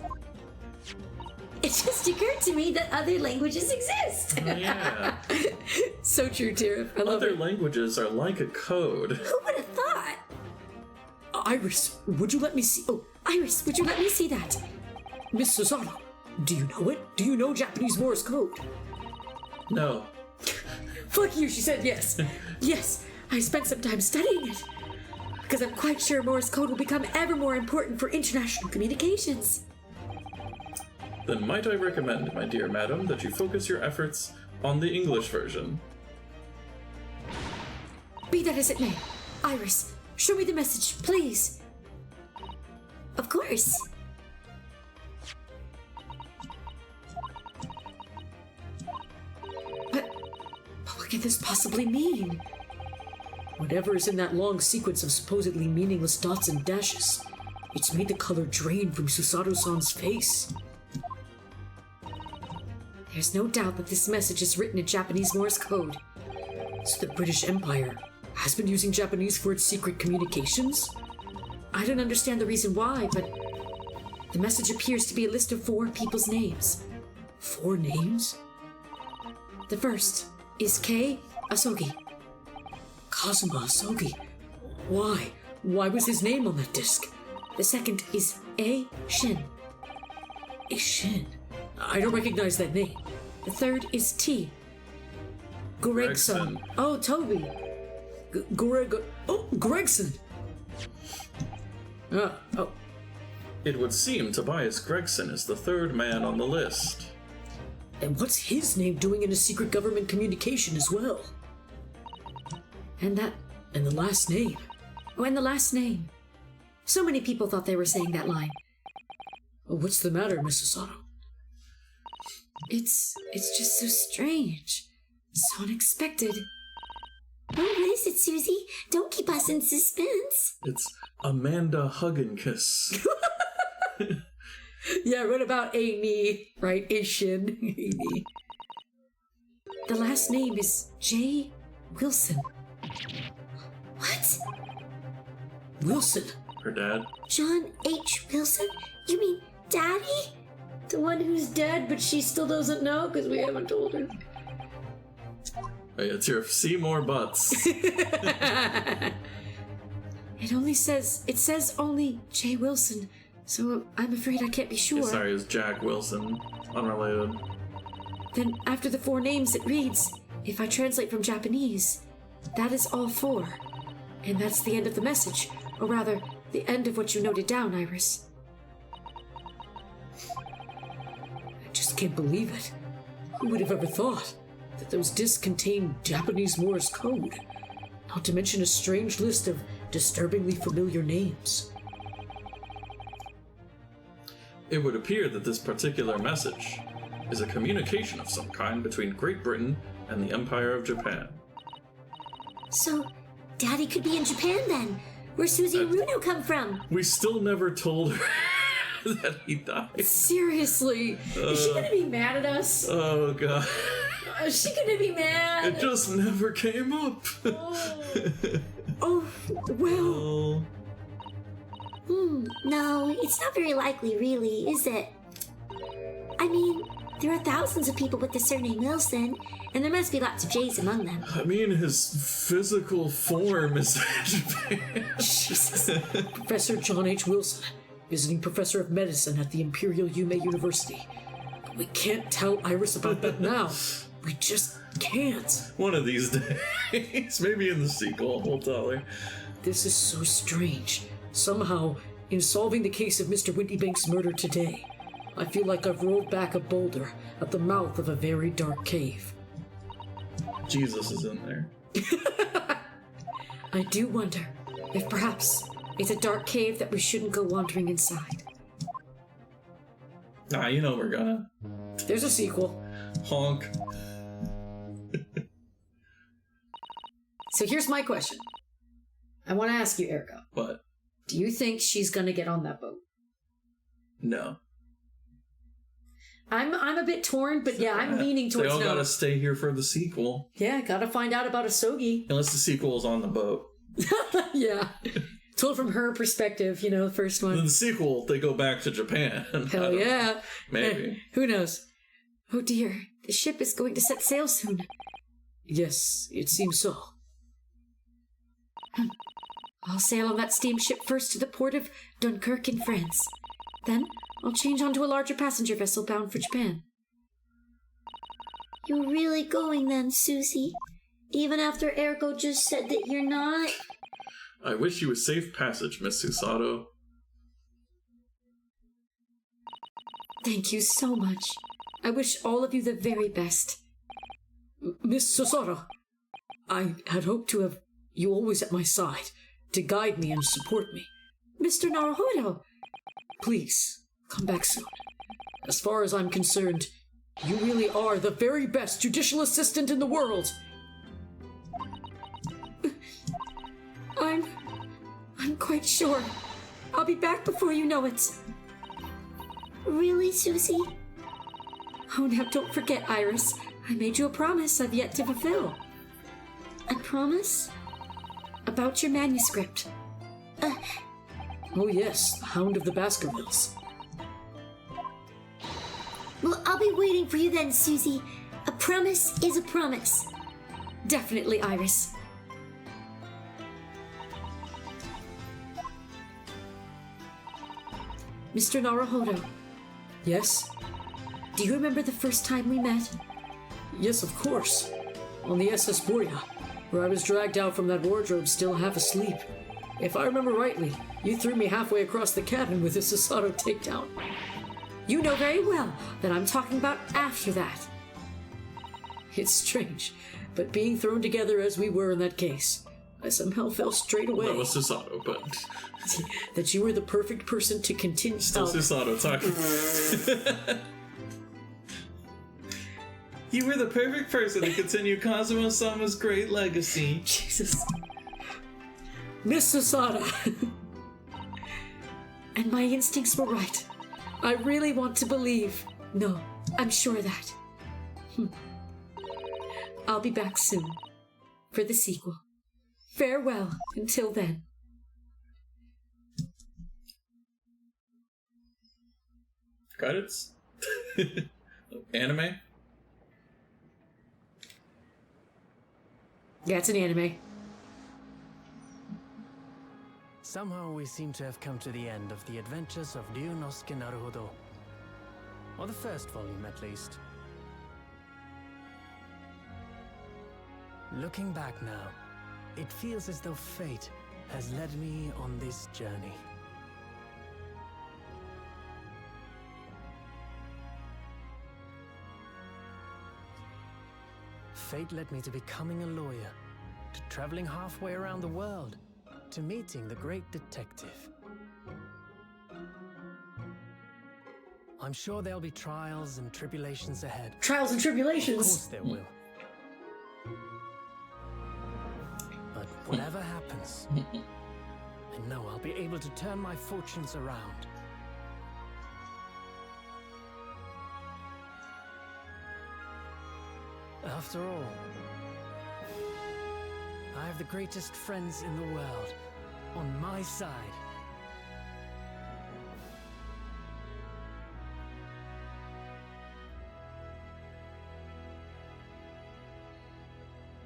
It just occurred to me that other languages exist. Yeah. So true, Tira. I love Other it. languages are like a code. Who would have thought? Iris, would you let me see? Oh, Iris, would you let me see that? Miss Susato, do you know it? Do you know Japanese Morse code? No. Fuck you, she said yes. Yes, I spent some time studying it. Because I'm quite sure Morse code will become ever more important for international communications. Then might I recommend, my dear madam, that you focus your efforts on the English version. Be that as it may, Iris, show me the message, please. Of course. But what can this possibly mean? Whatever is in that long sequence of supposedly meaningless dots and dashes, it's made the color drain from Susato-san's face. There's no doubt that this message is written in Japanese Morse code. So the British Empire has been using Japanese for its secret communications? I don't understand the reason why, but the message appears to be a list of 4 people's names. 4 names? The first is Kei Asogi. Kazuma Asogi. Why? Why was his name on that disc? The second is A Shin. A Shin? I don't recognize that name. The third is T. Gregson. Gregson. Oh, Toby. Gregson. Oh. It would seem Tobias Gregson is the 3rd man on the list. And what's his name doing in a secret government communication as well? And the last name. Oh, and the last name. So many people thought they were saying that line. Oh, what's the matter, Mrs. Sato? It's just so strange. So unexpected. Oh, what is it, Susie? Don't keep us in suspense. It's Amanda Hugginkiss. Yeah, what about Amy, right? Ishin. Amy. The last name is J. Wilson. What? Wilson? Her dad. John H. Wilson? You mean Daddy? The one who's dead, but she still doesn't know because we haven't told her. Hey, it's your Seymour Butts. It says only J. Wilson, so I'm afraid I can't be sure. Sorry, it's Jack Wilson. Unrelated. Then after the 4 names it reads, if I translate from Japanese, that is all 4. And that's the end of the message, or rather, the end of what you noted down, Iris. I just can't believe it. Who would have ever thought that those discs contain Japanese Morse code? Not to mention a strange list of disturbingly familiar names. It would appear that this particular message is a communication of some kind between Great Britain and the Empire of Japan. So, Daddy could be in Japan then, where Susie and Runo come from. We still never told her that he died. Seriously, is she gonna be mad at us? Oh god. Is she gonna be mad? It just never came up. Oh, well. Oh. No, it's not very likely, really, is it? I mean, there are thousands of people with the surname Wilson, and there must be lots of J's among them. I mean, his physical form is Japan. Jesus. Professor John H. Wilson, visiting professor of medicine at the Imperial Yume University. But we can't tell Iris about that now. We just can't. One of these days, maybe in the sequel, we'll tell her. This is so strange. Somehow, in solving the case of Mr. Windybank's murder today, I feel like I've rolled back a boulder at the mouth of a very dark cave. Jesus is in there. I do wonder if perhaps it's a dark cave that we shouldn't go wandering inside. Nah, you know we're gonna. There's a sequel. Honk. So here's my question. I want to ask you, Ergo. What? Do you think she's gonna get on that boat? No. I'm a bit torn, but yeah, I'm leaning towards They all no. gotta stay here for the sequel. Yeah, gotta find out about Asogi. Unless the sequel is on the boat. Yeah. Told from her perspective, you know, the first In one. the sequel, they go back to Japan. Hell yeah. Maybe. Who knows? Oh dear, the ship is going to set sail soon. Yes, it seems so. I'll sail on that steamship first to the port of Dunkirk in France. Then I'll change onto a larger passenger vessel bound for Japan. You're really going then, Susie? Even after Ergo just said that you're not? I wish you a safe passage, Miss Susato. Thank you so much. I wish all of you the very best. Miss Susato, I had hoped to have you always at my side, to guide me and support me. Mr. Naruhodo, please, come back soon. As far as I'm concerned, you really are the very best judicial assistant in the world. I'm quite sure. I'll be back before you know it. Really, Susie? Oh, now don't forget, Iris. I made you a promise I've yet to fulfill. A promise? About your manuscript. Oh yes, the Hound of the Baskervilles. Well, I'll be waiting for you then, Susie. A promise is a promise. Definitely, Iris. Mr. Naruhodo. Yes? Do you remember the first time we met? Yes, of course. On the SS Boria, where I was dragged out from that wardrobe still half asleep. If I remember rightly, you threw me halfway across the cabin with a Susato takedown. You know very well that I'm talking about after that. It's strange, but being thrown together as we were in that case, I somehow felt straight away That was Susato, but that you were the perfect person to continue. still Susato talking. You were the perfect person to continue Kazuma-sama's great legacy. Jesus. Miss Susato. And my instincts were right. I really want to believe. No, I'm sure that. I'll be back soon for the sequel. Farewell until then. Credits? Anime? Yeah, it's an anime. Somehow we seem to have come to the end of the adventures of Ryunosuke Naruhodo. Or the first volume, at least. Looking back now, it feels as though fate has led me on this journey. Fate led me to becoming a lawyer, to traveling halfway around the world, to meeting the great detective. I'm sure there'll be trials and tribulations ahead. Trials and Of tribulations. course there will. But whatever happens, I know I'll be able to turn my fortunes around. After all, I have the greatest friends in the world on my side.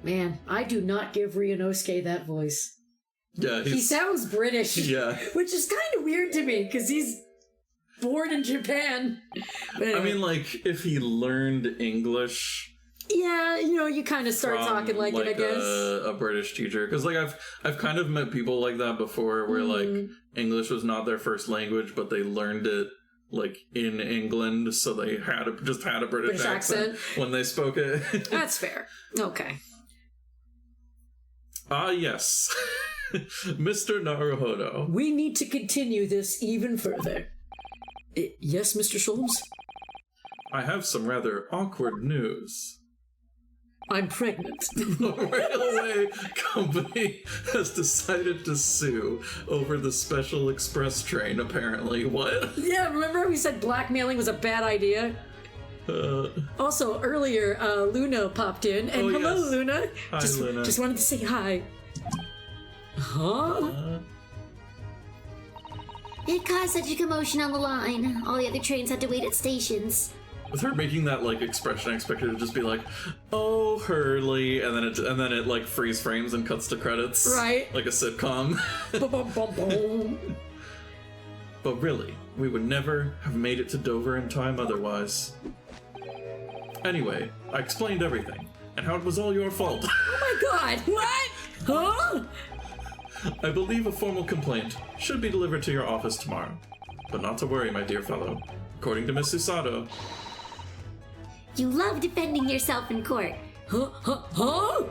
Man, I do not give Ryunosuke that voice. Yeah, He sounds British. Yeah. Which is kind of weird to me, because he's born in Japan. But I anyway. mean, like, if he learned English Yeah, you know, you kind of start from, talking like it, I guess. a British teacher, because like I've kind of met people like that before, where like English was not their first language, but they learned it like in England, so they had a British accent when they spoke it. That's fair. Okay. Ah, yes, Mr. Naruhodo. We need to continue this even further. Yes, Mr. Sholmes? I have some rather awkward news. I'm pregnant. The railway company has decided to sue over the special express train, apparently. What? Yeah, remember we said blackmailing was a bad idea? Also, earlier, Luna popped in, and hello, yes. Luna. Hi, Luna. Just wanted to say hi. Huh? It caused such a commotion on the line. All the other trains had to wait at stations. With her making that like expression, I expected it to just be like, "Oh, Hurley," and then it like freeze frames and cuts to credits, Right. like a sitcom. Boom. But really, we would never have made it to Dover in time otherwise. Anyway, I explained everything, and how it was all your fault. Oh my god, what? Huh? I believe a formal complaint should be delivered to your office tomorrow. But not to worry, my dear fellow. According to Miss Susato, You love defending yourself in court. Huh?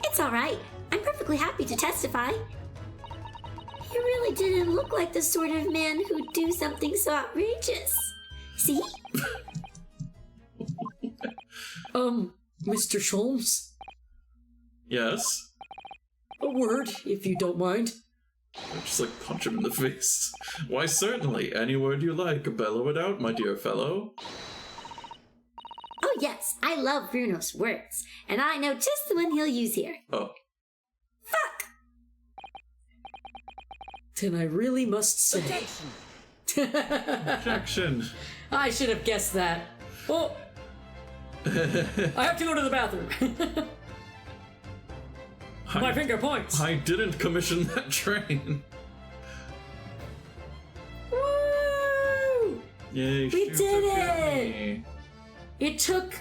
It's alright. I'm perfectly happy to testify. You really didn't look like the sort of man who'd do something so outrageous. See? Mr. Sholmes? yes? A word, if you don't mind. I just like punch him in the face. Why, certainly, any word you like, bellow it out, my dear fellow. Oh yes, I love Bruno's words, and I know just the one he'll use here. Oh. Fuck! Then I really must say. Objection. I should have guessed that. Oh! I have to go to the bathroom. My finger points. I didn't commission that train. Woo! Yay, We shoot did the it! Germany. It took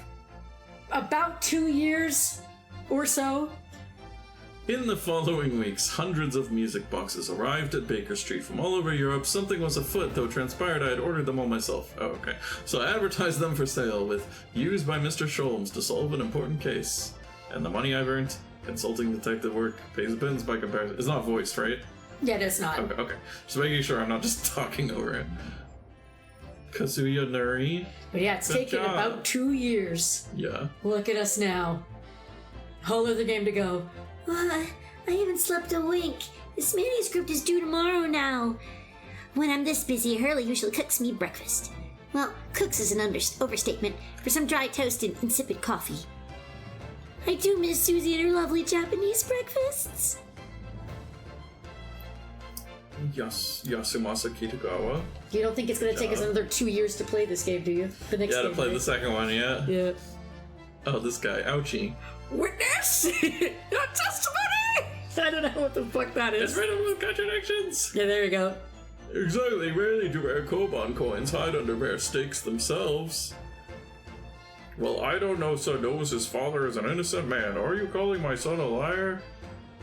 about 2 years or so. In the following weeks, hundreds of music boxes arrived at Baker Street from all over Europe. Something was afoot, though transpired I had ordered them all myself. Oh, okay. So I advertised them for sale with used by Mr. Sholmes to solve an important case. And the money I've earned, consulting detective work, pays the pins by comparison. It's not voiced, right? Yeah, it's not. Okay. Just making sure I'm not just talking over it. Kazuya Nuri. But yeah, it's Good taken job. about 2 years. Yeah. Look at us now. Whole other game to go. I haven't slept a wink. This manuscript is due tomorrow now. When I'm this busy, Hurley usually cooks me breakfast. Well, cooks is an overstatement for some dry toast and insipid coffee. I do miss Susie and her lovely Japanese breakfasts. Yasumasa Kitagawa. You don't think it's going to take us another 2 years to play this game, do you? The next Yeah, game, to play right? the second one, yeah. Yeah. Oh, this guy. Ouchie. Witness! Your testimony! I don't know what the fuck that It's is. riddled with contradictions! Yeah, there you go. Exactly, rarely do rare Koban coins hide under rare stakes themselves. Well, I don't know, son knows his father is an innocent man. Are you calling my son a liar?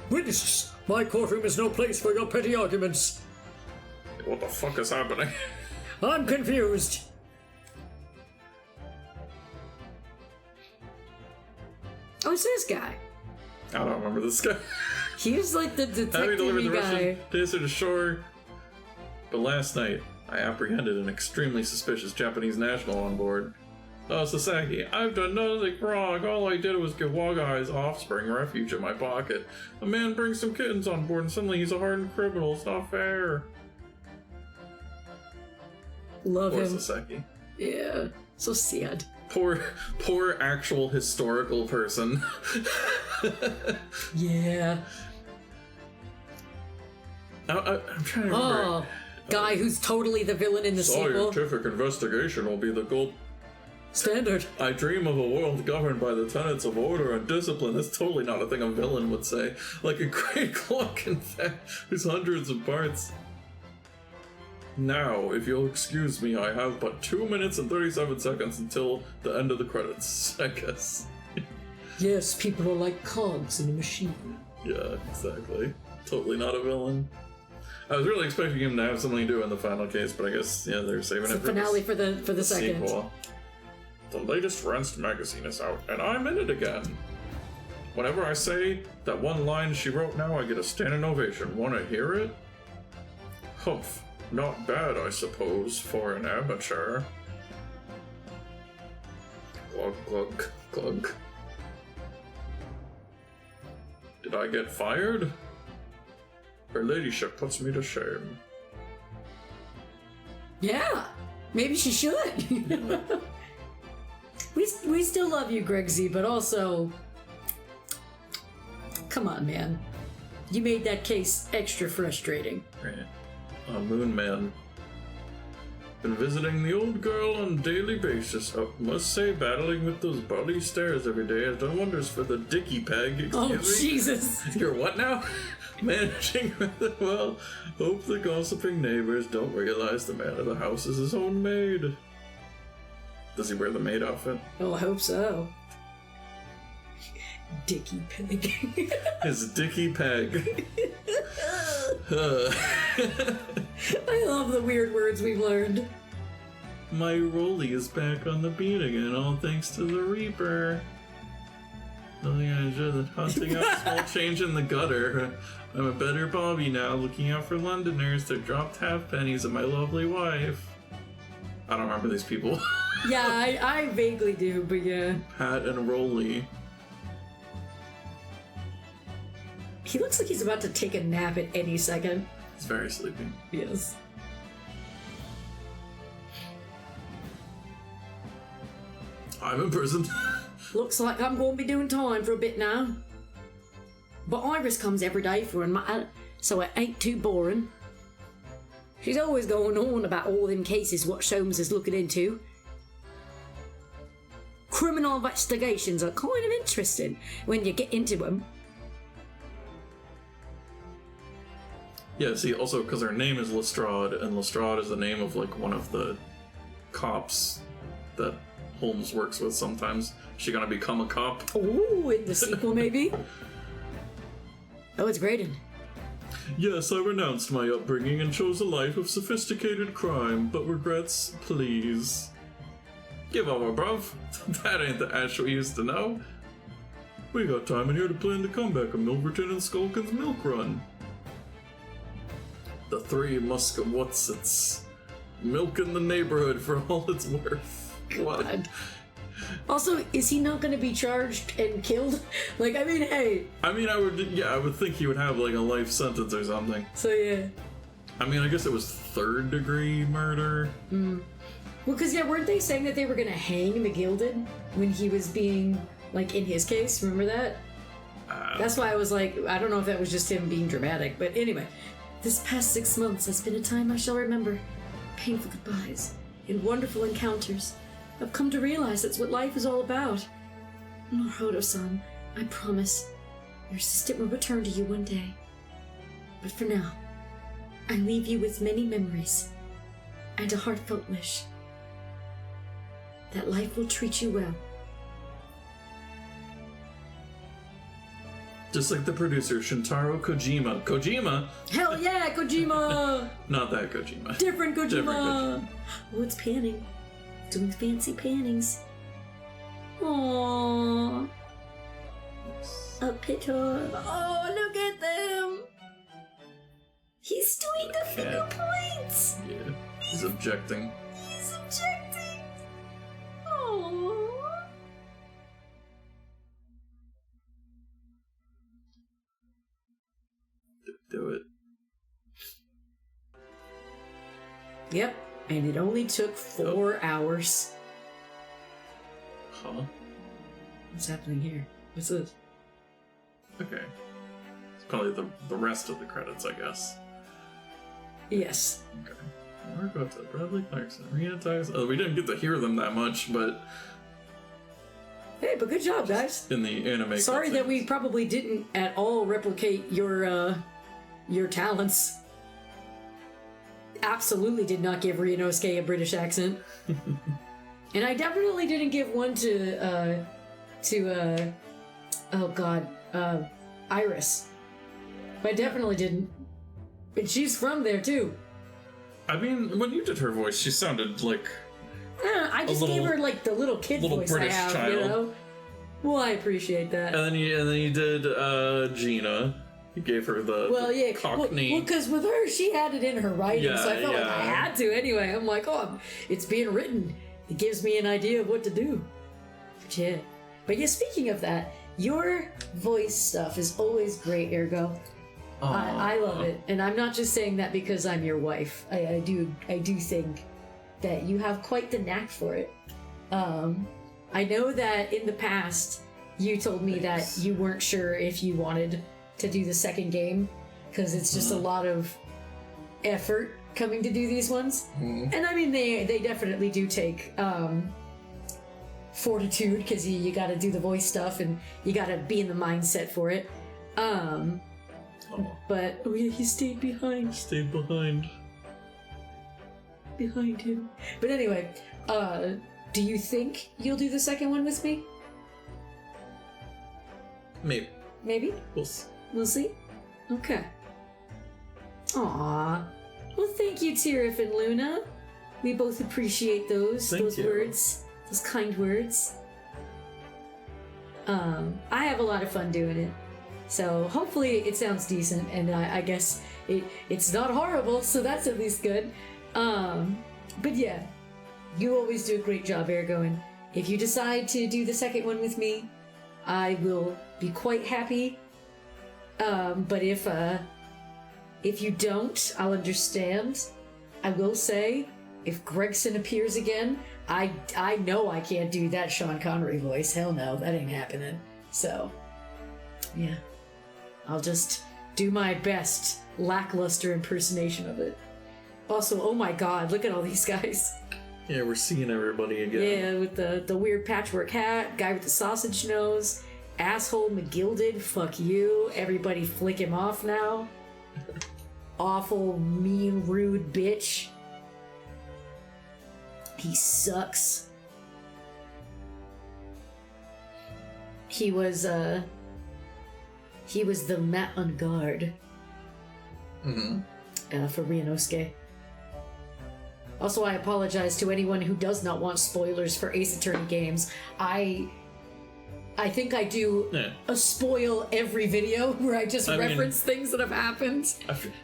Witnesses, my courtroom is no place for your petty arguments. What the fuck is happening? I'm confused. Oh, it's this guy. I don't remember this guy. He was like the Having delivered the detective guy. Russian dancer to shore. But last night, I apprehended an extremely suspicious Japanese national on board. Oh, Sasaki, I've done nothing wrong. All I did was give Wagai's offspring refuge in my pocket. A man brings some kittens on board and suddenly he's a hardened criminal. It's not fair. Love Poor him. Sasaki. Yeah. So sad. Poor actual historical person. Yeah. I'm trying to remember. Oh, guy who's totally the villain in the sequel. Scientific investigation will be the gold. Standard. I dream of a world governed by the tenets of order and discipline. That's totally not a thing a villain would say. Like a great clock, in fact, whose hundreds of parts. Now, if you'll excuse me, I have but 2 minutes and 37 seconds until the end of the credits, I guess. Yes, people are like cogs in a machine. Yeah, exactly. Totally not a villain. I was really expecting him to have something to do in the final case, but I guess, yeah, they're saving It's it the for finale for the second. sequel. The latest Renst magazine is out, and I'm in it again. Whenever I say that one line she wrote now, I get a standing ovation. Wanna hear it? Humph. Not bad, I suppose, for an amateur. Glug, glug, glug. Did I get fired? Her ladyship puts me to shame. Yeah, maybe she should. we still love you, Gregsy, but also, come on, man. You made that case extra frustrating. Right. Moon Man. Been visiting the old girl on a daily basis. I must say, battling with those body stares every day has done wonders for the dicky peg. Oh, Excuse me? Jesus. You're what now? Managing rather well. Hope the gossiping neighbors don't realize the man of the house is his own maid. Does he wear the maid outfit? Oh, I hope so. Dicky peg. His dicky peg. I love the weird words we've learned. My Rolly is back on the beat again, all thanks to the Reaper. Nothing I enjoy than hunting out small change in the gutter. I'm a better Bobby now, looking out for Londoners, their dropped halfpennies, and my lovely wife. I don't remember these people. Yeah, I vaguely do, but yeah. Pat and Rolly. He looks like he's about to take a nap at any second. He's very sleepy. Yes. I'm in prison. Looks like I'm going to be doing time for a bit now. But Iris comes every day for a matter, so it ain't too boring. She's always going on about all them cases what Sholmes is looking into. Criminal investigations are kind of interesting when you get into them. Yeah, see, also, because her name is Lestrade, and Lestrade is the name of, like, one of the cops that Holmes works with sometimes. Is she gonna become a cop? Ooh, in the sequel, maybe? Oh, it's Graydon. Yes, I renounced my upbringing and chose a life of sophisticated crime, but regrets, please. Give over, bruv. That ain't the Ash we used to know. We got time in here to plan the comeback of Milverton and Skulkin's milk run. The three Muscowatsits. Milking the neighborhood for all it's worth. What? God. Also, is he not going to be charged and killed? Like, I mean, hey. I mean, I would think he would have, like, a life sentence or something. So, yeah. I mean, I guess it was third-degree murder. Well, because, yeah, weren't they saying that they were going to hang the Gilded when he was being, like, in his case? Remember that? That's why I was like, I don't know if that was just him being dramatic. But anyway, this past 6 months has been a time I shall remember. Painful goodbyes and wonderful encounters. I've come to realize that's what life is all about. Naruto-san, I promise, your assistant will return to you one day. But for now, I leave you with many memories and a heartfelt wish that life will treat you well. Just like the producer, Shintaro Kojima. Kojima? Hell yeah, Kojima! Not that Kojima. Different Kojima! Different Kojima. Oh, it's panning. Doing fancy pannings. Aww. A picture. Oh, look at them! He's doing the finger points! Yeah, he's objecting. He's objecting! Aww. Do it. Yep, and it only took 4 hours. Huh? What's happening here? What's this? Okay. It's probably the rest of the credits, I guess. Yes. Okay. We're going to Bradley Clarkson, Rena Tice. Oh, we didn't get to hear them that much, but Hey, but good job, guys. in the anime. Sorry that we cutscenes. probably didn't at all replicate your talents. Absolutely did not give Ryunosuke a British accent. And I definitely didn't give one to Iris. I definitely didn't. And she's from there too. I mean, when you did her voice, she sounded like I just gave her like the little kid little voice British I have, child. you know? Well, I appreciate that. And then you did Gina. You gave her the Cockney. Well, because with her, she had it in her writing, Yeah, so I felt like I yeah. had to anyway. I'm like, oh, it's being written. It gives me an idea of what to do. But yeah. Speaking of that, Your voice stuff is always great, Ergo. I love it, and I'm not just saying that because I'm your wife. I do think that you have quite the knack for it. I know that in the past you told me that you weren't sure if you wanted to do the second game because it's just a lot of effort coming to do these ones, and I mean they definitely do take fortitude because you got to do the voice stuff and you got to be in the mindset for it. But he stayed behind. Stayed behind. Behind him. But anyway, do you think you'll do the second one with me? Maybe. Maybe? We'll see? Okay. Aww. Well, thank you, Tirith and Luna. We both appreciate those words. Those kind words. I have a lot of fun doing it. So hopefully it sounds decent, and I guess it's not horrible, so that's at least good. But yeah, you always do a great job, Ergo, and if you decide to do the second one with me, I will be quite happy. But if you don't, I'll understand. I will say, if Gregson appears again, I know I can't do that Sean Connery voice. Hell no, that ain't happening. So, yeah. I'll just do my best lackluster impersonation of it. Also, oh my god, look at all these guys. Yeah, we're seeing everybody again. Yeah, with the weird patchwork hat, guy with the sausage nose, asshole McGilded, fuck you, everybody flick him off now. Awful, mean, rude bitch. He sucks. He was the Mat on guard. For Ryunosuke. Also, I apologize to anyone who does not want spoilers for Ace Attorney games. I think I do a spoil every video where I just reference things that have happened.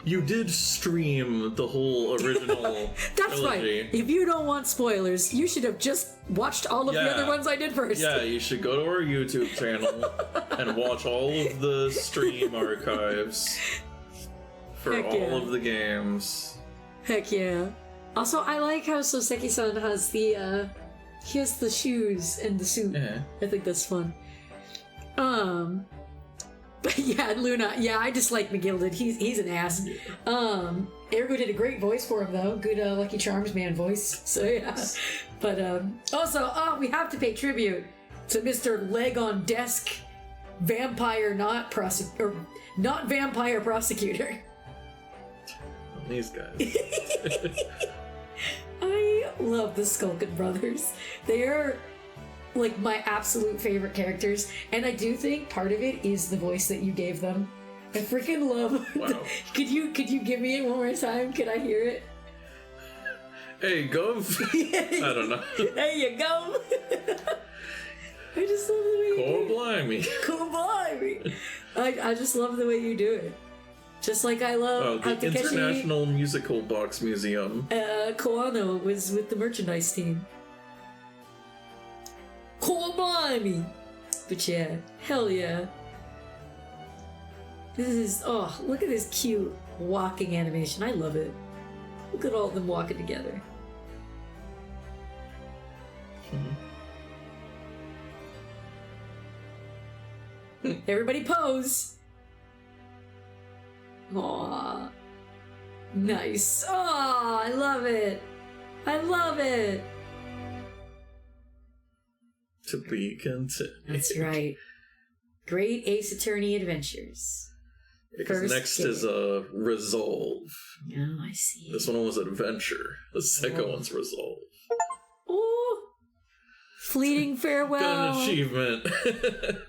You did stream the whole original That's trilogy. right. If you don't want spoilers, you should have just watched all of the other ones I did first. Yeah, you should go to our YouTube channel and watch all of the stream archives for all of the games. Heck yeah. Also, I like how Soseki-san has the shoes and the suit. Yeah. I think that's fun. But yeah, Luna, yeah, I dislike McGilded. He's an ass. Ergo did a great voice for him though. Good Lucky Charms man voice. So yeah. But also, we have to pay tribute to Mr. Leg on Desk Vampire not vampire prosecutor. These guys. I love the Skulkin brothers. They are like my absolute favorite characters, and I do think part of it is the voice that you gave them. I freaking love. Wow. Could you give me it one more time? Can I hear it? Hey, go. I don't know. There you go. I just love the way you do it. Blimey. Cool blimey. I just love the way you do it. Just like I love the International Musical Box Museum. Koano was with the merchandise team. Cool blimey. But yeah, hell yeah. This is, look at this cute walking animation. I love it. Look at all of them walking together. Everybody pose. Aww. Nice. Aw, I love it. I love it. To be continued. That's right. Great Ace Attorney adventures. Because next is Resolve. Oh, I see. This one was Adventure. The second one's Resolve. Oh, fleeting farewell. Got an achievement.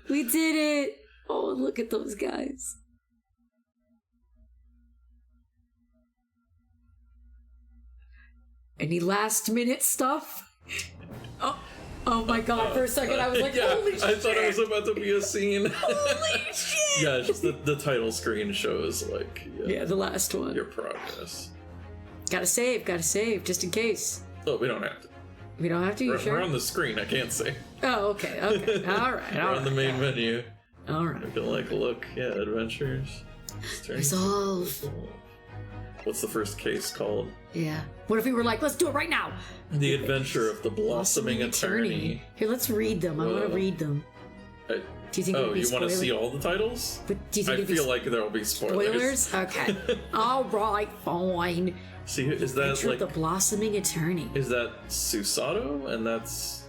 We did it. Oh, look at those guys. Any last minute stuff? Oh my god, for a second I was like, holy shit! I thought it was about to be a scene. Holy shit! Yeah, it's just the title screen shows, like... Yeah, the last one. Your progress. Gotta save, just in case. Oh, we don't have to. We don't have to, you sure? We're on the screen, I can't say. Oh, okay. Alright, We're on the main menu. All right. I can look. Yeah, adventures. Resolve. What's the first case called? Yeah. What if we were like, let's do it right now? The Adventure of the Blossoming Attorney. Here, let's read them. I want to read them. Do you think it'll be you want to spoiler- see all the titles? But do you think I it'll be feel like there will be spoilers. spoilers? Okay. All right, fine. See, is that Adventure of the Blossoming Attorney. Is that Susato and that's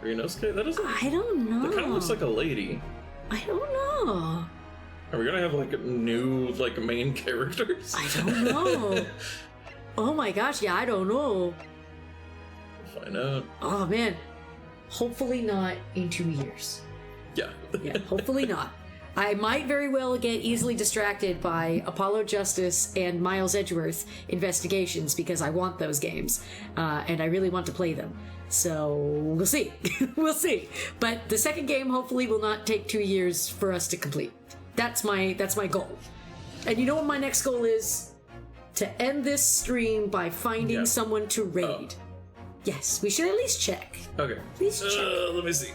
Ryunosuke? That doesn't. I don't know. That kind of looks like a lady. I don't know. Are we gonna have new main characters? I don't know. Oh my gosh, yeah, I don't know. We'll find out. Oh man. Hopefully not in 2 years. Yeah. Yeah, hopefully not. I might very well get easily distracted by Apollo Justice and Miles Edgeworth investigations because I want those games, and I really want to play them. So we'll see. We'll see. But the second game hopefully will not take 2 years for us to complete. That's my goal. And you know what my next goal is? To end this stream by finding someone to raid. Yes, we should at least check. Okay. At least check. Let me see.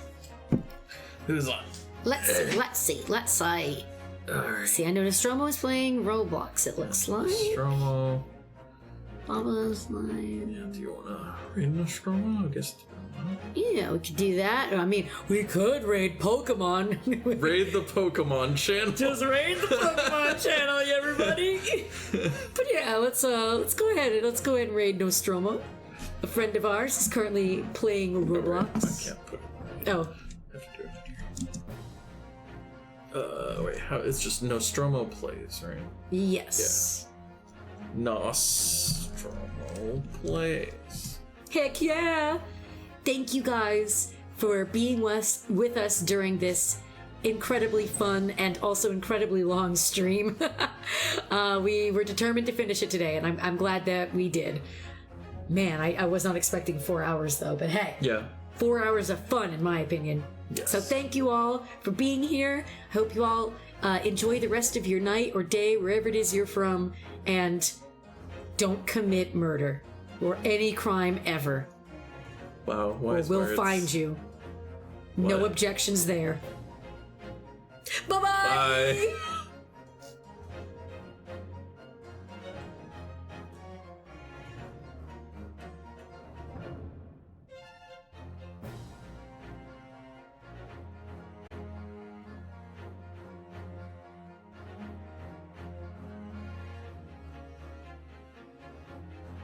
Who's on? Let's see. Alright. See, I know Nostromo is playing Roblox, it looks like. Nostromo. Baba's like... Yeah, do you wanna read Nostromo? I guess. Yeah, we could do that. I mean, we could raid Pokemon. Raid the Pokemon channel. Just raid the Pokemon channel, everybody. But yeah, let's go ahead and raid Nostromo. A friend of ours is currently playing Roblox. I can't put it. Oh. I have to do it. Wait, how? It's just Nostromo plays, right? Yes. Nostromo plays. Heck yeah! Thank you guys for being with us during this incredibly fun and also incredibly long stream. We were determined to finish it today, and I'm glad that we did. Man, I was not expecting 4 hours though, but hey. Yeah. 4 hours of fun, in my opinion. Yes. So thank you all for being here. I hope you all enjoy the rest of your night or day, wherever it is you're from, and don't commit murder or any crime ever. Wow. Or we'll find you. No What? objections there. Bye-bye! Bye.